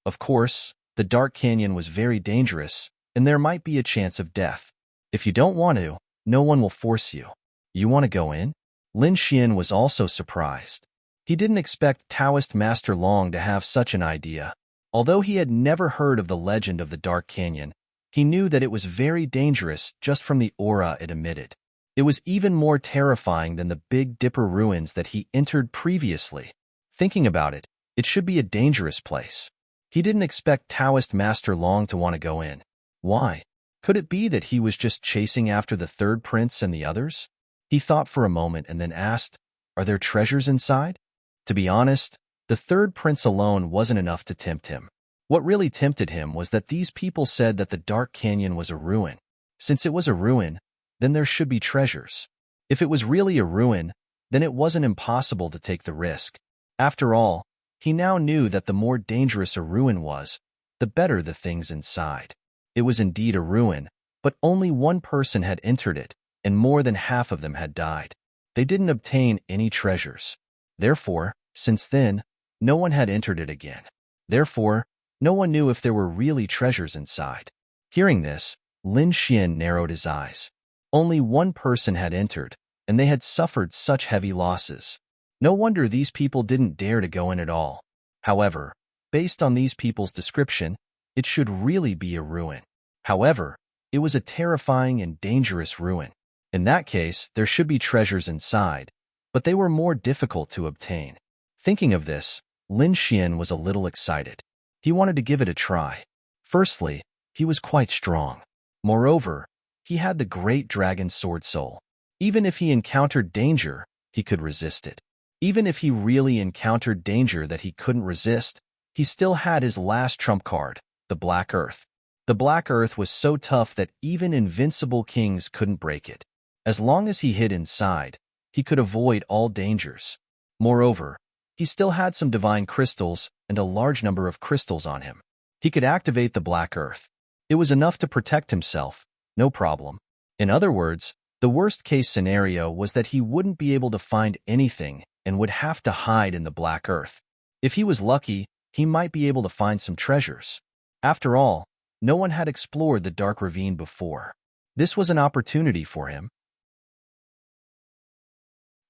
Of course, the dark canyon was very dangerous, and there might be a chance of death. If you don't want to, no one will force you. You want to go in? Lin Xian was also surprised. He didn't expect Taoist Master Long to have such an idea. Although he had never heard of the legend of the Dark Canyon, he knew that it was very dangerous just from the aura it emitted. It was even more terrifying than the Big Dipper ruins that he entered previously. Thinking about it, it should be a dangerous place. He didn't expect Taoist Master Long to want to go in. Why? Could it be that he was just chasing after the third prince and the others? He thought for a moment and then asked, "Are there treasures inside?" To be honest, the third prince alone wasn't enough to tempt him. What really tempted him was that these people said that the Dark Canyon was a ruin. Since it was a ruin, then there should be treasures. If it was really a ruin, then it wasn't impossible to take the risk. After all, he now knew that the more dangerous a ruin was, the better the things inside. It was indeed a ruin, but only one person had entered it, and more than half of them had died. They didn't obtain any treasures. Therefore, since then, no one had entered it again. Therefore, no one knew if there were really treasures inside. Hearing this, Lin Xian narrowed his eyes. Only one person had entered, and they had suffered such heavy losses. No wonder these people didn't dare to go in at all. However, based on these people's description, it should really be a ruin. However, it was a terrifying and dangerous ruin. In that case, there should be treasures inside, but they were more difficult to obtain. Thinking of this, Lin Xian was a little excited. He wanted to give it a try. Firstly, he was quite strong. Moreover, he had the great dragon sword soul. Even if he encountered danger, he could resist it. Even if he really encountered danger that he couldn't resist, he still had his last trump card, the Black Earth. The Black Earth was so tough that even invincible kings couldn't break it. As long as he hid inside, he could avoid all dangers. Moreover, he still had some divine crystals and a large number of crystals on him. He could activate the Black Earth. It was enough to protect himself, no problem. In other words, the worst-case scenario was that he wouldn't be able to find anything and would have to hide in the Black Earth. If he was lucky, he might be able to find some treasures. After all, no one had explored the Dark Ravine before. This was an opportunity for him.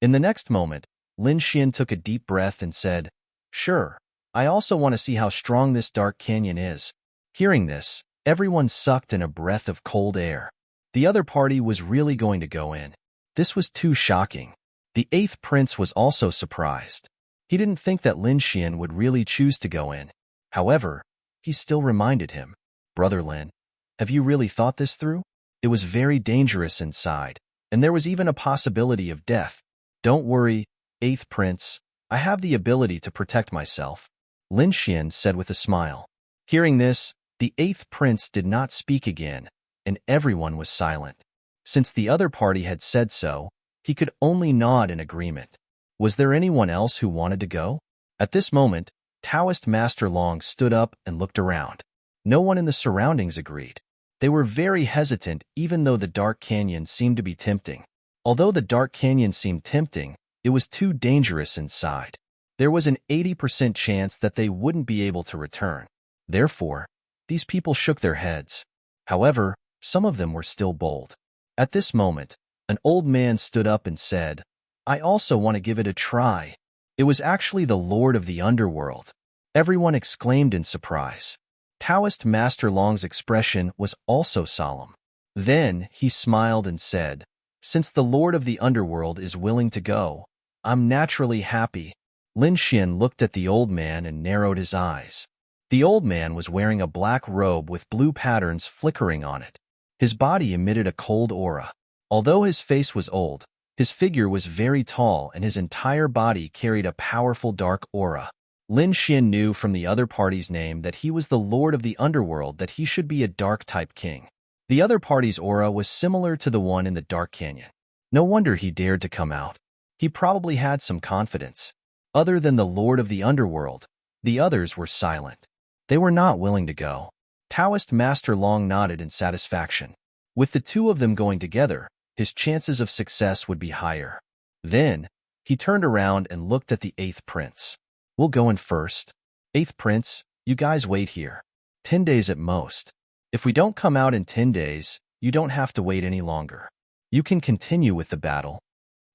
In the next moment, Lin Xian took a deep breath and said, "Sure, I also want to see how strong this dark canyon is." Hearing this, everyone sucked in a breath of cold air. The other party was really going to go in. This was too shocking. The eighth prince was also surprised. He didn't think that Lin Xian would really choose to go in. However, he still reminded him, "Brother Lin, have you really thought this through? It was very dangerous inside, and there was even a possibility of death. Don't worry, eighth prince, I have the ability to protect myself," Lin Xian said with a smile. Hearing this, the eighth prince did not speak again, and everyone was silent. Since the other party had said so, he could only nod in agreement. Was there anyone else who wanted to go? At this moment, Taoist Master Long stood up and looked around. No one in the surroundings agreed. They were very hesitant even though the Dark Canyon seemed to be tempting. Although the Dark Canyon seemed tempting, it was too dangerous inside. There was an 80% chance that they wouldn't be able to return. Therefore, these people shook their heads. However, some of them were still bold. At this moment, an old man stood up and said, "I also want to give it a try." It was actually the Lord of the Underworld. Everyone exclaimed in surprise. Taoist Master Long's expression was also solemn. Then he smiled and said, "Since the Lord of the Underworld is willing to go, I'm naturally happy." Lin Xian looked at the old man and narrowed his eyes. The old man was wearing a black robe with blue patterns flickering on it. His body emitted a cold aura. Although his face was old, his figure was very tall and his entire body carried a powerful dark aura. Lin Xian knew from the other party's name that he was the Lord of the Underworld, that he should be a dark-type king. The other party's aura was similar to the one in the Dark Canyon. No wonder he dared to come out. He probably had some confidence. Other than the Lord of the Underworld, the others were silent. They were not willing to go. Taoist Master Long nodded in satisfaction. With the two of them going together, his chances of success would be higher. Then, he turned around and looked at the eighth prince. "We'll go in first. Eighth prince, you guys wait here. 10 days at most. If we don't come out in 10 days, you don't have to wait any longer. You can continue with the battle."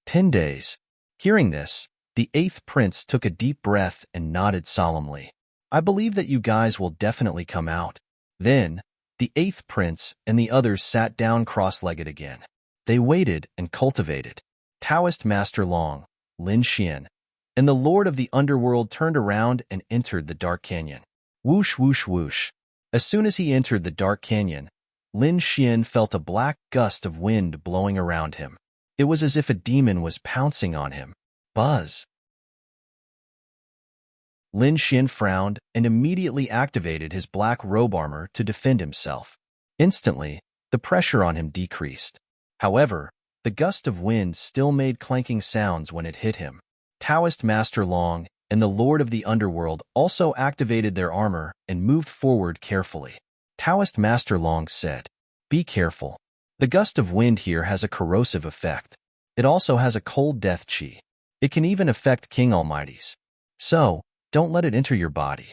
10 days. Hearing this, the eighth prince took a deep breath and nodded solemnly. "I believe that you guys will definitely come out." Then, the eighth prince and the others sat down cross-legged again. They waited and cultivated. Taoist Master Long, Lin Xian, and the Lord of the Underworld turned around and entered the dark canyon. Whoosh, whoosh, whoosh. As soon as he entered the dark canyon, Lin Xian felt a black gust of wind blowing around him. It was as if a demon was pouncing on him. Buzz. Lin Xian frowned and immediately activated his black robe armor to defend himself. Instantly, the pressure on him decreased. However, the gust of wind still made clanking sounds when it hit him. Taoist Master Long and the Lord of the Underworld also activated their armor and moved forward carefully. Taoist Master Long said, "Be careful. The gust of wind here has a corrosive effect. It also has a cold death chi. It can even affect King Almighty's. So, don't let it enter your body."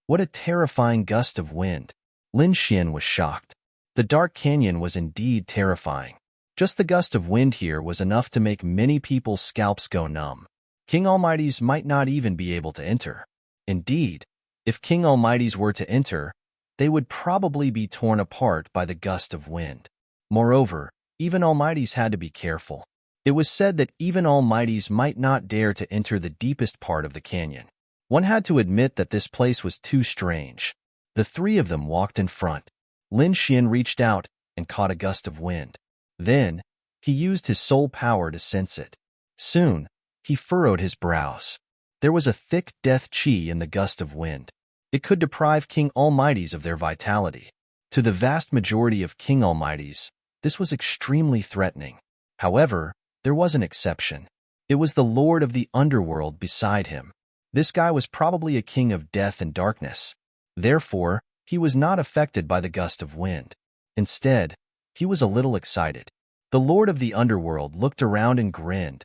What a terrifying gust of wind. Lin Xian was shocked. The dark canyon was indeed terrifying. Just the gust of wind here was enough to make many people's scalps go numb. King Almighty's might not even be able to enter. Indeed, if King Almighty's were to enter, they would probably be torn apart by the gust of wind. Moreover, even Almighty's had to be careful. It was said that even Almighty's might not dare to enter the deepest part of the canyon. One had to admit that this place was too strange. The three of them walked in front. Lin Xian reached out and caught a gust of wind. Then, he used his soul power to sense it. Soon, he furrowed his brows. There was a thick death chi in the gust of wind. It could deprive King Almighty's of their vitality. To the vast majority of King Almighty's, this was extremely threatening. However, there was an exception. It was the Lord of the Underworld beside him. This guy was probably a king of death and darkness. Therefore, he was not affected by the gust of wind. Instead, he was a little excited. The Lord of the Underworld looked around and grinned.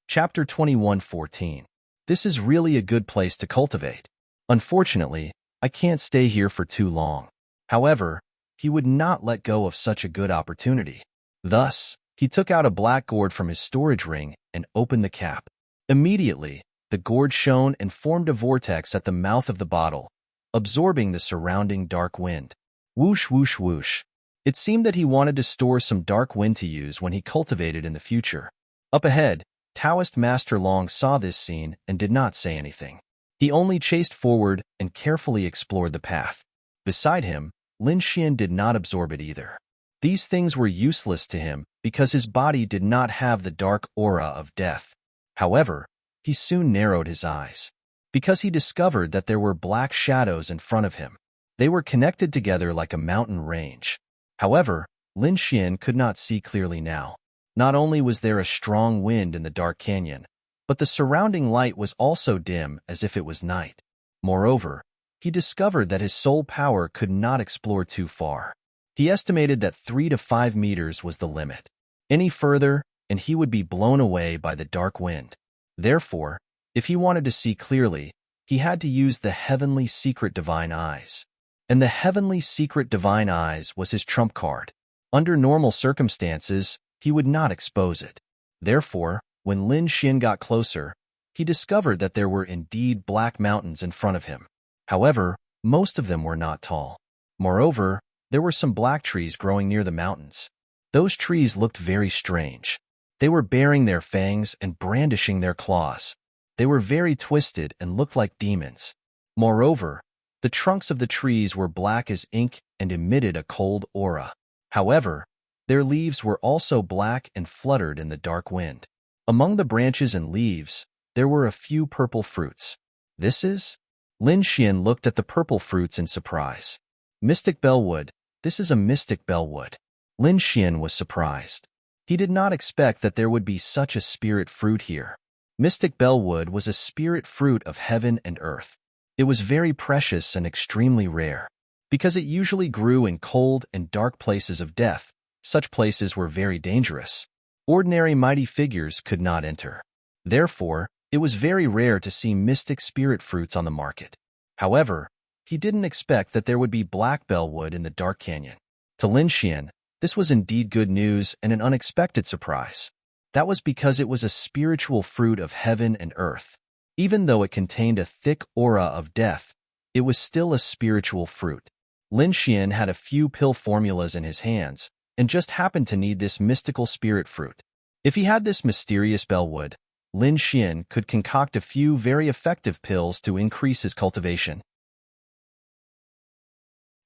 Chapter 21:14. This is really a good place to cultivate. Unfortunately, I can't stay here for too long. However, he would not let go of such a good opportunity. Thus, he took out a black gourd from his storage ring and opened the cap. Immediately, the gourd shone and formed a vortex at the mouth of the bottle, absorbing the surrounding dark wind. Whoosh, whoosh, whoosh. It seemed that he wanted to store some dark wind to use when he cultivated in the future. Up ahead, Taoist Master Long saw this scene and did not say anything. He only chased forward and carefully explored the path. Beside him, Lin Xian did not absorb it either. These things were useless to him because his body did not have the dark aura of death. However, he soon narrowed his eyes, because he discovered that there were black shadows in front of him. They were connected together like a mountain range. However, Lin Xian could not see clearly now. Not only was there a strong wind in the dark canyon, but the surrounding light was also dim as if it was night. Moreover, he discovered that his soul power could not explore too far. He estimated that 3 to 5 meters was the limit. Any further, and he would be blown away by the dark wind. Therefore, if he wanted to see clearly, he had to use the Heavenly Secret Divine Eyes. And the Heavenly Secret Divine Eyes was his trump card. Under normal circumstances, he would not expose it. Therefore, when Lin Xian got closer, he discovered that there were indeed black mountains in front of him. However, most of them were not tall. Moreover, there were some black trees growing near the mountains. Those trees looked very strange. They were baring their fangs and brandishing their claws. They were very twisted and looked like demons. Moreover, the trunks of the trees were black as ink and emitted a cold aura. However, their leaves were also black and fluttered in the dark wind. Among the branches and leaves, there were a few purple fruits. This is? Lin Xian looked at the purple fruits in surprise. Mystic bellwood. This is a mystic bellwood. Lin Xian was surprised. He did not expect that there would be such a spirit fruit here. Mystic bellwood was a spirit fruit of heaven and earth. It was very precious and extremely rare. Because it usually grew in cold and dark places of death, such places were very dangerous. Ordinary mighty figures could not enter. Therefore, it was very rare to see mystic spirit fruits on the market. However, he didn't expect that there would be black bellwood in the dark canyon. To Lin Xian, this was indeed good news and an unexpected surprise. That was because it was a spiritual fruit of heaven and earth. Even though it contained a thick aura of death, it was still a spiritual fruit. Lin Xian had a few pill formulas in his hands and just happened to need this mystical spirit fruit. If he had this mysterious bellwood, Lin Xian could concoct a few very effective pills to increase his cultivation.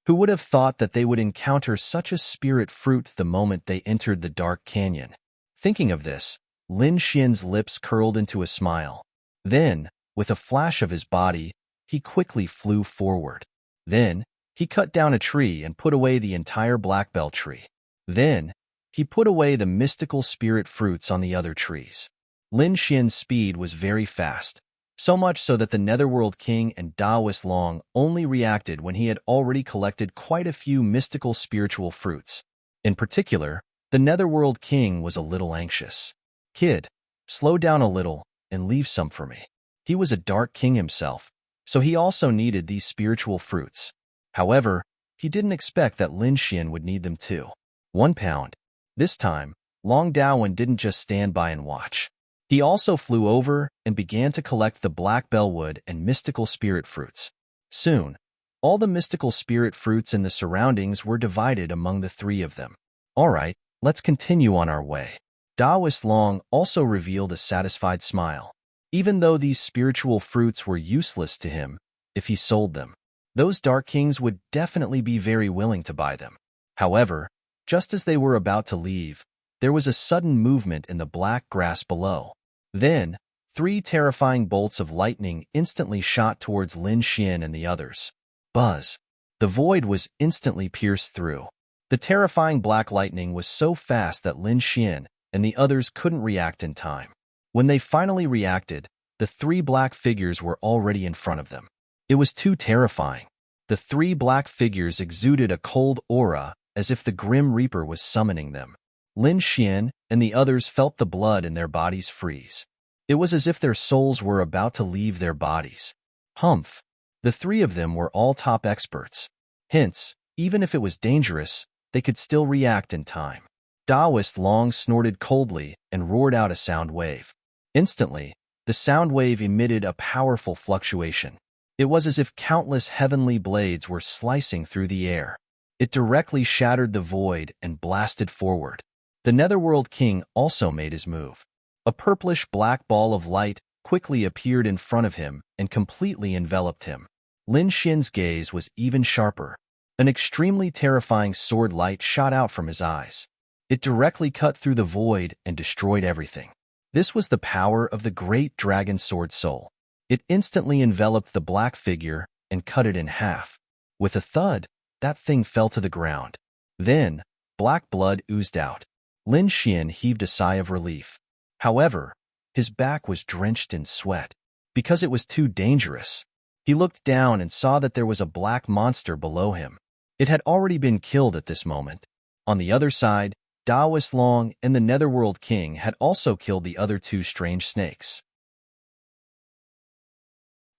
Who would have thought that they would encounter such a spirit fruit the moment they entered the dark canyon? Thinking of this, Lin Xian's lips curled into a smile. Then, with a flash of his body, he quickly flew forward. Then, he cut down a tree and put away the entire blackbell tree. Then, he put away the mystical spirit fruits on the other trees. Lin Xian's speed was very fast, so much so that the Netherworld King and Taoist Long only reacted when he had already collected quite a few mystical spiritual fruits. In particular, the Netherworld King was a little anxious. "Kid, slow down a little and leave some for me." He was a dark king himself, so he also needed these spiritual fruits. However, he didn't expect that Lin Xian would need them too. 1 pound. This time, Long Daowen didn't just stand by and watch. He also flew over and began to collect the black bellwood and mystical spirit fruits. Soon, all the mystical spirit fruits in the surroundings were divided among the 3 of them. "All right, let's continue on our way." Taoist Long also revealed a satisfied smile. Even though these spiritual fruits were useless to him, if he sold them, those dark kings would definitely be very willing to buy them. However, just as they were about to leave, there was a sudden movement in the black grass below. Then, 3 terrifying bolts of lightning instantly shot towards Lin Xian and the others. Buzz! The void was instantly pierced through. The terrifying black lightning was so fast that Lin Xian and the others couldn't react in time. When they finally reacted, the 3 black figures were already in front of them. It was too terrifying. The 3 black figures exuded a cold aura, as if the Grim Reaper was summoning them. Lin Xian and the others felt the blood in their bodies freeze. It was as if their souls were about to leave their bodies. Humph! The 3 of them were all top experts. Hence, even if it was dangerous, they could still react in time. Taoist Long snorted coldly and roared out a sound wave. Instantly, the sound wave emitted a powerful fluctuation. It was as if countless heavenly blades were slicing through the air. It directly shattered the void and blasted forward. The Netherworld King also made his move. A purplish-black ball of light quickly appeared in front of him and completely enveloped him. Lin Xian's gaze was even sharper. An extremely terrifying sword light shot out from his eyes. It directly cut through the void and destroyed everything. This was the power of the great dragon sword soul. It instantly enveloped the black figure and cut it in half. With a thud, that thing fell to the ground. Then, black blood oozed out. Lin Xian heaved a sigh of relief. However, his back was drenched in sweat. Because it was too dangerous, he looked down and saw that there was a black monster below him. It had already been killed at this moment. On the other side, Taoist Long and the Netherworld King had also killed the other 2 strange snakes.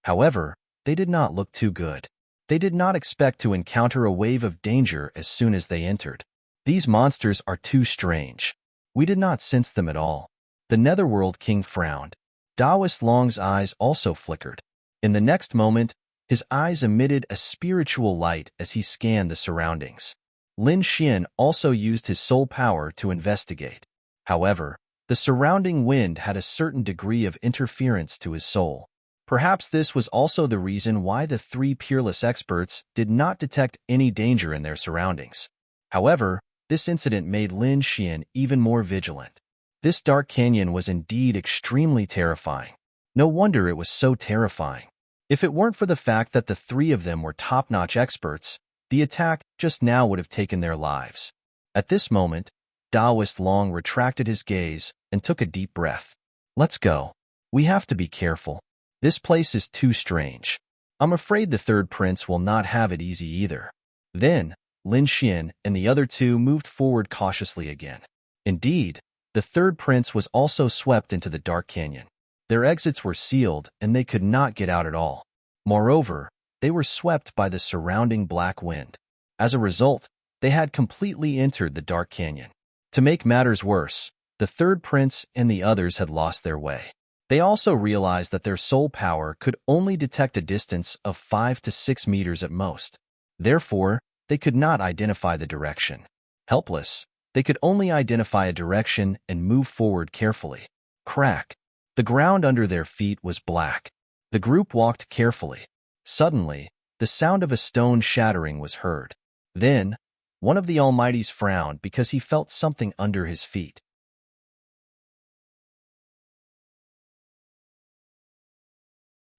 However, they did not look too good. They did not expect to encounter a wave of danger as soon as they entered. "These monsters are too strange. We did not sense them at all." The Netherworld King frowned. Taoist Long's eyes also flickered. In the next moment, his eyes emitted a spiritual light as he scanned the surroundings. Lin Xian also used his soul power to investigate. However, the surrounding wind had a certain degree of interference to his soul. Perhaps this was also the reason why the 3 peerless experts did not detect any danger in their surroundings. However, this incident made Lin Xian even more vigilant. This dark canyon was indeed extremely terrifying. No wonder it was so terrifying. If it weren't for the fact that the 3 of them were top-notch experts, the attack just now would have taken their lives. At this moment, Taoist Long retracted his gaze and took a deep breath. "Let's go. We have to be careful. This place is too strange. I'm afraid the 3rd prince will not have it easy either." Then, Lin Xian and the other 2 moved forward cautiously again. Indeed, the 3rd prince was also swept into the dark canyon. Their exits were sealed and they could not get out at all. Moreover, they were swept by the surrounding black wind. As a result, they had completely entered the dark canyon. To make matters worse, the 3rd prince and the others had lost their way. They also realized that their soul power could only detect a distance of 5 to 6 meters at most. Therefore, they could not identify the direction. Helpless, they could only identify a direction and move forward carefully. Crack. The ground under their feet was black. The group walked carefully. Suddenly, the sound of a stone shattering was heard. Then, one of the Almighties frowned because he felt something under his feet.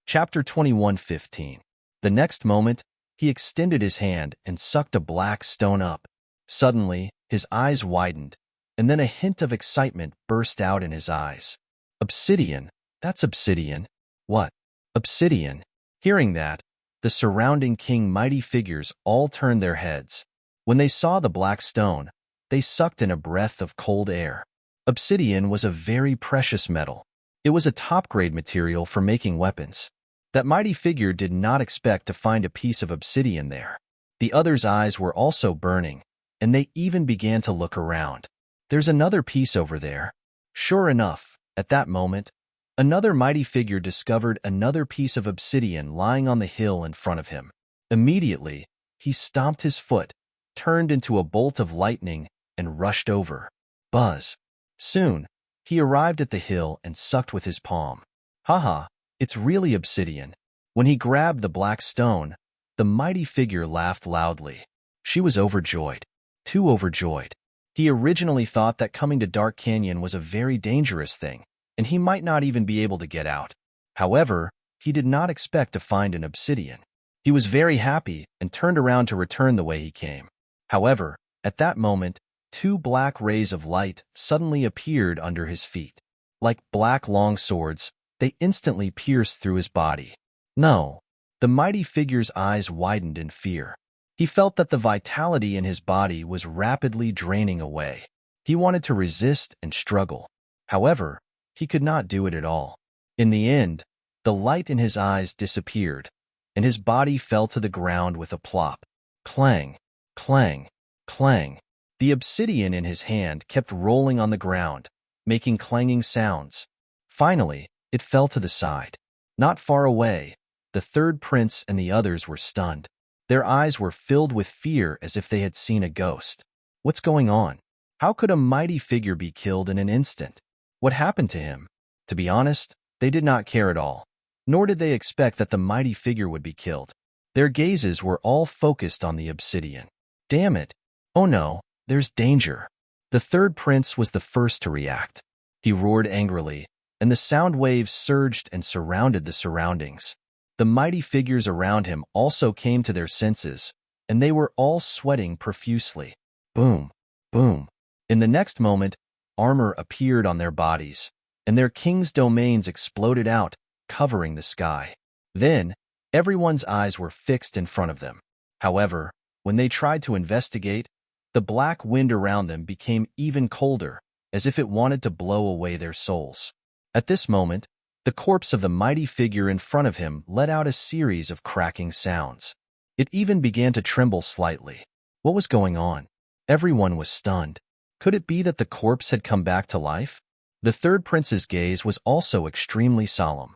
Chapter 21:15. The next moment, he extended his hand and sucked a black stone up. Suddenly, his eyes widened, and then a hint of excitement burst out in his eyes. Obsidian. That's obsidian. What? Obsidian. Hearing that, the surrounding mighty figures all turned their heads. When they saw the black stone, they sucked in a breath of cold air. Obsidian was a very precious metal. It was a top-grade material for making weapons. That mighty figure did not expect to find a piece of obsidian there. The others' eyes were also burning, and they even began to look around. There's another piece over there. Sure enough, at that moment, another mighty figure discovered another piece of obsidian lying on the hill in front of him. Immediately, he stomped his foot, turned into a bolt of lightning, and rushed over. Buzz. Soon, he arrived at the hill and sucked with his palm. Haha, it's really obsidian. When he grabbed the black stone, the mighty figure laughed loudly. She was overjoyed. Too overjoyed. He originally thought that coming to Dark Canyon was a very dangerous thing, and he might not even be able to get out. However, he did not expect to find an obsidian. He was very happy and turned around to return the way he came. However, at that moment, two black rays of light suddenly appeared under his feet. Like black long swords, they instantly pierced through his body. No. The mighty figure's eyes widened in fear. He felt that the vitality in his body was rapidly draining away. He wanted to resist and struggle. However, he could not do it at all. In the end, the light in his eyes disappeared, and his body fell to the ground with a plop. Clang, clang, clang. The obsidian in his hand kept rolling on the ground, making clanging sounds. Finally, it fell to the side. Not far away, the third prince and the others were stunned. Their eyes were filled with fear as if they had seen a ghost. What's going on? How could a mighty figure be killed in an instant? What happened to him? To be honest, they did not care at all, nor did they expect that the mighty figure would be killed. Their gazes were all focused on the obsidian. Damn it! Oh no, there's danger. The third prince was the first to react. He roared angrily, and the sound waves surged and surrounded the surroundings. The mighty figures around him also came to their senses, and they were all sweating profusely. Boom, boom. In the next moment, armor appeared on their bodies, and their king's domains exploded out, covering the sky. Then, everyone's eyes were fixed in front of them. However, when they tried to investigate, the black wind around them became even colder, as if it wanted to blow away their souls. At this moment, the corpse of the mighty figure in front of him let out a series of cracking sounds. It even began to tremble slightly. What was going on? Everyone was stunned. Could it be that the corpse had come back to life? The third prince's gaze was also extremely solemn.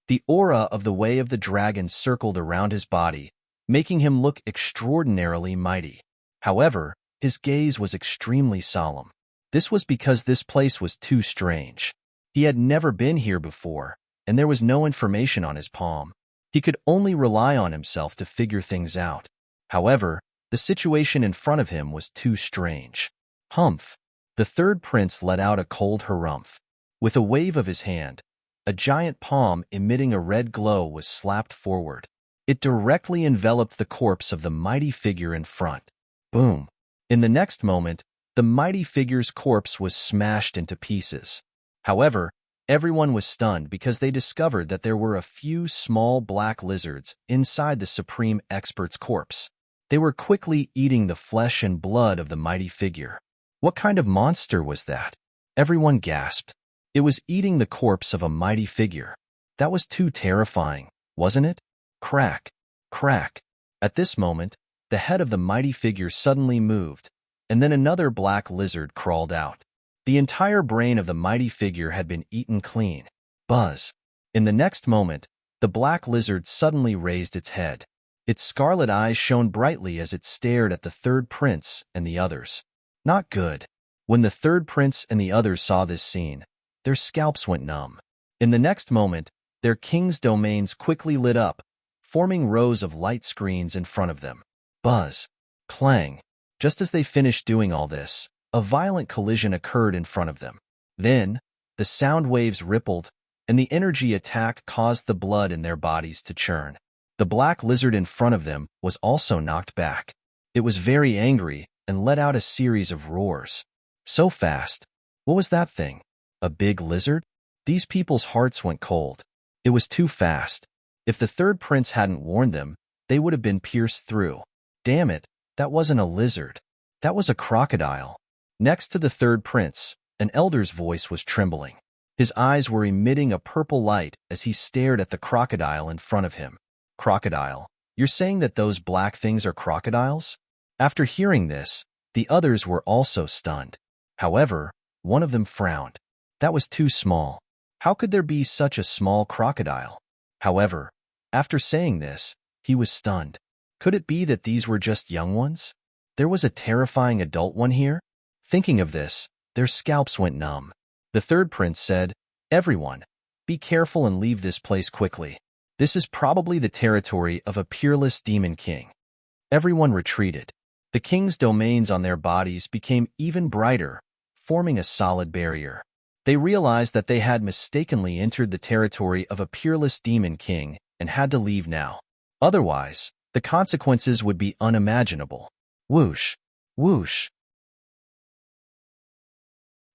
The aura of the Way of the Dragon circled around his body, making him look extraordinarily mighty. However, his gaze was extremely solemn. This was because this place was too strange. He had never been here before, and there was no information on his palm. He could only rely on himself to figure things out. However, the situation in front of him was too strange. Humph! The third prince let out a cold harumph. With a wave of his hand, a giant palm emitting a red glow was slapped forward. It directly enveloped the corpse of the mighty figure in front. Boom! In the next moment, the mighty figure's corpse was smashed into pieces. However, everyone was stunned because they discovered that there were a few small black lizards inside the Supreme Expert's corpse. They were quickly eating the flesh and blood of the mighty figure. What kind of monster was that? Everyone gasped. It was eating the corpse of a mighty figure. That was too terrifying, wasn't it? Crack, crack. At this moment, the head of the mighty figure suddenly moved, and then another black lizard crawled out. The entire brain of the mighty figure had been eaten clean. Buzz. In the next moment, the black lizard suddenly raised its head. Its scarlet eyes shone brightly as it stared at the third prince and the others. Not good. When the third prince and the others saw this scene, their scalps went numb. In the next moment, their king's domains quickly lit up, forming rows of light screens in front of them. Buzz. Clang. Just as they finished doing all this, a violent collision occurred in front of them. Then, the sound waves rippled, and the energy attack caused the blood in their bodies to churn. The black lizard in front of them was also knocked back. It was very angry and let out a series of roars. So fast. What was that thing? A big lizard? These people's hearts went cold. It was too fast. If the third prince hadn't warned them, they would have been pierced through. Damn it, that wasn't a lizard. That was a crocodile. Next to the third prince, an elder's voice was trembling. His eyes were emitting a purple light as he stared at the crocodile in front of him. Crocodile? You're saying that those black things are crocodiles? After hearing this, the others were also stunned. However, one of them frowned. That was too small. How could there be such a small crocodile? However, after saying this, he was stunned. Could it be that these were just young ones? There was a terrifying adult one here? Thinking of this, their scalps went numb. The third prince said, "Everyone, be careful and leave this place quickly. This is probably the territory of a peerless demon king." Everyone retreated. The king's domains on their bodies became even brighter, forming a solid barrier. They realized that they had mistakenly entered the territory of a peerless demon king and had to leave now. Otherwise, the consequences would be unimaginable. Whoosh, whoosh.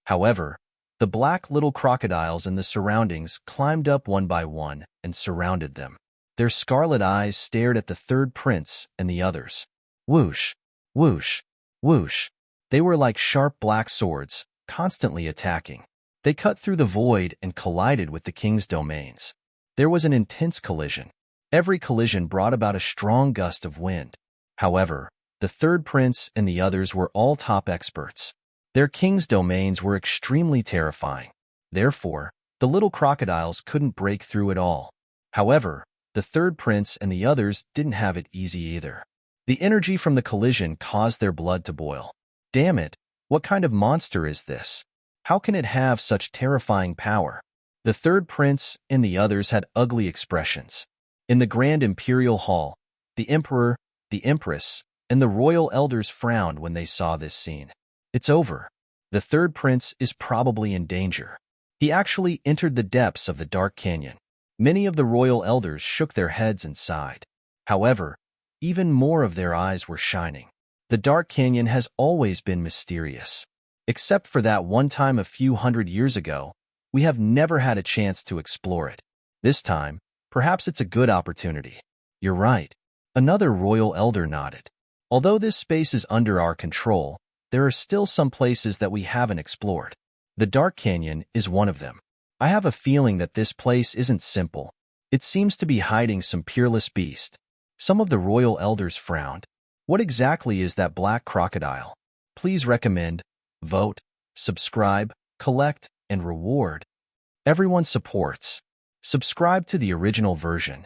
However, the black little crocodiles in the surroundings climbed up one by one and surrounded them. Their scarlet eyes stared at the third prince and the others. Whoosh, whoosh, whoosh. They were like sharp black swords, constantly attacking. They cut through the void and collided with the king's domains. There was an intense collision. Every collision brought about a strong gust of wind. However, the third prince and the others were all top experts. Their king's domains were extremely terrifying. Therefore, the little crocodiles couldn't break through at all. However, the third prince and the others didn't have it easy either. The energy from the collision caused their blood to boil. Damn it, what kind of monster is this? How can it have such terrifying power? The third prince and the others had ugly expressions. In the grand imperial hall, the emperor, the empress, and the royal elders frowned when they saw this scene. It's over. The third prince is probably in danger. He actually entered the depths of the dark canyon. Many of the royal elders shook their heads and sighed. However, even more of their eyes were shining. The dark canyon has always been mysterious. Except for that one time a few hundred years ago, we have never had a chance to explore it. This time, perhaps it's a good opportunity. You're right. Another royal elder nodded. Although this space is under our control, there are still some places that we haven't explored. The Dark Canyon is one of them. I have a feeling that this place isn't simple. It seems to be hiding some peerless beast. Some of the royal elders frowned. What exactly is that black crocodile? Please recommend, vote, subscribe, collect, and reward. Everyone supports. Subscribe to the original version.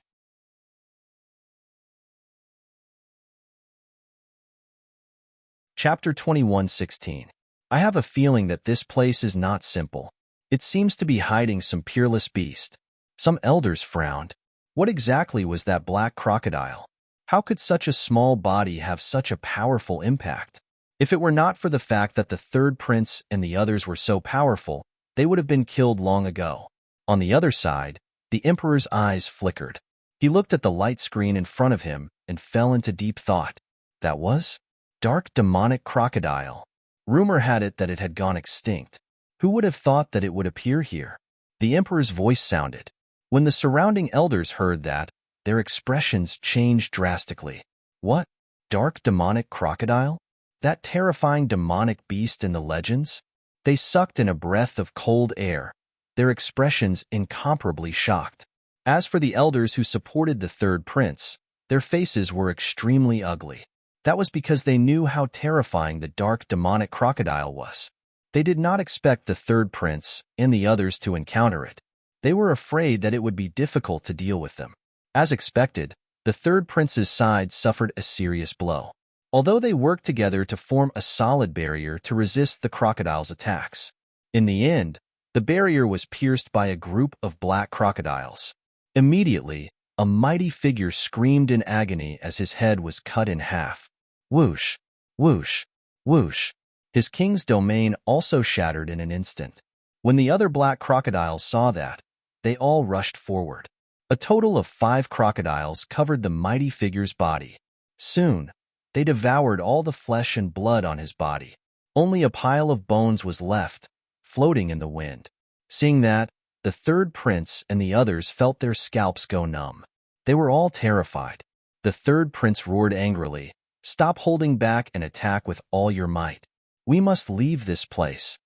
Chapter 21:16. I have a feeling that this place is not simple. It seems to be hiding some peerless beast. Some elders frowned. What exactly was that black crocodile? How could such a small body have such a powerful impact? If it were not for the fact that the third prince and the others were so powerful, they would have been killed long ago. On the other side, the emperor's eyes flickered. He looked at the light screen in front of him and fell into deep thought. That was? Dark demonic crocodile. Rumor had it that it had gone extinct. Who would have thought that it would appear here? The emperor's voice sounded. When the surrounding elders heard that, their expressions changed drastically. What? Dark demonic crocodile? That terrifying demonic beast in the legends? They sucked in a breath of cold air, their expressions incomparably shocked. As for the elders who supported the third prince, their faces were extremely ugly. That was because they knew how terrifying the dark demonic crocodile was. They did not expect the third prince and the others to encounter it. They were afraid that it would be difficult to deal with them. As expected, The third prince's side suffered a serious blow. Although they worked together to form a solid barrier to resist the crocodile's attacks. In the end, the barrier was pierced by a group of black crocodiles. Immediately, a mighty figure screamed in agony as his head was cut in half. Whoosh, whoosh, whoosh. His king's domain also shattered in an instant. When the other black crocodiles saw that, they all rushed forward. A total of 5 crocodiles covered the mighty figure's body. Soon, they devoured all the flesh and blood on his body. Only a pile of bones was left, floating in the wind. Seeing that, the third prince and the others felt their scalps go numb. They were all terrified. The third prince roared angrily, "Stop holding back and attack with all your might. We must leave this place."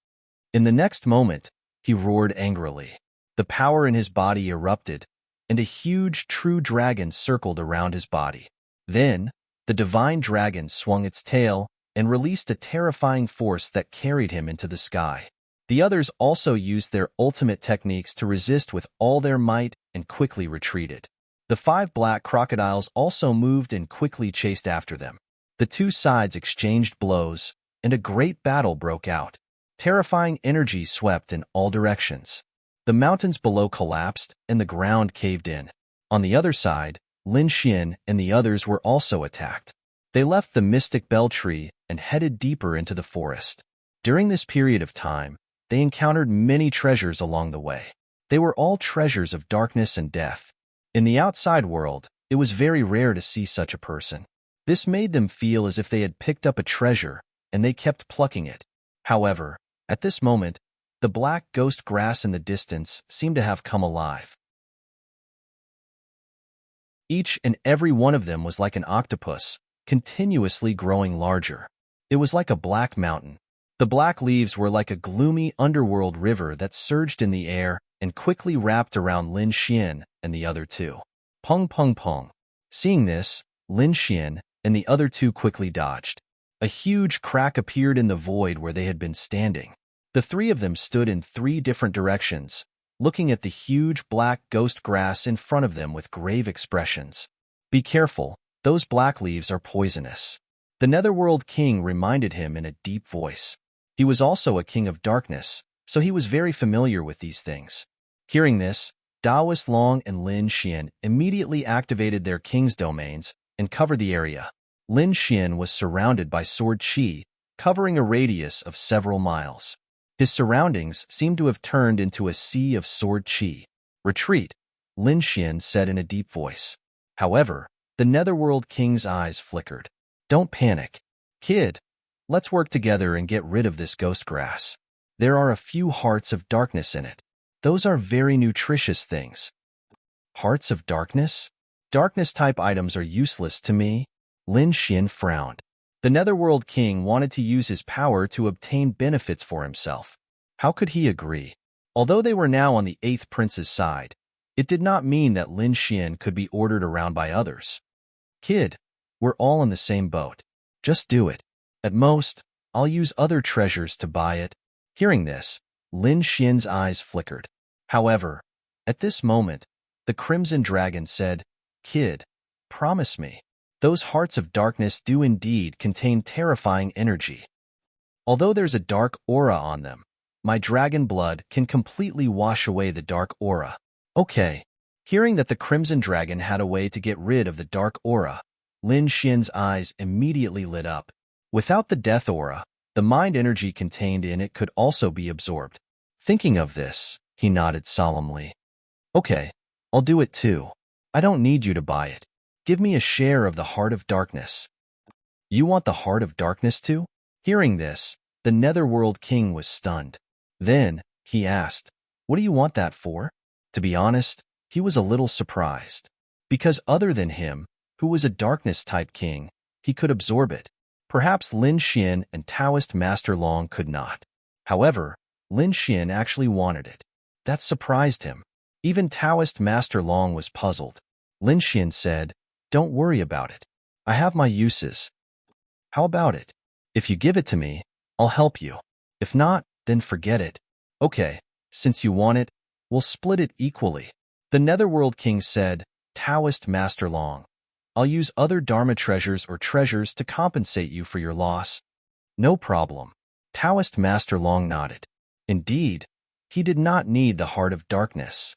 In the next moment, he roared angrily. The power in his body erupted, and a huge true dragon circled around his body. Then, the divine dragon swung its tail and released a terrifying force that carried him into the sky. The others also used their ultimate techniques to resist with all their might and quickly retreated. The 5 black crocodiles also moved and quickly chased after them. The 2 sides exchanged blows, and a great battle broke out. Terrifying energy swept in all directions. The mountains below collapsed, and the ground caved in. On the other side, Lin Xian and the others were also attacked. They left the mystic bell tree and headed deeper into the forest. During this period of time, they encountered many treasures along the way. They were all treasures of darkness and death. In the outside world, it was very rare to see such a person. This made them feel as if they had picked up a treasure, and they kept plucking it. However, at this moment, the black ghost grass in the distance seemed to have come alive. Each and every one of them was like an octopus, continuously growing larger. It was like a black mountain. The black leaves were like a gloomy underworld river that surged in the air and quickly wrapped around Lin Xian and the other 2. Pung pung pung. Seeing this, Lin Xian and the other 2 quickly dodged. A huge crack appeared in the void where they had been standing. The 3 of them stood in 3 different directions, looking at the huge black ghost grass in front of them with grave expressions. "Be careful, those black leaves are poisonous," the Netherworld King reminded him in a deep voice. He was also a king of darkness, so he was very familiar with these things. Hearing this, Daoist Long and Lin Xian immediately activated their king's domains and covered the area. Lin Xian was surrounded by sword qi, covering a radius of several miles. His surroundings seemed to have turned into a sea of sword qi. "Retreat," Lin Xian said in a deep voice. However, the Netherworld King's eyes flickered. "Don't panic. Kid, let's work together and get rid of this ghost grass. There are a few hearts of darkness in it. Those are very nutritious things." "Hearts of darkness? Darkness-type items are useless to me," Lin Xian frowned. The Netherworld King wanted to use his power to obtain benefits for himself. How could he agree? Although they were now on the 8th prince's side, it did not mean that Lin Xian could be ordered around by others. "Kid, we're all in the same boat. Just do it. At most, I'll use other treasures to buy it." Hearing this, Lin Xian's eyes flickered. However, at this moment, the Crimson Dragon said, "Kid, promise me. Those hearts of darkness do indeed contain terrifying energy. Although there's a dark aura on them, my dragon blood can completely wash away the dark aura." "Okay." Hearing that the Crimson Dragon had a way to get rid of the dark aura, Lin Xian's eyes immediately lit up. Without the death aura, the mind energy contained in it could also be absorbed. Thinking of this, he nodded solemnly. "Okay, I'll do it too. I don't need you to buy it. Give me a share of the Heart of Darkness." "You want the Heart of Darkness too?" Hearing this, the Netherworld King was stunned. Then, he asked, "What do you want that for?" To be honest, he was a little surprised. Because other than him, who was a darkness-type king, he could absorb it. Perhaps Lin Xian and Taoist Master Long could not. However, Lin Xian actually wanted it. That surprised him. Even Taoist Master Long was puzzled. Lin Xian said, "Don't worry about it. I have my uses. How about it? If you give it to me, I'll help you. If not, then forget it." "Okay, since you want it, we'll split it equally." The Netherworld King said, "Taoist Master Long, I'll use other Dharma treasures or treasures to compensate you for your loss. No problem. Taoist Master Long nodded. Indeed, he did not need the Heart of Darkness.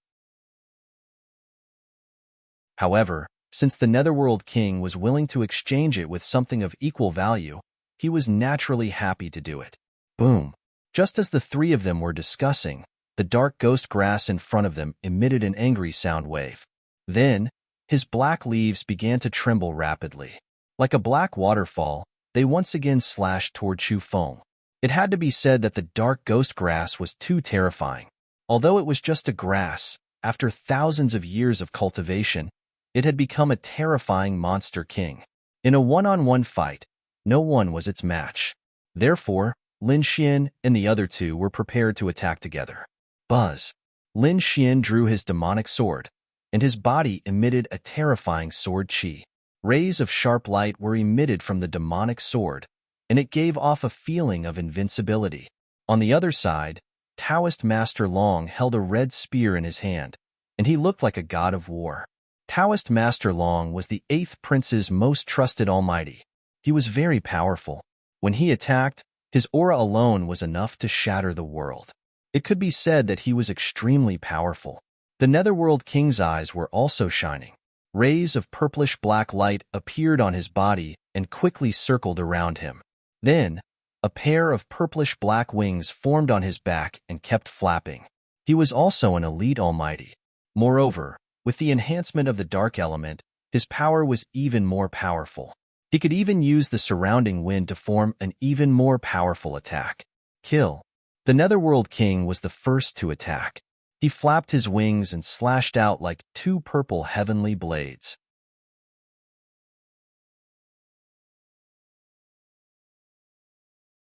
However, since the Netherworld King was willing to exchange it with something of equal value, he was naturally happy to do it. Boom! Just as the three of them were discussing, the dark ghost grass in front of them emitted an angry sound wave. Then, his black leaves began to tremble rapidly. Like a black waterfall, they once again slashed toward Chu Feng. It had to be said that the dark ghost grass was too terrifying. Although it was just a grass, after thousands of years of cultivation, it had become a terrifying monster king. In a one-on-one fight, no one was its match. Therefore, Lin Xian and the other two were prepared to attack together. Buzz! Lin Xian drew his demonic sword, and his body emitted a terrifying sword chi. Rays of sharp light were emitted from the demonic sword, and it gave off a feeling of invincibility. On the other side, Taoist Master Long held a red spear in his hand, and he looked like a god of war. Taoist Master Long was the 8th prince's most trusted almighty. He was very powerful. When he attacked, his aura alone was enough to shatter the world. It could be said that he was extremely powerful. The Netherworld King's eyes were also shining. Rays of purplish-black light appeared on his body and quickly circled around him. Then, a pair of purplish-black wings formed on his back and kept flapping. He was also an elite almighty. Moreover, with the enhancement of the dark element, his power was even more powerful. He could even use the surrounding wind to form an even more powerful attack. Kill. The Netherworld King was the first to attack. He flapped his wings and slashed out like 2 purple heavenly blades.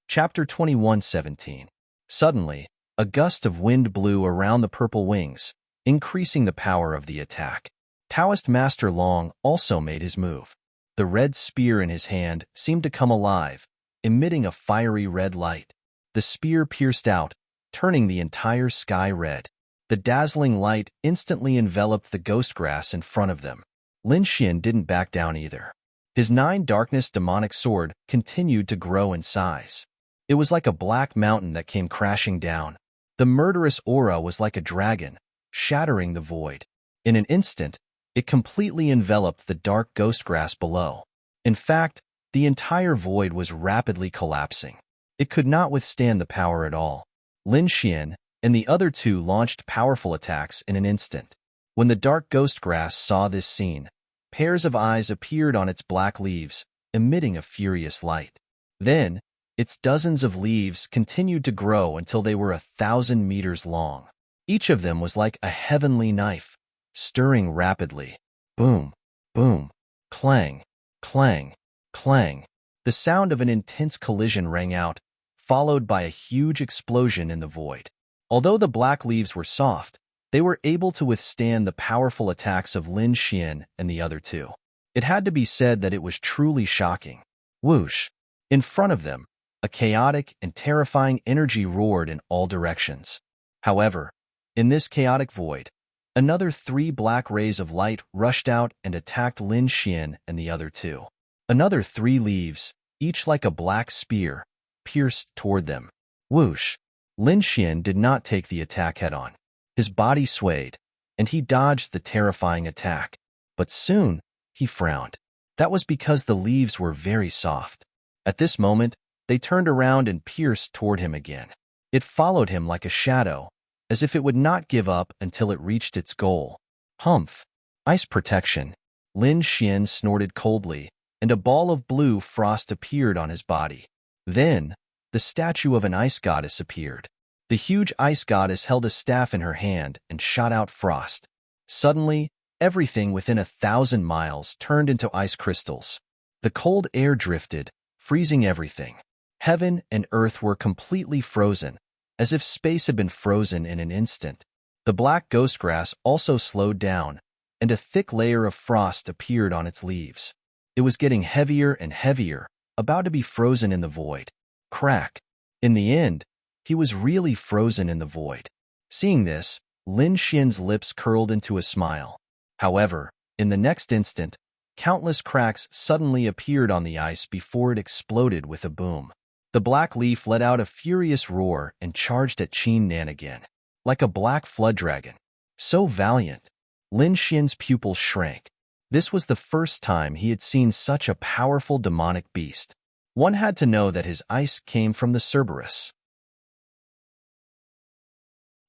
Chapter 21:17. Suddenly, a gust of wind blew around the purple wings, increasing the power of the attack. Taoist Master Long also made his move. The red spear in his hand seemed to come alive, emitting a fiery red light. The spear pierced out, turning the entire sky red. The dazzling light instantly enveloped the ghost grass in front of them. Lin Xian didn't back down either. His 9 darkness demonic sword continued to grow in size. It was like a black mountain that came crashing down. The murderous aura was like a dragon, shattering the void. In an instant, it completely enveloped the dark ghost grass below. In fact, the entire void was rapidly collapsing. It could not withstand the power at all. Lin Xian and the other two launched powerful attacks in an instant. When the dark ghost grass saw this scene, pairs of eyes appeared on its black leaves, emitting a furious light. Then, its dozens of leaves continued to grow until they were 1,000 meters long. Each of them was like a heavenly knife, stirring rapidly. Boom, boom, clang, clang, clang. The sound of an intense collision rang out, followed by a huge explosion in the void. Although the black leaves were soft, they were able to withstand the powerful attacks of Lin Xian and the other two. It had to be said that it was truly shocking. Whoosh! In front of them, a chaotic and terrifying energy roared in all directions. However, in this chaotic void, another 3 black rays of light rushed out and attacked Lin Xian and the other two. Another 3 leaves, each like a black spear, pierced toward them. Whoosh! Lin Xian did not take the attack head-on. His body swayed, and he dodged the terrifying attack. But soon, he frowned. That was because the leaves were very soft. At this moment, they turned around and pierced toward him again. It followed him like a shadow, as if it would not give up until it reached its goal. Humph! Ice protection. Lin Xian snorted coldly, and a ball of blue frost appeared on his body. Then, the statue of an ice goddess appeared. The huge ice goddess held a staff in her hand and shot out frost. Suddenly, everything within 1,000 miles turned into ice crystals. The cold air drifted, freezing everything. Heaven and earth were completely frozen, as if space had been frozen in an instant. The black ghost grass also slowed down, and a thick layer of frost appeared on its leaves. It was getting heavier and heavier, about to be frozen in the void. Crack! In the end, he was really frozen in the void. Seeing this, Lin Xian's lips curled into a smile. However, in the next instant, countless cracks suddenly appeared on the ice before it exploded with a boom. The black leaf let out a furious roar and charged at Qin Nan again, like a black flood dragon. So valiant. Lin Xian's pupils shrank. This was the first time he had seen such a powerful demonic beast. One had to know that his ice came from the Cerberus.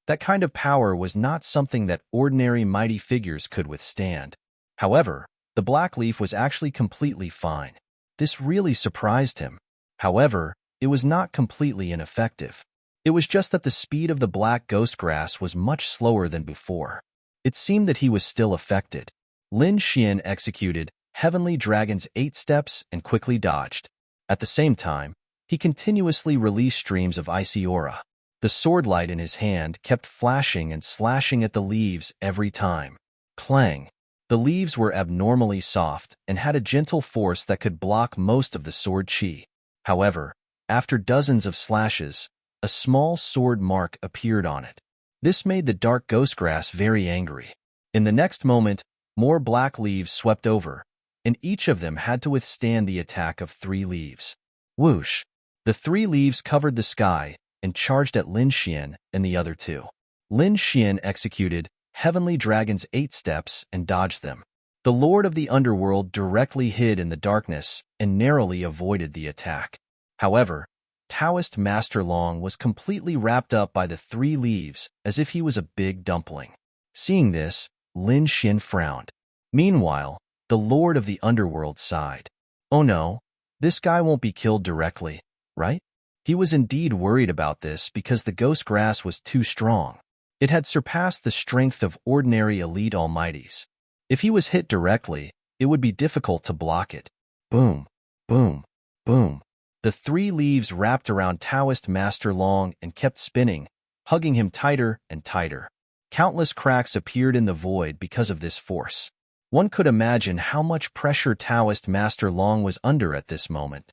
That kind of power was not something that ordinary mighty figures could withstand. However, the black leaf was actually completely fine. This really surprised him. However, it was not completely ineffective. It was just that the speed of the black ghost grass was much slower than before. It seemed that he was still affected. Lin Xian executed Heavenly Dragon's 8 steps and quickly dodged. At the same time, he continuously released streams of icy aura. The sword light in his hand kept flashing and slashing at the leaves every time. Clang! The leaves were abnormally soft and had a gentle force that could block most of the sword chi. However, after dozens of slashes, a small sword mark appeared on it. This made the dark ghost grass very angry. In the next moment, more black leaves swept over, and each of them had to withstand the attack of 3 leaves. Whoosh! The 3 leaves covered the sky and charged at Lin Xian and the other 2. Lin Xian executed Heavenly Dragon's 8 steps and dodged them. The Lord of the Underworld directly hid in the darkness and narrowly avoided the attack. However, Taoist Master Long was completely wrapped up by the 3 leaves as if he was a big dumpling. Seeing this, Lin Xian frowned. Meanwhile, the Lord of the Underworld sighed. Oh no, this guy won't be killed directly, right? He was indeed worried about this because the ghost grass was too strong. It had surpassed the strength of ordinary elite almighties. If he was hit directly, it would be difficult to block it. Boom, boom, boom. The 3 leaves wrapped around Taoist Master Long and kept spinning, hugging him tighter and tighter. Countless cracks appeared in the void because of this force. One could imagine how much pressure Taoist Master Long was under at this moment.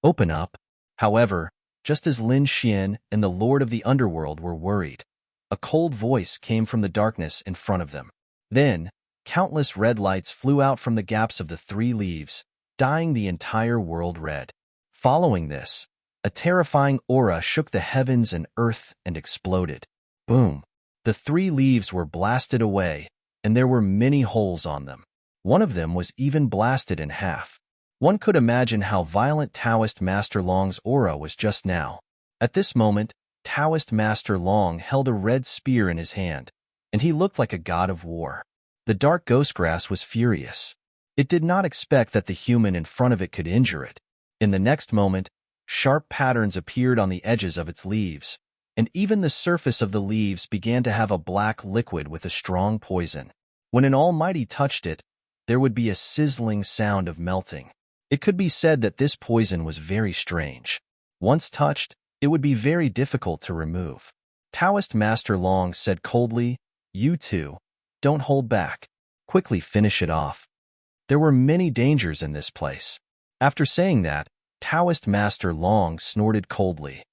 Open up. However, just as Lin Xian and the Lord of the Underworld were worried, a cold voice came from the darkness in front of them. Then, countless red lights flew out from the gaps of the 3 leaves, dyeing the entire world red. Following this, a terrifying aura shook the heavens and earth and exploded. Boom! The 3 leaves were blasted away, and there were many holes on them. One of them was even blasted in half. One could imagine how violent Taoist Master Long's aura was just now. At this moment, Taoist Master Long held a red spear in his hand, and he looked like a god of war. The dark ghost grass was furious. It did not expect that the human in front of it could injure it. In the next moment, sharp patterns appeared on the edges of its leaves, and even the surface of the leaves began to have a black liquid with a strong poison. When an almighty touched it, there would be a sizzling sound of melting. It could be said that this poison was very strange. Once touched, it would be very difficult to remove. Taoist Master Long said coldly, "You two, don't hold back. Quickly finish it off." There were many dangers in this place. After saying that, Taoist Master Long snorted coldly.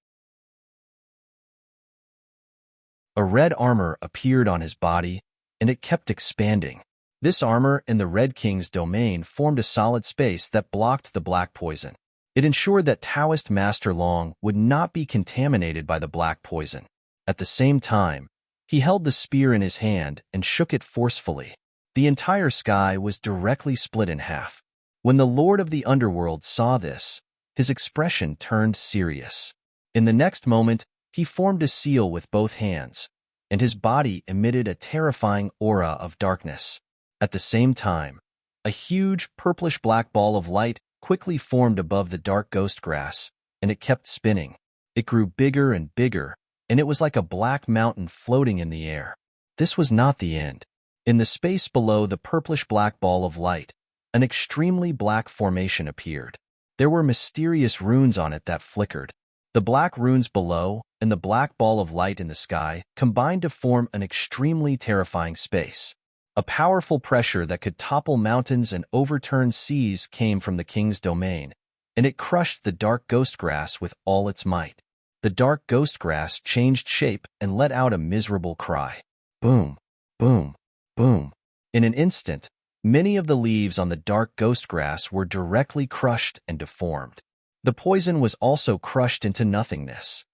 A red armor appeared on his body, and it kept expanding. This armor in the Red King's domain formed a solid space that blocked the black poison. It ensured that Taoist Master Long would not be contaminated by the black poison. At the same time, he held the spear in his hand and shook it forcefully. The entire sky was directly split in half. When the Lord of the Underworld saw this, his expression turned serious. In the next moment, he formed a seal with both hands, and his body emitted a terrifying aura of darkness. At the same time, a huge purplish-black ball of light quickly formed above the dark ghost grass, and it kept spinning. It grew bigger and bigger, and it was like a black mountain floating in the air. This was not the end. In the space below the purplish-black ball of light, an extremely black formation appeared. There were mysterious runes on it that flickered. The black runes below and the black ball of light in the sky combined to form an extremely terrifying space. A powerful pressure that could topple mountains and overturn seas came from the king's domain, and it crushed the dark ghost grass with all its might. The dark ghost grass changed shape and let out a miserable cry. Boom, boom, boom. In an instant, Many of the leaves on the dark ghost grass were directly crushed and deformed. The poison was also crushed into nothingness.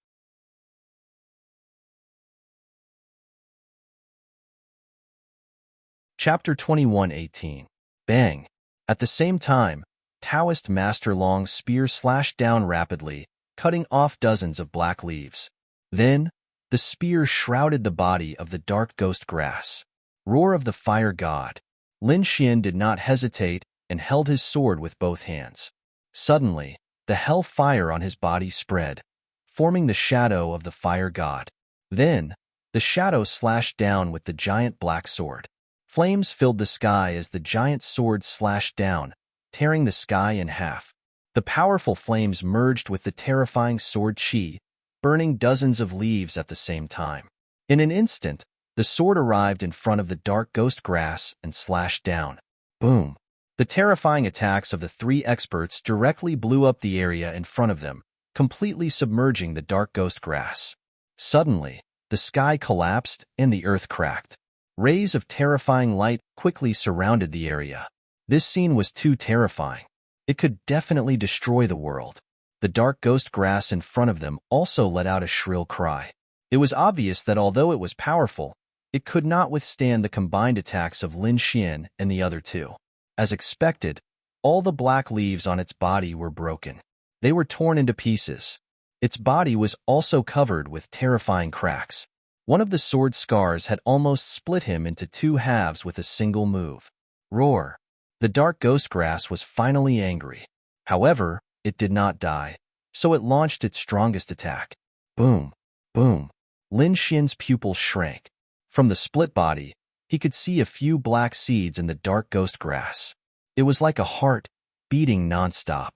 Chapter 21:18. Bang! At the same time, Taoist Master Long's spear slashed down rapidly, cutting off dozens of black leaves. Then, the spear shrouded the body of the dark ghost grass. Roar of the fire god. Lin Xian did not hesitate and held his sword with both hands. Suddenly, the hell fire on his body spread, forming the shadow of the fire god. Then, the shadow slashed down with the giant black sword. Flames filled the sky as the giant sword slashed down, tearing the sky in half. The powerful flames merged with the terrifying sword chi, burning dozens of leaves at the same time. In an instant, the sword arrived in front of the dark ghost grass and slashed down. Boom! The terrifying attacks of the three experts directly blew up the area in front of them, completely submerging the dark ghost grass. Suddenly, the sky collapsed and the earth cracked. Rays of terrifying light quickly surrounded the area. This scene was too terrifying. It could definitely destroy the world. The dark ghost grass in front of them also let out a shrill cry. It was obvious that although it was powerful, it could not withstand the combined attacks of Lin Xian and the other two. As expected, all the black leaves on its body were broken. They were torn into pieces. Its body was also covered with terrifying cracks. One of the sword scars had almost split him into two halves with a single move. Roar! The dark ghost grass was finally angry. However, it did not die, so it launched its strongest attack. Boom! Boom! Lin Xian's pupils shrank. From the split body, he could see a few black seeds in the dark ghost grass. It was like a heart, beating nonstop.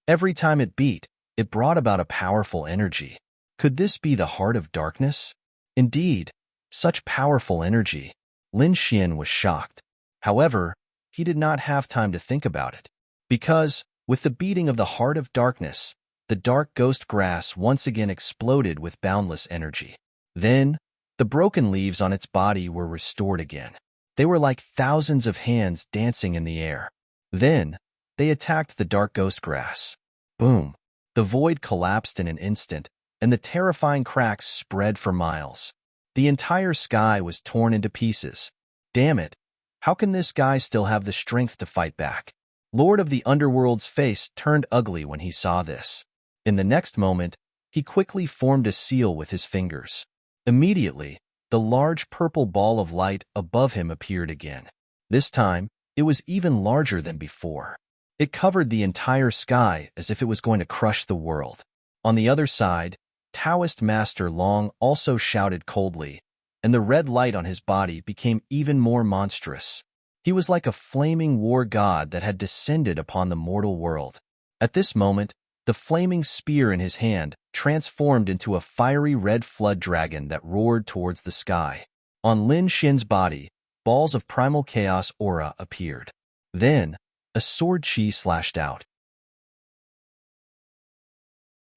Every time it beat, it brought about a powerful energy. Could this be the heart of darkness? Indeed, such powerful energy. Lin Xian was shocked. However, he did not have time to think about it. Because, with the beating of the heart of darkness, the dark ghost grass once again exploded with boundless energy. Then, the broken leaves on its body were restored again. They were like thousands of hands dancing in the air. Then, they attacked the dark ghost grass. Boom! The void collapsed in an instant, and the terrifying cracks spread for miles. The entire sky was torn into pieces. Damn it! How can this guy still have the strength to fight back? Lord of the Underworld's face turned ugly when he saw this. In the next moment, he quickly formed a seal with his fingers. Immediately, the large purple ball of light above him appeared again. This time, it was even larger than before. It covered the entire sky as if it was going to crush the world. On the other side, Taoist Master Long also shouted coldly, and the red light on his body became even more monstrous. He was like a flaming war god that had descended upon the mortal world. At this moment, the flaming spear in his hand transformed into a fiery red flood dragon that roared towards the sky. On Lin Xian's body, balls of primal chaos aura appeared. Then, a sword chi slashed out.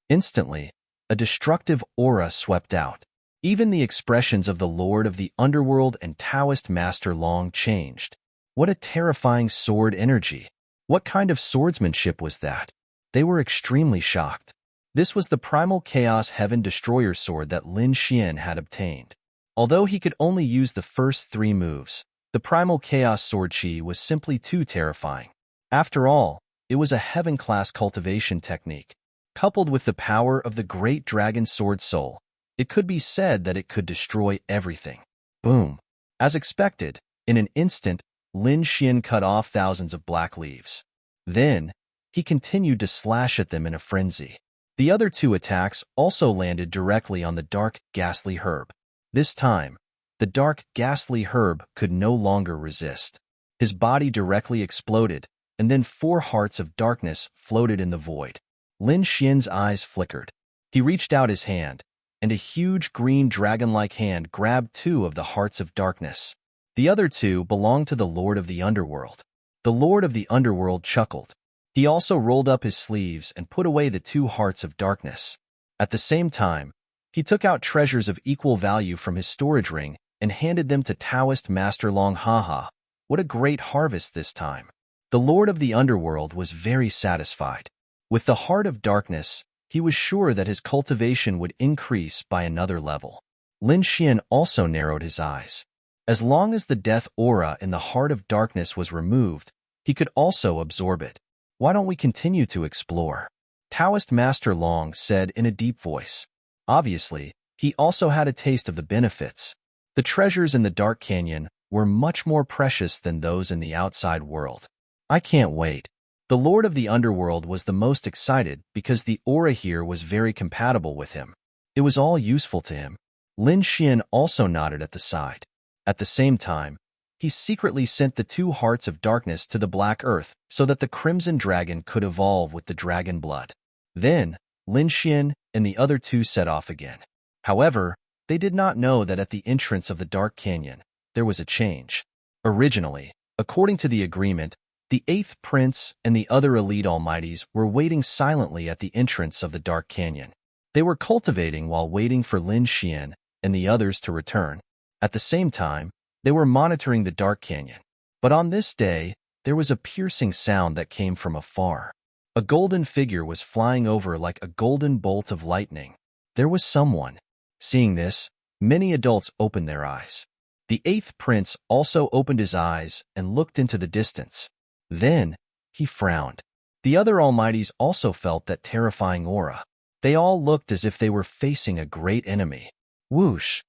Instantly, a destructive aura swept out. Even the expressions of the Lord of the Underworld and Taoist Master Long changed. What a terrifying sword energy! What kind of swordsmanship was that? They were extremely shocked. This was the primal chaos heaven destroyer sword that Lin Xian had obtained. Although he could only use the first three moves, the primal chaos sword chi was simply too terrifying. After all, it was a heaven-class cultivation technique. Coupled with the power of the great dragon sword soul, it could be said that it could destroy everything. Boom! As expected, in an instant, Lin Xian cut off thousands of black leaves. Then, he continued to slash at them in a frenzy. The other two attacks also landed directly on the dark, ghastly herb. This time, the dark, ghastly herb could no longer resist. His body directly exploded, and then 4 hearts of darkness floated in the void. Lin Xian's eyes flickered. He reached out his hand, and a huge green dragon-like hand grabbed 2 of the hearts of darkness. The other 2 belonged to the Lord of the Underworld. The Lord of the Underworld chuckled. He also rolled up his sleeves and put away the 2 hearts of darkness. At the same time, he took out treasures of equal value from his storage ring and handed them to Taoist Master Long. Haha, What a great harvest this time. The Lord of the Underworld was very satisfied. With the heart of darkness, he was sure that his cultivation would increase by another level. Lin Xian also narrowed his eyes. As long as the death aura in the heart of darkness was removed, he could also absorb it. Why don't we continue to explore? Taoist Master Long said in a deep voice. Obviously, he also had a taste of the benefits. The treasures in the Dark Canyon were much more precious than those in the outside world. I can't wait. The Lord of the Underworld was the most excited because the aura here was very compatible with him. It was all useful to him. Lin Xian also nodded at the side. At the same time, he secretly sent the two hearts of darkness to the Black Earth so that the Crimson Dragon could evolve with the dragon blood. Then, Lin Xian and the other two set off again. However, they did not know that at the entrance of the Dark Canyon, there was a change. Originally, according to the agreement, the Eighth Prince and the other elite almighties were waiting silently at the entrance of the Dark Canyon. They were cultivating while waiting for Lin Xian and the others to return. At the same time, they were monitoring the Dark Canyon. But on this day, there was a piercing sound that came from afar. A golden figure was flying over like a golden bolt of lightning. There was someone. Seeing this, many adults opened their eyes. The Eighth Prince also opened his eyes and looked into the distance. Then, he frowned. The other almighties also felt that terrifying aura. They all looked as if they were facing a great enemy. Whoosh!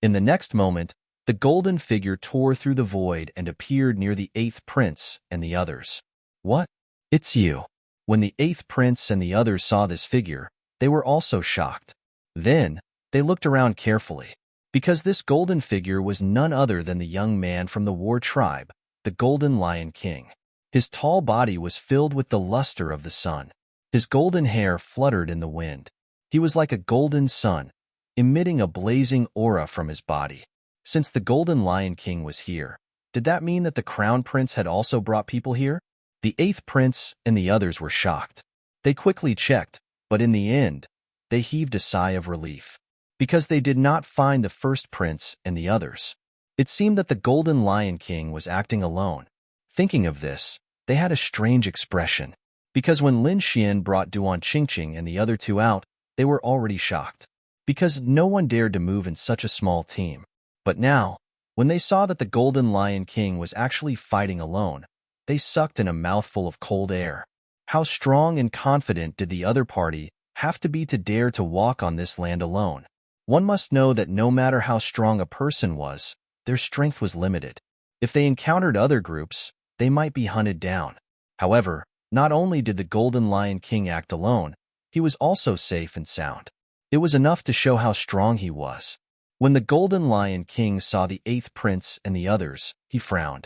In the next moment, the golden figure tore through the void and appeared near the Eighth Prince and the others. What? It's you. When the Eighth Prince and the others saw this figure, they were also shocked. Then, they looked around carefully, because this golden figure was none other than the young man from the war tribe, the Golden Lion King. His tall body was filled with the luster of the sun. His golden hair fluttered in the wind. He was like a golden sun, emitting a blazing aura from his body. Since the Golden Lion King was here, did that mean that the Crown Prince had also brought people here? The Eighth Prince and the others were shocked. They quickly checked, but in the end, they heaved a sigh of relief, because they did not find the first prince and the others. It seemed that the Golden Lion King was acting alone. Thinking of this, they had a strange expression, because when Lin Xian brought Duan Qingqing and the other two out, they were already shocked, because no one dared to move in such a small team. But now, when they saw that the Golden Lion King was actually fighting alone, they sucked in a mouthful of cold air. How strong and confident did the other party have to be to dare to walk on this land alone? One must know that no matter how strong a person was, their strength was limited. If they encountered other groups, they might be hunted down. However, not only did the Golden Lion King act alone, he was also safe and sound. It was enough to show how strong he was. When the Golden Lion King saw the Eighth Prince and the others, he frowned.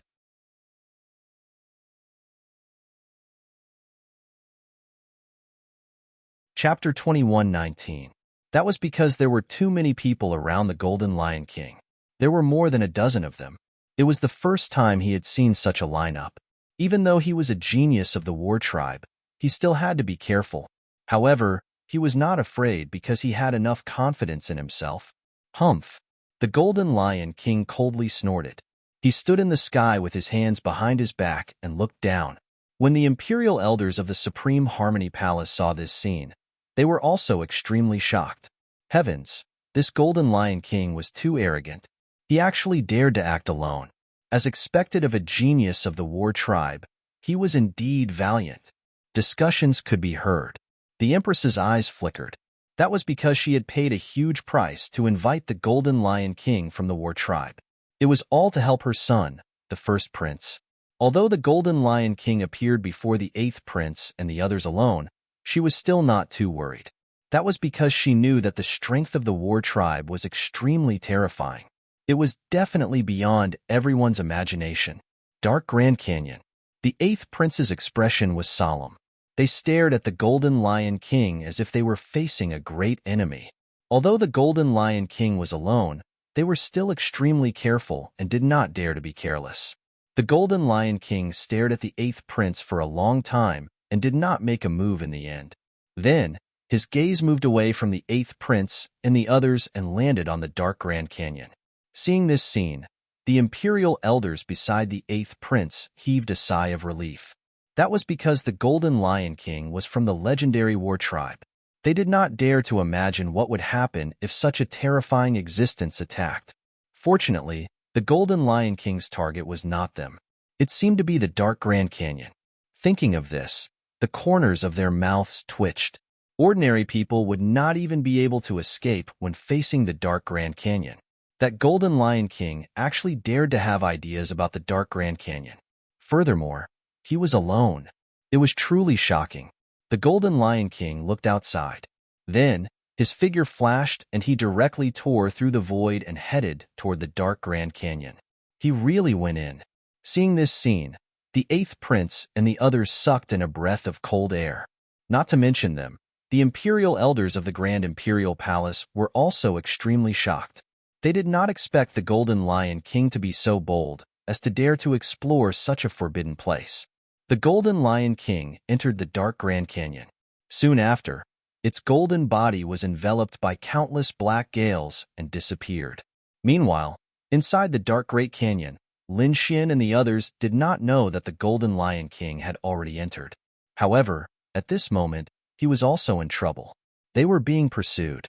Chapter 21:19. That was because there were too many people around the Golden Lion King. There were more than a dozen of them. It was the first time he had seen such a lineup. Even though he was a genius of the war tribe, he still had to be careful. However, he was not afraid because he had enough confidence in himself. Humph! The Golden Lion King coldly snorted. He stood in the sky with his hands behind his back and looked down. When the imperial elders of the Supreme Harmony Palace saw this scene, they were also extremely shocked. Heavens! This Golden Lion King was too arrogant. He actually dared to act alone. As expected of a genius of the war tribe, he was indeed valiant. Discussions could be heard. The Empress's eyes flickered. That was because she had paid a huge price to invite the Golden Lion King from the war tribe. It was all to help her son, the first prince. Although the Golden Lion King appeared before the Eighth Prince and the others alone, she was still not too worried. That was because she knew that the strength of the war tribe was extremely terrifying. It was definitely beyond everyone's imagination. Dark Grand Canyon. The Eighth Prince's expression was solemn. They stared at the Golden Lion King as if they were facing a great enemy. Although the Golden Lion King was alone, they were still extremely careful and did not dare to be careless. The Golden Lion King stared at the Eighth Prince for a long time and did not make a move in the end. Then, his gaze moved away from the Eighth Prince and the others and landed on the Dark Grand Canyon. Seeing this scene, the imperial elders beside the eighth prince heaved a sigh of relief. That was because the Golden Lion King was from the legendary war tribe. They did not dare to imagine what would happen if such a terrifying existence attacked. Fortunately, the Golden Lion King's target was not them. It seemed to be the dark Grand Canyon. Thinking of this, the corners of their mouths twitched. Ordinary people would not even be able to escape when facing the dark Grand Canyon. That Golden Lion King actually dared to have ideas about the dark Grand Canyon. Furthermore, he was alone. It was truly shocking. The Golden Lion King looked outside. Then, his figure flashed and he directly tore through the void and headed toward the dark Grand Canyon. He really went in. Seeing this scene, the eighth prince and the others sucked in a breath of cold air. Not to mention them, the imperial elders of the Grand Imperial Palace were also extremely shocked. They did not expect the Golden Lion King to be so bold as to dare to explore such a forbidden place. The Golden Lion King entered the dark Grand Canyon. Soon after, its golden body was enveloped by countless black gales and disappeared. Meanwhile, inside the dark Great Canyon, Lin Xian and the others did not know that the Golden Lion King had already entered. However, at this moment, he was also in trouble. They were being pursued.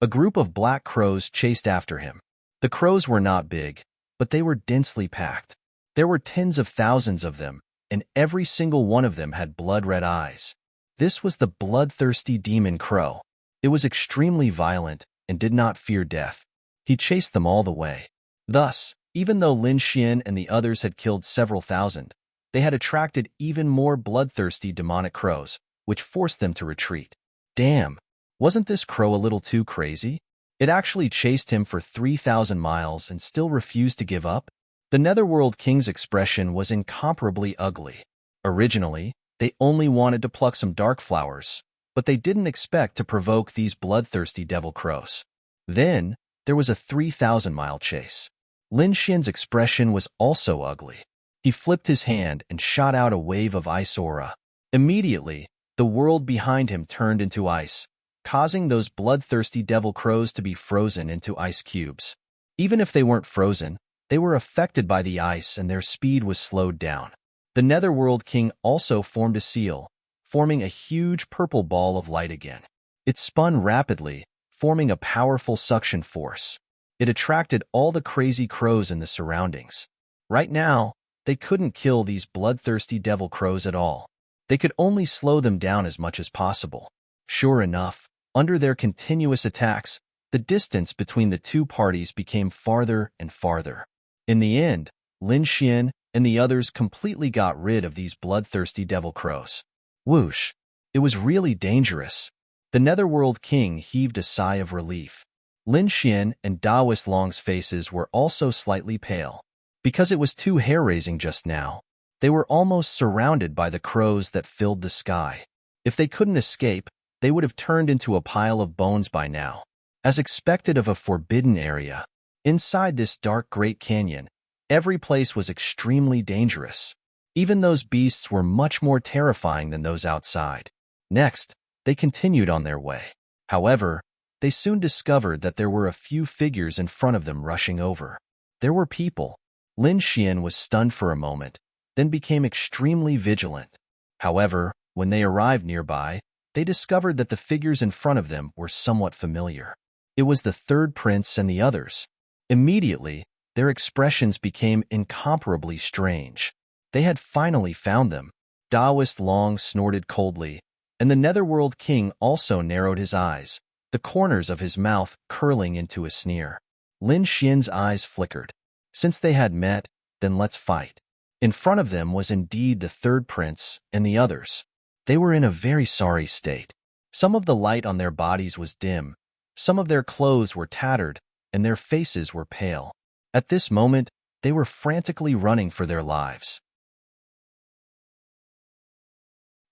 A group of black crows chased after him. The crows were not big, but they were densely packed. There were tens of thousands of them, and every single one of them had blood-red eyes. This was the bloodthirsty demon crow. It was extremely violent and did not fear death. He chased them all the way. Thus, even though Lin Xian and the others had killed several thousand, they had attracted even more bloodthirsty demonic crows, which forced them to retreat. Damn, wasn't this crow a little too crazy? It actually chased him for 3,000 miles and still refused to give up? The Netherworld King's expression was incomparably ugly. Originally, they only wanted to pluck some dark flowers, but they didn't expect to provoke these bloodthirsty devil crows. Then, there was a 3,000-mile chase. Lin Xian's expression was also ugly. He flipped his hand and shot out a wave of ice aura. Immediately, the world behind him turned into ice, causing those bloodthirsty devil crows to be frozen into ice cubes. Even if they weren't frozen, they were affected by the ice and their speed was slowed down. The Netherworld King also formed a seal, forming a huge purple ball of light again. It spun rapidly, forming a powerful suction force. It attracted all the crazy crows in the surroundings. Right now, they couldn't kill these bloodthirsty devil crows at all. They could only slow them down as much as possible. Sure enough, under their continuous attacks, the distance between the two parties became farther and farther. In the end, Lin Xian and the others completely got rid of these bloodthirsty devil crows. Whoosh! It was really dangerous. The Netherworld King heaved a sigh of relief. Lin Xian and Daoist Long's faces were also slightly pale. Because it was too hair-raising just now, they were almost surrounded by the crows that filled the sky. If they couldn't escape, they would have turned into a pile of bones by now. As expected of a forbidden area, inside this dark Great Canyon, every place was extremely dangerous. Even those beasts were much more terrifying than those outside. Next, they continued on their way. However, they soon discovered that there were a few figures in front of them rushing over. There were people. Lin Xian was stunned for a moment, then became extremely vigilant. However, when they arrived nearby, they discovered that the figures in front of them were somewhat familiar. It was the third prince and the others. Immediately, their expressions became incomparably strange. They had finally found them. Daoist Long snorted coldly, and the Netherworld King also narrowed his eyes, the corners of his mouth curling into a sneer. Lin Xian's eyes flickered. Since they had met, then let's fight. In front of them was indeed the third prince and the others. They were in a very sorry state. Some of the light on their bodies was dim, some of their clothes were tattered, and their faces were pale. At this moment, they were frantically running for their lives.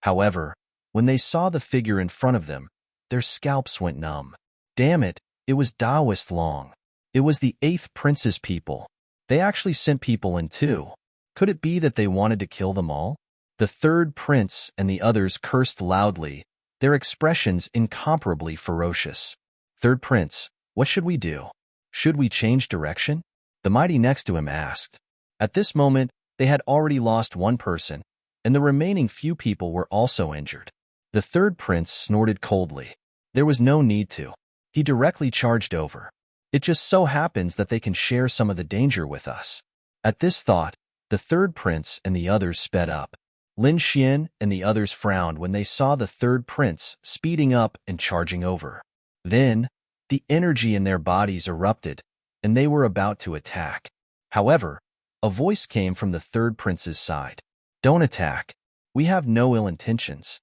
However, when they saw the figure in front of them, their scalps went numb. Damn it, it was Daoist Long. It was the eighth prince's people. They actually sent people in too. Could it be that they wanted to kill them all? The third prince and the others cursed loudly, their expressions incomparably ferocious. Third prince, What should we do? Should we change direction? The mighty next to him asked. At this moment, they had already lost one person, and the remaining few people were also injured. The third prince snorted coldly. There was no need to. He directly charged over. It just so happens that they can share some of the danger with us. At this thought, the third prince and the others sped up. Lin Xian and the others frowned when they saw the third prince speeding up and charging over. Then, the energy in their bodies erupted, and they were about to attack. However, a voice came from the third prince's side. Don't attack. We have no ill intentions.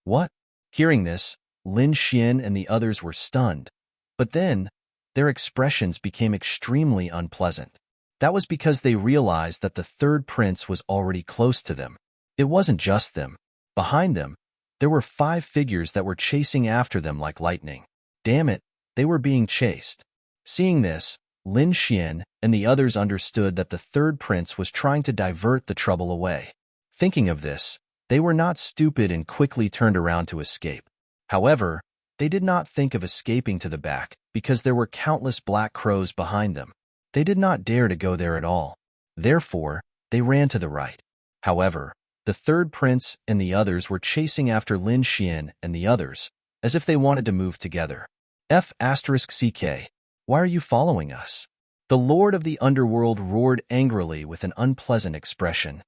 What? Hearing this, Lin Xian and the others were stunned. But then, their expressions became extremely unpleasant. That was because they realized that the third prince was already close to them. It wasn't just them. Behind them, there were 5 figures that were chasing after them like lightning. Damn it, they were being chased. Seeing this, Lin Xian and the others understood that the third prince was trying to divert the trouble away. Thinking of this, they were not stupid and quickly turned around to escape. However, they did not think of escaping to the back because there were countless black crows behind them. They did not dare to go there at all. Therefore, they ran to the right. However, the third prince and the others were chasing after Lin Xian and the others, as if they wanted to move together. F***CK. Why are you following us? The Lord of the Underworld roared angrily with an unpleasant expression.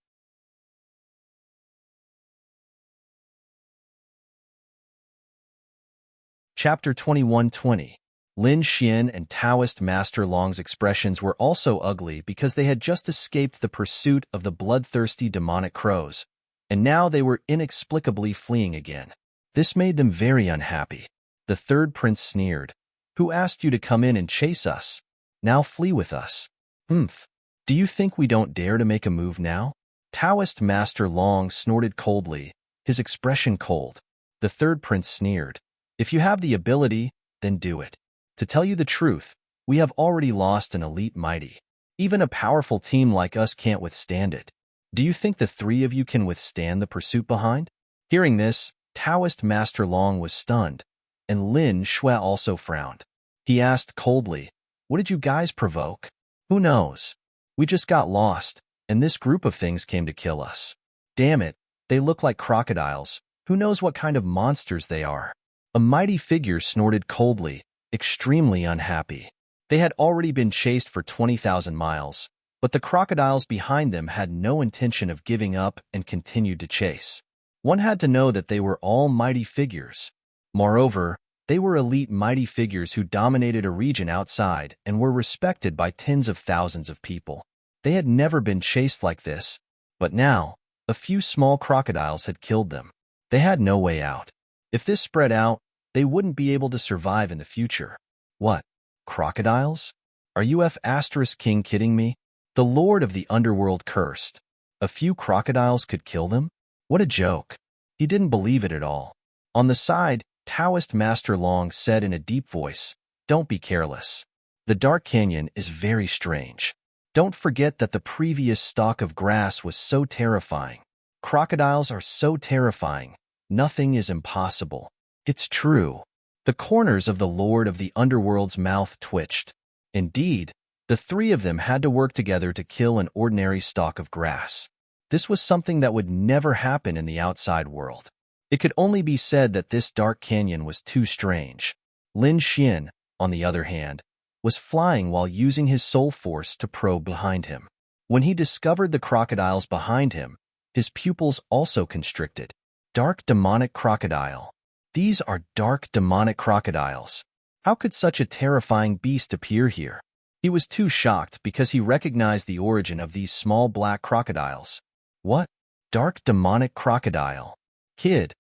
Chapter 21:20. Lin Xian and Taoist Master Long's expressions were also ugly because they had just escaped the pursuit of the bloodthirsty demonic crows, and now they were inexplicably fleeing again. This made them very unhappy. The third prince sneered. Who asked you to come in and chase us? Now flee with us. Humph. Do you think we don't dare to make a move now? Taoist Master Long snorted coldly, his expression cold. The third prince sneered. If you have the ability, then do it. To tell you the truth, we have already lost an elite mighty. Even a powerful team like us can't withstand it. Do you think the 3 of you can withstand the pursuit behind? Hearing this, Taoist Master Long was stunned, and Lin Shui also frowned. He asked coldly, what did you guys provoke? Who knows? We just got lost, and this group of things came to kill us. Damn it, they look like crocodiles. Who knows what kind of monsters they are? A mighty figure snorted coldly, extremely unhappy. They had already been chased for 20,000 miles, but the crocodiles behind them had no intention of giving up and continued to chase. One had to know that they were all mighty figures. Moreover, they were elite mighty figures who dominated a region outside and were respected by tens of thousands of people. They had never been chased like this, but now, a few small crocodiles had killed them. They had no way out. If this spread out, they wouldn't be able to survive in the future. What? Crocodiles? Are you F***king kidding me? The Lord of the Underworld cursed. A few crocodiles could kill them? What a joke. He didn't believe it at all. On the side, Taoist Master Long said in a deep voice, don't be careless. The Dark Canyon is very strange. Don't forget that the previous stalk of grass was so terrifying. Crocodiles are so terrifying. Nothing is impossible. It's true. The corners of the Lord of the Underworld's mouth twitched. Indeed, the 3 of them had to work together to kill an ordinary stalk of grass. This was something that would never happen in the outside world. It could only be said that this dark canyon was too strange. Lin Xian, on the other hand, was flying while using his soul force to probe behind him. When he discovered the crocodiles behind him, his pupils also constricted. Dark demonic crocodile. These are dark demonic crocodiles. How could such a terrifying beast appear here? He was too shocked because he recognized the origin of these small black crocodiles. What? Dark demonic crocodile. Kid,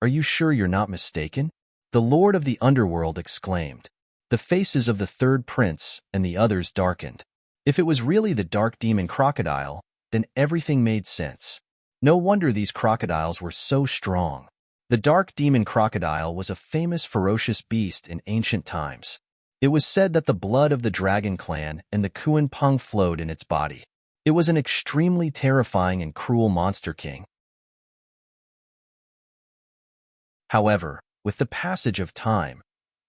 are you sure you're not mistaken? The Lord of the Underworld exclaimed. The faces of the third prince and the others darkened. If it was really the dark demon crocodile, then everything made sense. No wonder these crocodiles were so strong. The dark demon crocodile was a famous ferocious beast in ancient times. It was said that the blood of the dragon clan and the Kuan Peng flowed in its body. It was an extremely terrifying and cruel monster king. However, with the passage of time,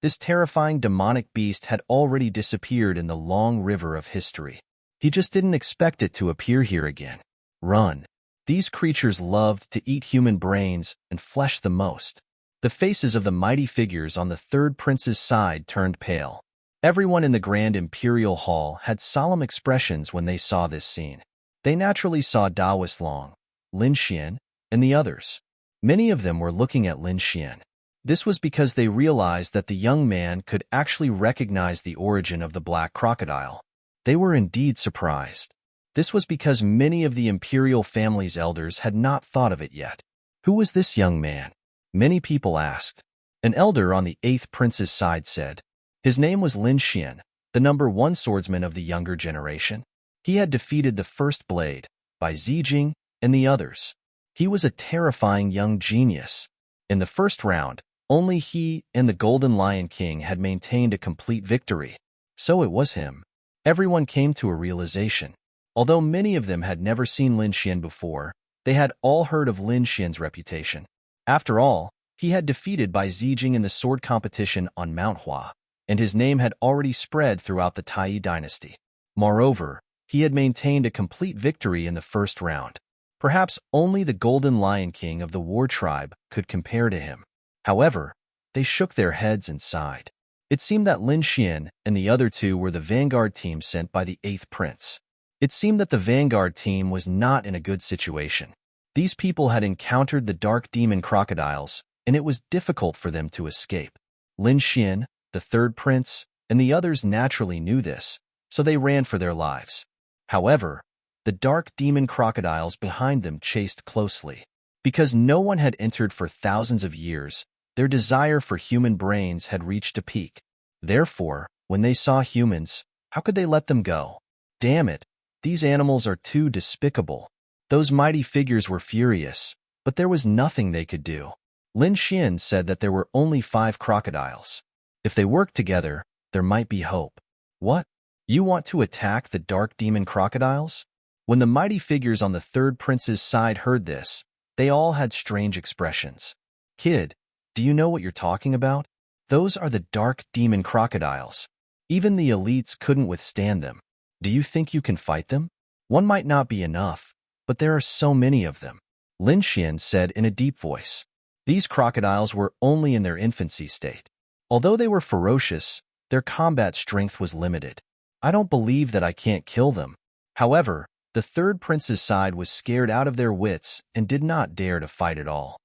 This terrifying demonic beast had already disappeared in the long river of history. He just didn't expect it to appear here again. Run. These creatures loved to eat human brains and flesh the most. The faces of the mighty figures on the third prince's side turned pale. Everyone in the Grand Imperial Hall had solemn expressions when they saw this scene. They naturally saw Daoist Long, Lin Xian, and the others. Many of them were looking at Lin Xian. This was because they realized that the young man could actually recognize the origin of the black crocodile. They were indeed surprised. This was because many of the imperial family's elders had not thought of it yet. Who was this young man? Many people asked. An elder on the 8th prince's side said. His name was Lin Xian, the #1 swordsman of the younger generation. He had defeated the First Blade, Bai Zijing, and the others. He was a terrifying young genius. In the first round, only he and the Golden Lion King had maintained a complete victory. So it was him. Everyone came to a realization. Although many of them had never seen Lin Xian before, they had all heard of Lin Xian's reputation. After all, he had defeated Bai Zijing in the sword competition on Mount Hua, and his name had already spread throughout the Tai dynasty. Moreover, he had maintained a complete victory in the first round. Perhaps only the Golden Lion King of the War Tribe could compare to him. However, they shook their heads and sighed. It seemed that Lin Xian and the other two were the vanguard team sent by the 8th prince. It seemed that the vanguard team was not in a good situation. These people had encountered the dark demon crocodiles, and it was difficult for them to escape. Lin Xian, the 3rd prince, and the others naturally knew this, so they ran for their lives. However, the dark demon crocodiles behind them chased closely. Because no one had entered for thousands of years, their desire for human brains had reached a peak. Therefore, when they saw humans, how could they let them go? Damn it, these animals are too despicable. Those mighty figures were furious, but there was nothing they could do. Lin Xian said that there were only 5 crocodiles. If they worked together, there might be hope. What? You want to attack the dark demon crocodiles? When the mighty figures on the 3rd prince's side heard this, they all had strange expressions. Kid, do you know what you're talking about? Those are the dark demon crocodiles. Even the elites couldn't withstand them. Do you think you can fight them? One might not be enough, but there are so many of them. Lin Xian said in a deep voice. These crocodiles were only in their infancy state. Although they were ferocious, their combat strength was limited. I don't believe that I can't kill them. However, the 3rd prince's side was scared out of their wits and did not dare to fight at all.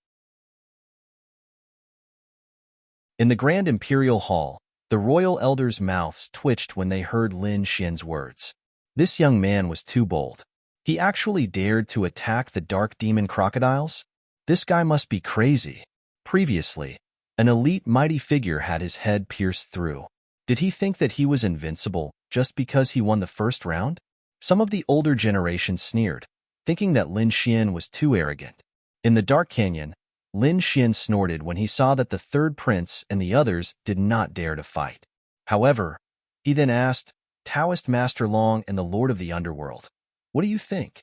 In the Grand Imperial Hall, the royal elders' mouths twitched when they heard Lin Xian's words. This young man was too bold. He actually dared to attack the dark demon crocodiles? This guy must be crazy. Previously, an elite mighty figure had his head pierced through. Did he think that he was invincible just because he won the first round? Some of the older generation sneered, thinking that Lin Xian was too arrogant. In the dark canyon, Lin Xian snorted when he saw that the 3rd prince and the others did not dare to fight. However, he then asked, Taoist Master Long and the Lord of the Underworld, what do you think?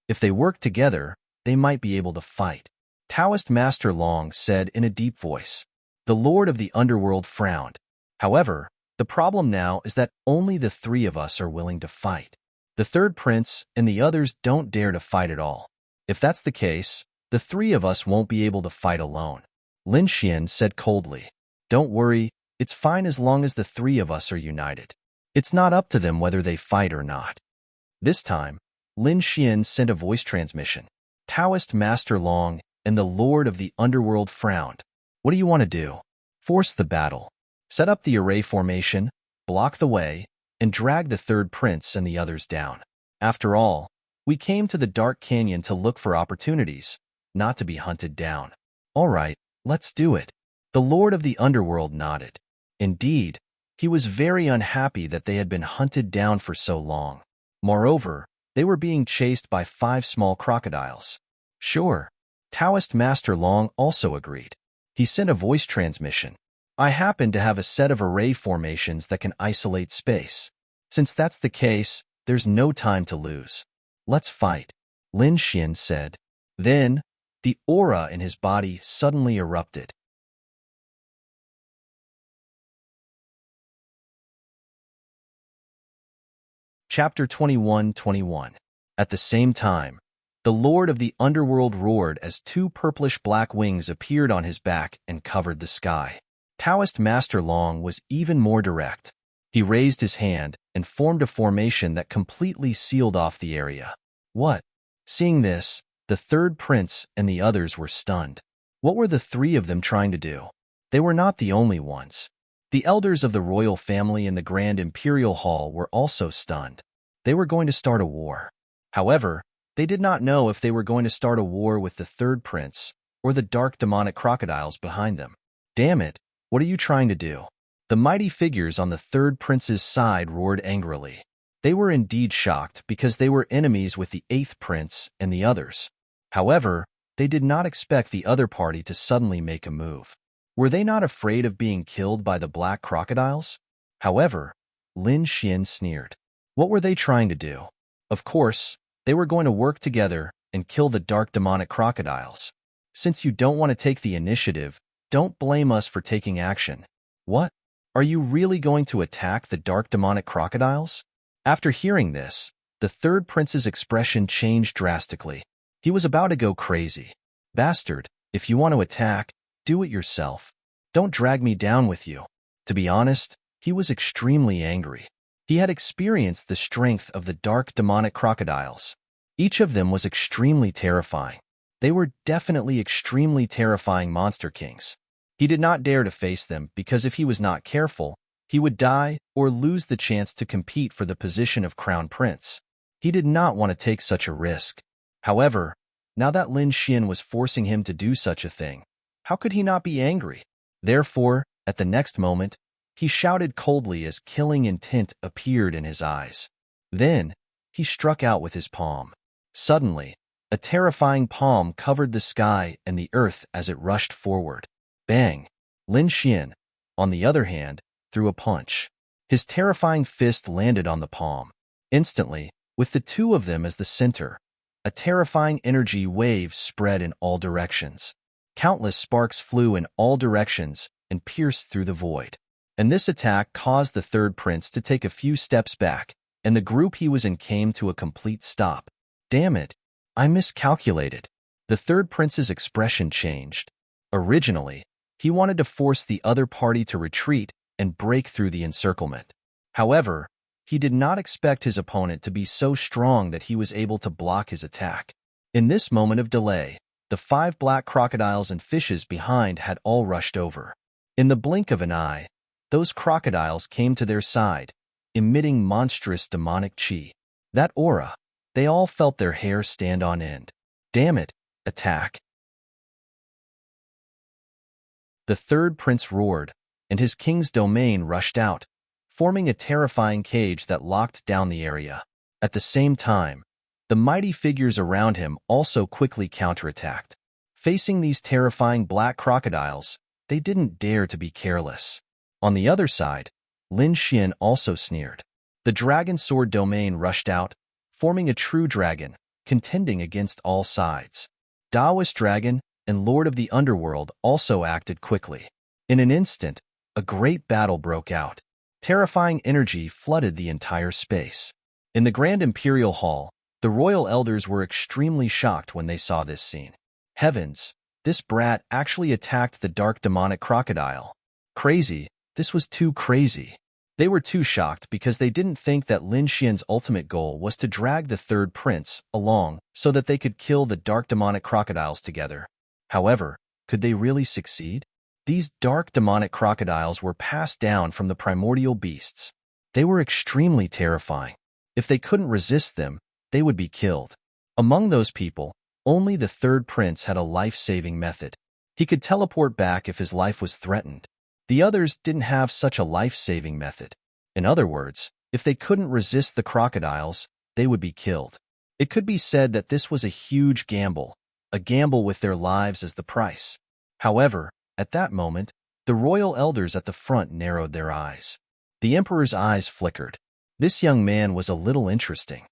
If they work together, they might be able to fight. Taoist Master Long said in a deep voice. The Lord of the Underworld frowned. However, the problem now is that only the 3 of us are willing to fight. The 3rd prince and the others don't dare to fight at all. If that's the case, the 3 of us won't be able to fight alone. Lin Xian said coldly. Don't worry, it's fine as long as the 3 of us are united. It's not up to them whether they fight or not. This time, Lin Xian sent a voice transmission. Taoist Master Long and the Lord of the Underworld frowned. What do you want to do? Force the battle. Set up the array formation, block the way, and drag the 3rd prince and the others down. After all, we came to the dark canyon to look for opportunities, not to be hunted down. All right, let's do it. The Lord of the Underworld nodded. Indeed, he was very unhappy that they had been hunted down for so long. Moreover, they were being chased by 5 small crocodiles. Sure, Taoist Master Long also agreed. He sent a voice transmission. I happen to have a set of array formations that can isolate space. Since that's the case, there's no time to lose. Let's fight, Lin Xian said. Then, the aura in his body suddenly erupted. Chapter 21:21. At the same time, the Lord of the Underworld roared as two purplish-black wings appeared on his back and covered the sky. Taoist Master Long was even more direct. He raised his hand and formed a formation that completely sealed off the area. What? Seeing this, the third prince and the others were stunned. What were the three of them trying to do? They were not the only ones. The elders of the royal family in the Grand Imperial Hall were also stunned. They were going to start a war. However, they did not know if they were going to start a war with the third prince or the dark demonic crocodiles behind them. Damn it, what are you trying to do? The mighty figures on the third prince's side roared angrily. They were indeed shocked because they were enemies with the eighth prince and the others. However, they did not expect the other party to suddenly make a move. Were they not afraid of being killed by the black crocodiles? However, Lin Xian sneered. What were they trying to do? Of course, they were going to work together and kill the dark demonic crocodiles. Since you don't want to take the initiative, don't blame us for taking action. What? Are you really going to attack the dark demonic crocodiles? After hearing this, the third prince's expression changed drastically. He was about to go crazy. Bastard, if you want to attack, do it yourself. Don't drag me down with you. To be honest, he was extremely angry. He had experienced the strength of the dark demonic crocodiles. Each of them was extremely terrifying. They were definitely extremely terrifying monster kings. He did not dare to face them because if he was not careful, he would die or lose the chance to compete for the position of crown prince. He did not want to take such a risk. However, now that Lin Xian was forcing him to do such a thing, how could he not be angry? Therefore, at the next moment, he shouted coldly as killing intent appeared in his eyes. Then, he struck out with his palm. Suddenly, a terrifying palm covered the sky and the earth as it rushed forward. Bang! Lin Xian, on the other hand, threw a punch. His terrifying fist landed on the palm. Instantly, with the two of them as the center, a terrifying energy wave spread in all directions. Countless sparks flew in all directions and pierced through the void. And this attack caused the third prince to take a few steps back, and the group he was in came to a complete stop. Damn it! I miscalculated. The third prince's expression changed. Originally, he wanted to force the other party to retreat and break through the encirclement. However, he did not expect his opponent to be so strong that he was able to block his attack. In this moment of delay, the 5 black crocodiles and fishes behind had all rushed over. In the blink of an eye, those crocodiles came to their side, emitting monstrous demonic chi. That aura, they all felt their hair stand on end. Damn it, attack! The third prince roared, and his king's domain rushed out, forming a terrifying cage that locked down the area. At the same time, the mighty figures around him also quickly counterattacked. Facing these terrifying black crocodiles, they didn't dare to be careless. On the other side, Lin Xian also sneered. The dragon sword domain rushed out, forming a true dragon, contending against all sides. Taoist dragon and Lord of the Underworld also acted quickly. In an instant, a great battle broke out. Terrifying energy flooded the entire space. In the Grand Imperial Hall, the royal elders were extremely shocked when they saw this scene. Heavens, this brat actually attacked the dark demonic crocodile. Crazy, this was too crazy. They were too shocked because they didn't think that Lin Xian's ultimate goal was to drag the third prince along so that they could kill the dark demonic crocodiles together. However, could they really succeed? These dark demonic crocodiles were passed down from the primordial beasts. They were extremely terrifying. If they couldn't resist them, they would be killed. Among those people, only the third prince had a life-saving method. He could teleport back if his life was threatened. The others didn't have such a life-saving method. In other words, if they couldn't resist the crocodiles, they would be killed. It could be said that this was a huge gamble, a gamble with their lives as the price. However, at that moment, the royal elders at the front narrowed their eyes. The emperor's eyes flickered. This young man was a little interesting.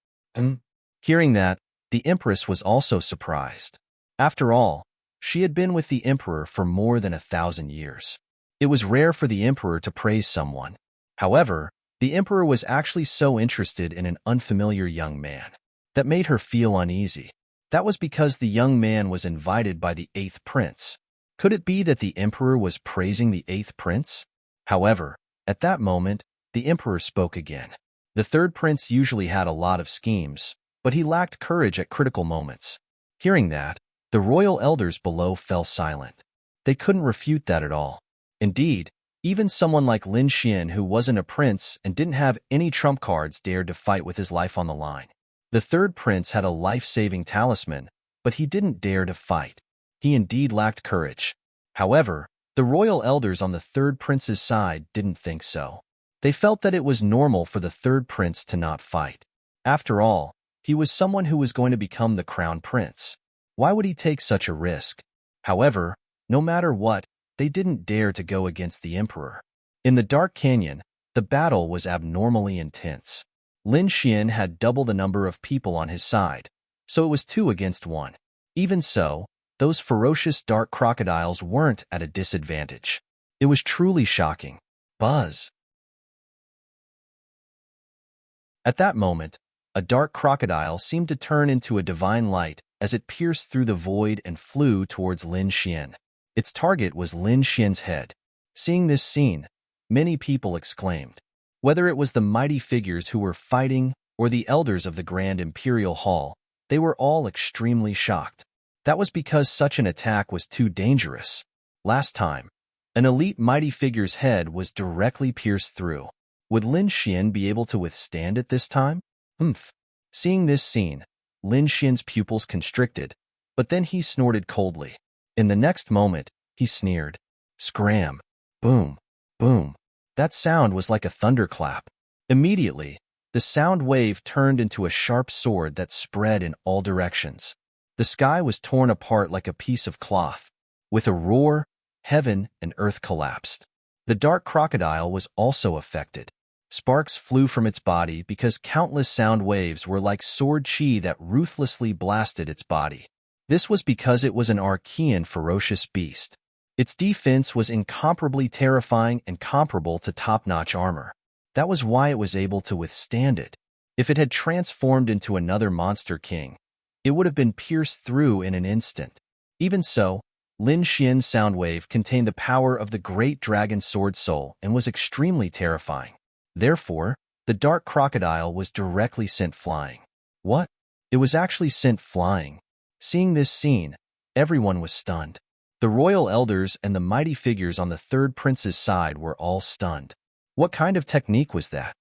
Hearing that, the empress was also surprised. After all, she had been with the emperor for more than 1,000 years. It was rare for the emperor to praise someone. However, The emperor was actually so interested in an unfamiliar young man that made her feel uneasy. That was because the young man was invited by the eighth prince. Could it be that the emperor was praising the eighth prince? However, at that moment, the emperor spoke again. The third prince usually had a lot of schemes, but he lacked courage at critical moments. Hearing that, the royal elders below fell silent. They couldn't refute that at all. Indeed, even someone like Lin Xian, who wasn't a prince and didn't have any trump cards, dared to fight with his life on the line. The third prince had a life-saving talisman, but he didn't dare to fight. He indeed lacked courage. However, the royal elders on the third prince's side didn't think so. They felt that it was normal for the third prince to not fight. After all, he was someone who was going to become the crown prince. Why would he take such a risk? However, no matter what, they didn't dare to go against the emperor. In the dark canyon, the battle was abnormally intense. Lin Xian had double the number of people on his side, so it was 2 against 1. Even so, those ferocious dark crocodiles weren't at a disadvantage. It was truly shocking. Buzz. At that moment, a dark crocodile seemed to turn into a divine light as it pierced through the void and flew towards Lin Xian. Its target was Lin Xian's head. Seeing this scene, many people exclaimed. Whether it was the mighty figures who were fighting or the elders of the Grand Imperial Hall, they were all extremely shocked. That was because such an attack was too dangerous. Last time, an elite mighty figure's head was directly pierced through. Would Lin Xian be able to withstand it this time? Seeing this scene, Lin Xian's pupils constricted, but then he snorted coldly. In the next moment, he sneered. Scram! Boom! Boom! That sound was like a thunderclap. Immediately, the sound wave turned into a sharp sword that spread in all directions. The sky was torn apart like a piece of cloth. With a roar, heaven and earth collapsed. The dark crocodile was also affected. Sparks flew from its body because countless sound waves were like sword chi that ruthlessly blasted its body. This was because it was an Archean ferocious beast. Its defense was incomparably terrifying and comparable to top-notch armor. That was why it was able to withstand it. If it had transformed into another monster king, it would have been pierced through in an instant. Even so, Lin Xian's sound wave contained the power of the great dragon sword soul and was extremely terrifying. Therefore, the dark crocodile was directly sent flying. What? It was actually sent flying. Seeing this scene, everyone was stunned. The royal elders and the mighty figures on the third prince's side were all stunned. What kind of technique was that?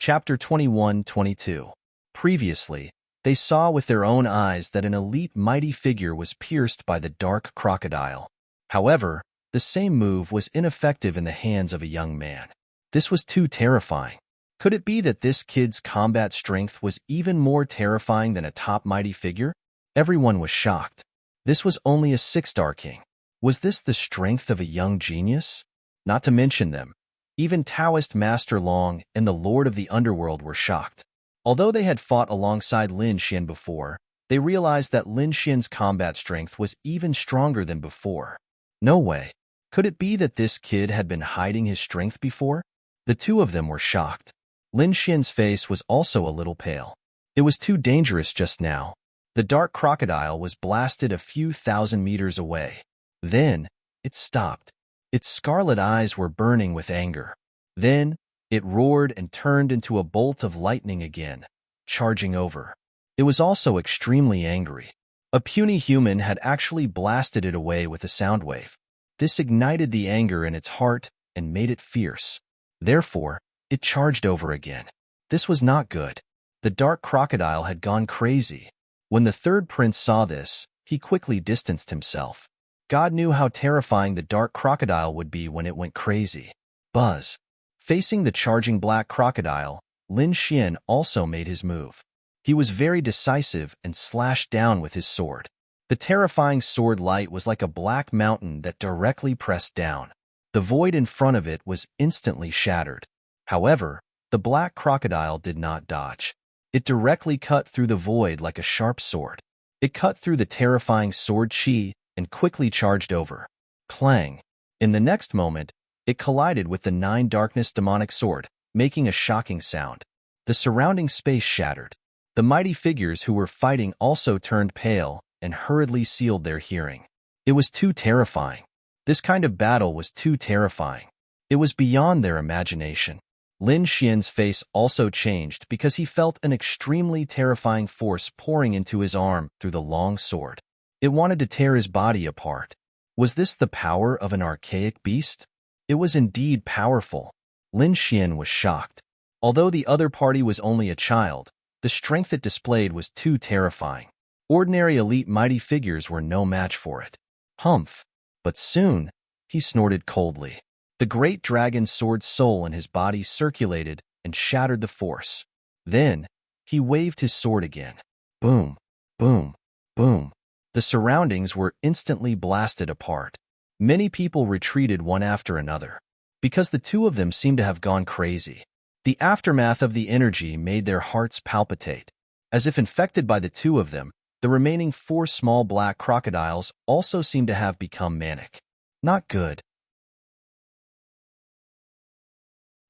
Chapter 21-22. Previously, they saw with their own eyes that an elite mighty figure was pierced by the dark crocodile. However, the same move was ineffective in the hands of a young man. This was too terrifying. Could it be that this kid's combat strength was even more terrifying than a top mighty figure? Everyone was shocked. This was only a 6-star king. Was this the strength of a young genius? Not to mention them. Even Taoist Master Long and the Lord of the Underworld were shocked. Although they had fought alongside Lin Xian before, they realized that Lin Xian's combat strength was even stronger than before. No way. Could it be that this kid had been hiding his strength before? The two of them were shocked. Lin Xian's face was also a little pale. It was too dangerous just now. The dark crocodile was blasted a few thousand meters away. Then, it stopped. Its scarlet eyes were burning with anger. Then, it roared and turned into a bolt of lightning again, charging over. It was also extremely angry. A puny human had actually blasted it away with a sound wave. This ignited the anger in its heart and made it fierce. Therefore, it charged over again. This was not good. The dark crocodile had gone crazy. When the third prince saw this, he quickly distanced himself. God knew how terrifying the dark crocodile would be when it went crazy. Buzz. Facing the charging black crocodile, Lin Xian also made his move. He was very decisive and slashed down with his sword. The terrifying sword light was like a black mountain that directly pressed down. The void in front of it was instantly shattered. However, the black crocodile did not dodge. It directly cut through the void like a sharp sword. It cut through the terrifying sword chi and quickly charged over. Clang! In the next moment, it collided with the Nine Darkness demonic sword, making a shocking sound. The surrounding space shattered. The mighty figures who were fighting also turned pale and hurriedly sealed their hearing. It was too terrifying. This kind of battle was too terrifying. It was beyond their imagination. Lin Xian's face also changed because he felt an extremely terrifying force pouring into his arm through the long sword. It wanted to tear his body apart. Was this the power of an archaic beast? It was indeed powerful. Lin Xian was shocked. Although the other party was only a child, the strength it displayed was too terrifying. Ordinary elite mighty figures were no match for it. Humph! But soon, he snorted coldly. The great dragon's sword soul in his body circulated and shattered the force. Then, he waved his sword again. Boom! Boom! Boom! The surroundings were instantly blasted apart. Many people retreated one after another, because the two of them seemed to have gone crazy. The aftermath of the energy made their hearts palpitate. As if infected by the two of them, the remaining 4 small black crocodiles also seemed to have become manic. Not good.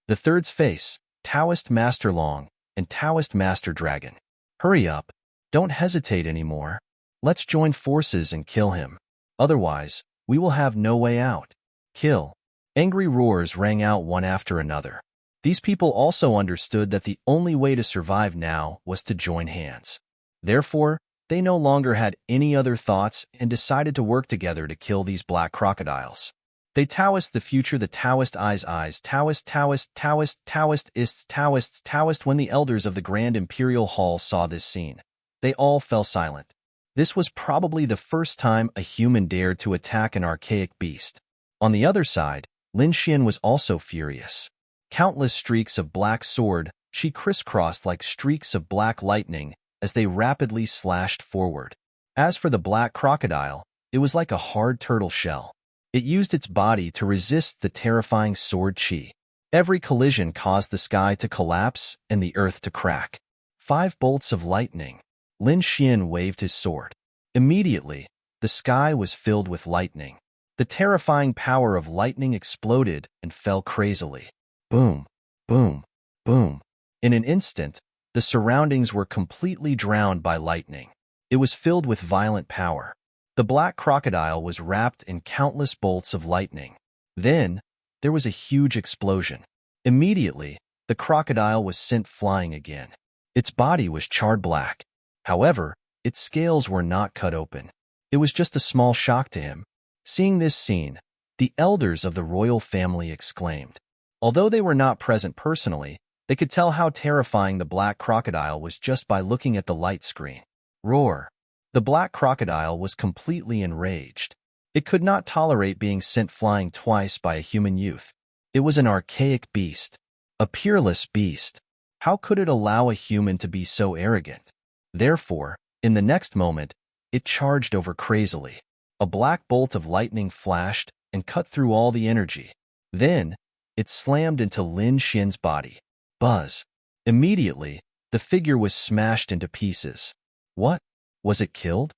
The third's face, Taoist Master Long, and Taoist Master Dragon. Hurry up. Don't hesitate anymore. Let's join forces and kill him. Otherwise, we will have no way out. Kill. Angry roars rang out one after another. These people also understood that the only way to survive now was to join hands. Therefore, they no longer had any other thoughts and decided to work together to kill these black crocodiles. They Taoist the future, the Taoist eyes, Taoist, Taoist, Taoist, Taoists, Taoists, Taoist. When the elders of the Grand Imperial Hall saw this scene, they all fell silent. This was probably the first time a human dared to attack an archaic beast. On the other side, Lin Xian was also furious. Countless streaks of black sword, she crisscrossed like streaks of black lightning as they rapidly slashed forward. As for the black crocodile, it was like a hard turtle shell. It used its body to resist the terrifying sword chi. Every collision caused the sky to collapse and the earth to crack. 5 bolts of lightning. Lin Xian waved his sword. Immediately, the sky was filled with lightning. The terrifying power of lightning exploded and fell crazily. Boom, boom, boom. In an instant, the surroundings were completely drowned by lightning. It was filled with violent power. The black crocodile was wrapped in countless bolts of lightning. Then, there was a huge explosion. Immediately, the crocodile was sent flying again. Its body was charred black. However, its scales were not cut open. It was just a small shock to him. Seeing this scene, the elders of the royal family exclaimed. Although they were not present personally, they could tell how terrifying the black crocodile was just by looking at the light screen. Roar! The black crocodile was completely enraged. It could not tolerate being sent flying twice by a human youth. It was an archaic beast, a peerless beast. How could it allow a human to be so arrogant? Therefore, in the next moment, it charged over crazily. A black bolt of lightning flashed and cut through all the energy. Then, it slammed into Lin Xian's body. Buzz! Immediately, the figure was smashed into pieces. What? Was it killed?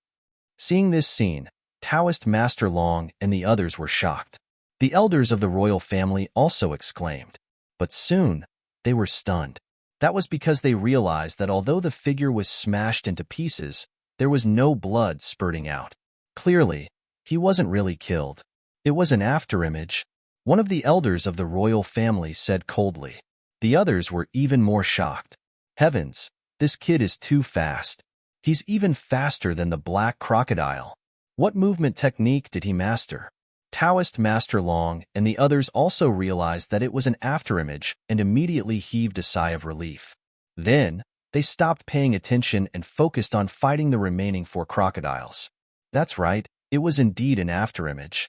Seeing this scene, Taoist Master Long and the others were shocked. The elders of the royal family also exclaimed. But soon, they were stunned. That was because they realized that although the figure was smashed into pieces, there was no blood spurting out. Clearly, he wasn't really killed. It was an afterimage. One of the elders of the royal family said coldly. The others were even more shocked. Heavens, this kid is too fast. He's even faster than the black crocodile. What movement technique did he master? Taoist Master Long and the others also realized that it was an afterimage and immediately heaved a sigh of relief. Then, they stopped paying attention and focused on fighting the remaining 4 crocodiles. That's right, it was indeed an afterimage.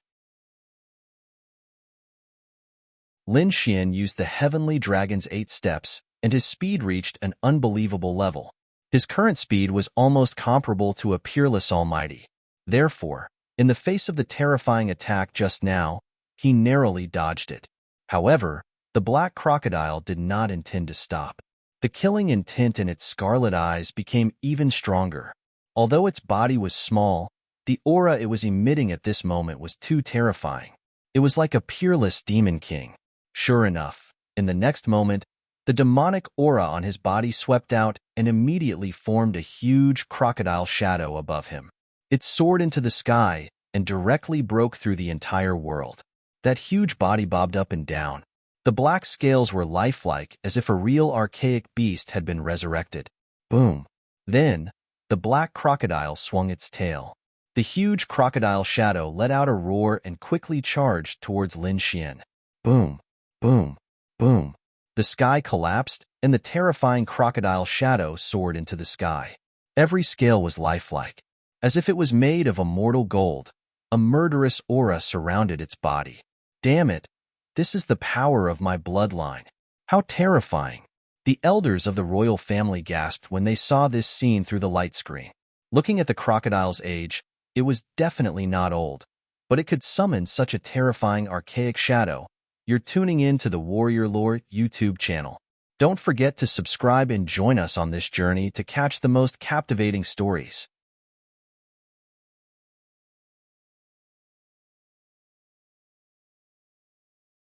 Lin Xian used the Heavenly Dragon's 8 steps, and his speed reached an unbelievable level. His current speed was almost comparable to a peerless almighty. Therefore, in the face of the terrifying attack just now, he narrowly dodged it. However, the black crocodile did not intend to stop. The killing intent in its scarlet eyes became even stronger. Although its body was small, The aura it was emitting at this moment was too terrifying. It was like a peerless demon king. Sure enough, in the next moment, the demonic aura on his body swept out and immediately formed a huge crocodile shadow above him. It soared into the sky and directly broke through the entire world. That huge body bobbed up and down. The black scales were lifelike, as if a real archaic beast had been resurrected. Boom. Then, the black crocodile swung its tail. The huge crocodile shadow let out a roar and quickly charged towards Lin Xian. Boom, boom, boom. The sky collapsed, and the terrifying crocodile shadow soared into the sky. Every scale was lifelike, as if it was made of immortal gold. A murderous aura surrounded its body. Damn it, this is the power of my bloodline. How terrifying. The elders of the royal family gasped when they saw this scene through the light screen. Looking at the crocodile's age, it was definitely not old, but it could summon such a terrifying archaic shadow. You're tuning in to the Warrior Lore YouTube channel. Don't forget to subscribe and join us on this journey to catch the most captivating stories.